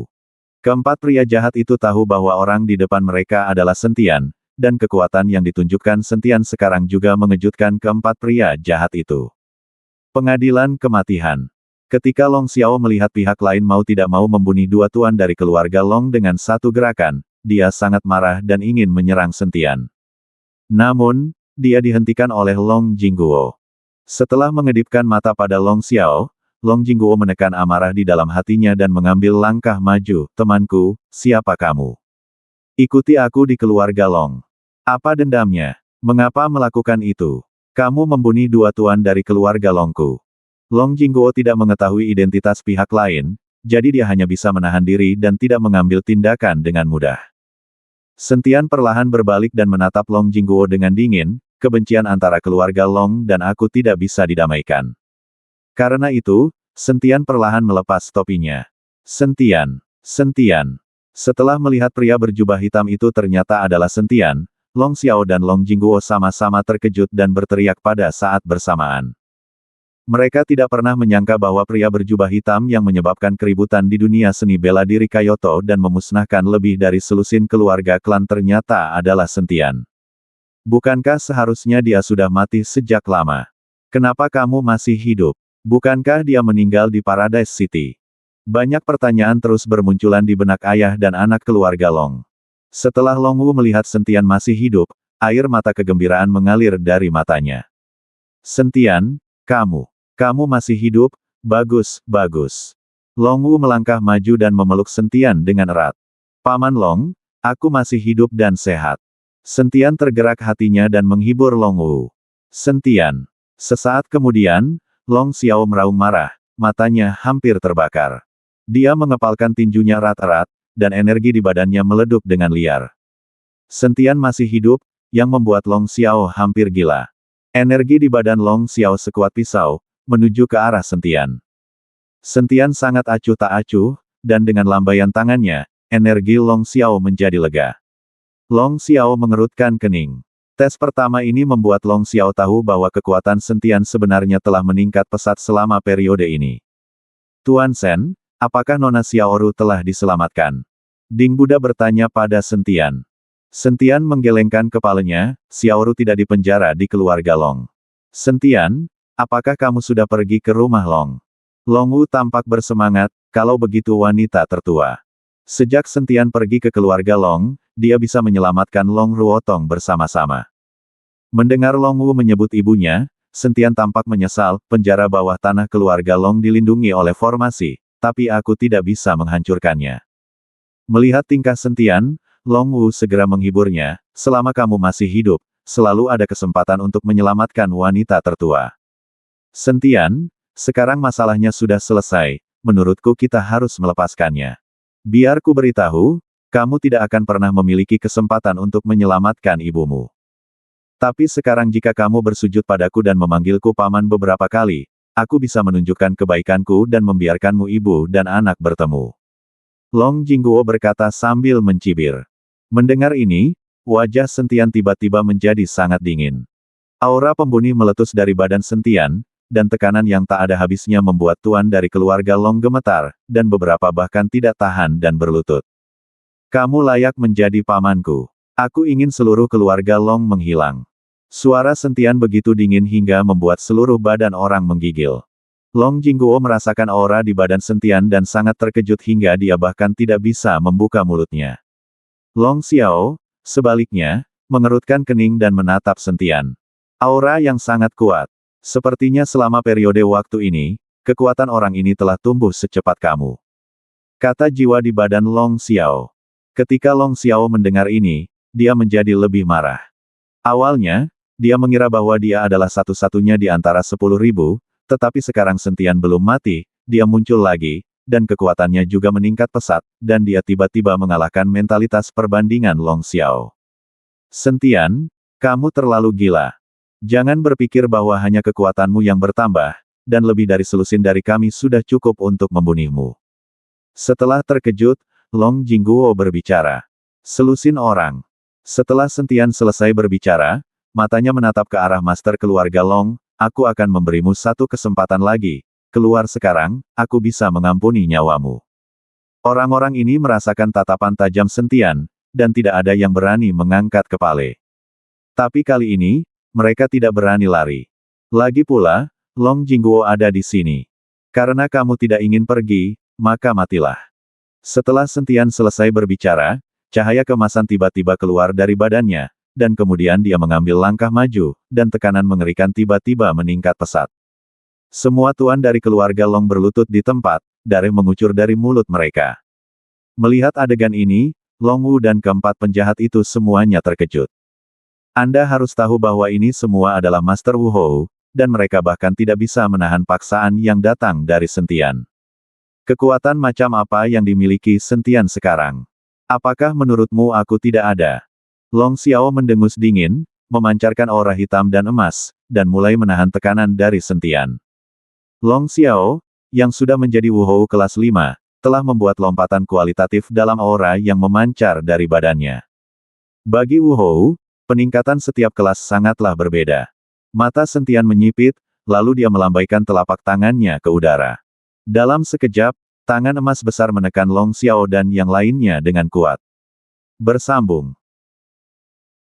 Keempat pria jahat itu tahu bahwa orang di depan mereka adalah Sentian, dan kekuatan yang ditunjukkan Sentian sekarang juga mengejutkan keempat pria jahat itu. Pengadilan kematian. Ketika Long Xiao melihat pihak lain mau tidak mau membunuh dua tuan dari keluarga Long dengan satu gerakan, dia sangat marah dan ingin menyerang Sentian. Namun, dia dihentikan oleh Long Jingguo. Setelah mengedipkan mata pada Long Xiao, Long Jingguo menekan amarah di dalam hatinya dan mengambil langkah maju. Temanku, siapa kamu? Ikuti aku di keluarga Long. Apa dendamnya? Mengapa melakukan itu? Kamu membunuh dua tuan dari keluarga Longku. Long Jingguo tidak mengetahui identitas pihak lain, jadi dia hanya bisa menahan diri dan tidak mengambil tindakan dengan mudah. Sentian perlahan berbalik dan menatap Long Jingguo dengan dingin. Kebencian antara keluarga Long dan aku tidak bisa didamaikan. Karena itu, Sentian perlahan melepas topinya. Sentian. Setelah melihat pria berjubah hitam itu ternyata adalah Sentian, Long Xiao dan Long Jingguo sama-sama terkejut dan berteriak pada saat bersamaan. Mereka tidak pernah menyangka bahwa pria berjubah hitam yang menyebabkan keributan di dunia seni bela diri Kyoto dan memusnahkan lebih dari selusin keluarga klan ternyata adalah Sentian. Bukankah seharusnya dia sudah mati sejak lama? Kenapa kamu masih hidup? Bukankah dia meninggal di Paradise City? Banyak pertanyaan terus bermunculan di benak ayah dan anak keluarga Long. Setelah Long Wu melihat Sentian masih hidup, air mata kegembiraan mengalir dari matanya. Sentian, kamu masih hidup? Bagus. Long Wu melangkah maju dan memeluk Sentian dengan erat. Paman Long, aku masih hidup dan sehat. Sentian tergerak hatinya dan menghibur Long Wu. Sentian. Sesaat kemudian, Long Xiao meraung marah, matanya hampir terbakar. Dia mengepalkan tinjunya erat-erat, dan energi di badannya meleduk dengan liar. Sentian masih hidup, yang membuat Long Xiao hampir gila. Energi di badan Long Xiao sekuat pisau, menuju ke arah Sentian. Sentian sangat acuh tak acuh, dan dengan lambaian tangannya, energi Long Xiao menjadi lega. Long Xiao mengerutkan kening. Tes pertama ini membuat Long Xiao tahu bahwa kekuatan Sentian sebenarnya telah meningkat pesat selama periode ini. Tuan Shen, apakah Nona Xiaoru telah diselamatkan? Ding Buddha bertanya pada Sentian. Sentian menggelengkan kepalanya, Xiaoru tidak dipenjara di keluarga Long. Sentian, apakah kamu sudah pergi ke rumah Long? Long Wu tampak bersemangat, kalau begitu wanita tertua. Sejak Sentian pergi ke keluarga Long, dia bisa menyelamatkan Long Ruotong bersama-sama. Mendengar Long Wu menyebut ibunya, Sentian tampak menyesal, penjara bawah tanah keluarga Long dilindungi oleh formasi, tapi aku tidak bisa menghancurkannya. Melihat tingkah Sentian, Long Wu segera menghiburnya, selama kamu masih hidup, selalu ada kesempatan untuk menyelamatkan wanita tertua. Sentian, sekarang masalahnya sudah selesai, menurutku kita harus melepaskannya. Biar ku beritahu, kamu tidak akan pernah memiliki kesempatan untuk menyelamatkan ibumu. Tapi sekarang jika kamu bersujud padaku dan memanggilku paman beberapa kali, aku bisa menunjukkan kebaikanku dan membiarkanmu ibu dan anak bertemu. Long Jingguo berkata sambil mencibir. Mendengar ini, wajah Sentian tiba-tiba menjadi sangat dingin. Aura pembunuh meletus dari badan Sentian, dan tekanan yang tak ada habisnya membuat tuan dari keluarga Long gemetar, dan beberapa bahkan tidak tahan dan berlutut. Kamu layak menjadi pamanku. Aku ingin seluruh keluarga Long menghilang. Suara Sentian begitu dingin hingga membuat seluruh badan orang menggigil. Long Jingguo merasakan aura di badan Sentian dan sangat terkejut hingga dia bahkan tidak bisa membuka mulutnya. Long Xiao, sebaliknya, mengerutkan kening dan menatap Sentian. Aura yang sangat kuat. Sepertinya selama periode waktu ini, kekuatan orang ini telah tumbuh secepat kamu. Kata jiwa di badan Long Xiao. Ketika Long Xiao mendengar ini, dia menjadi lebih marah. Awalnya, dia mengira bahwa dia adalah satu-satunya di antara 10.000, tetapi sekarang Sentian belum mati, dia muncul lagi, dan kekuatannya juga meningkat pesat, dan dia tiba-tiba mengalahkan mentalitas perbandingan Long Xiao. Sentian, kamu terlalu gila. Jangan berpikir bahwa hanya kekuatanmu yang bertambah, dan lebih dari selusin dari kami sudah cukup untuk membunuhmu. Setelah terkejut, Long Jingguo berbicara. Selusin orang. Setelah Sentian selesai berbicara, matanya menatap ke arah master keluarga Long, aku akan memberimu satu kesempatan lagi, keluar sekarang, aku bisa mengampuni nyawamu. Orang-orang ini merasakan tatapan tajam Sentian, dan tidak ada yang berani mengangkat kepala. Tapi kali ini, mereka tidak berani lari. Lagi pula, Long Jingguo ada di sini. Karena kamu tidak ingin pergi, maka matilah. Setelah Sentian selesai berbicara, cahaya kemasan tiba-tiba keluar dari badannya, dan kemudian dia mengambil langkah maju, dan tekanan mengerikan tiba-tiba meningkat pesat. Semua tuan dari keluarga Long berlutut di tempat, darah mengucur dari mulut mereka. Melihat adegan ini, Long Wu dan keempat penjahat itu semuanya terkejut. Anda harus tahu bahwa ini semua adalah Master Wu Hou, dan mereka bahkan tidak bisa menahan paksaan yang datang dari Sentian. Kekuatan macam apa yang dimiliki Sentian sekarang? Apakah menurutmu aku tidak ada? Long Xiao mendengus dingin, memancarkan aura hitam dan emas, dan mulai menahan tekanan dari Sentian. Long Xiao, yang sudah menjadi Wu Hou kelas 5, telah membuat lompatan kualitatif dalam aura yang memancar dari badannya. Bagi Wu Hou, peningkatan setiap kelas sangatlah berbeda. Mata Sentian menyipit, lalu dia melambaikan telapak tangannya ke udara. Dalam sekejap, tangan emas besar menekan Long Xiao dan yang lainnya dengan kuat. Bersambung.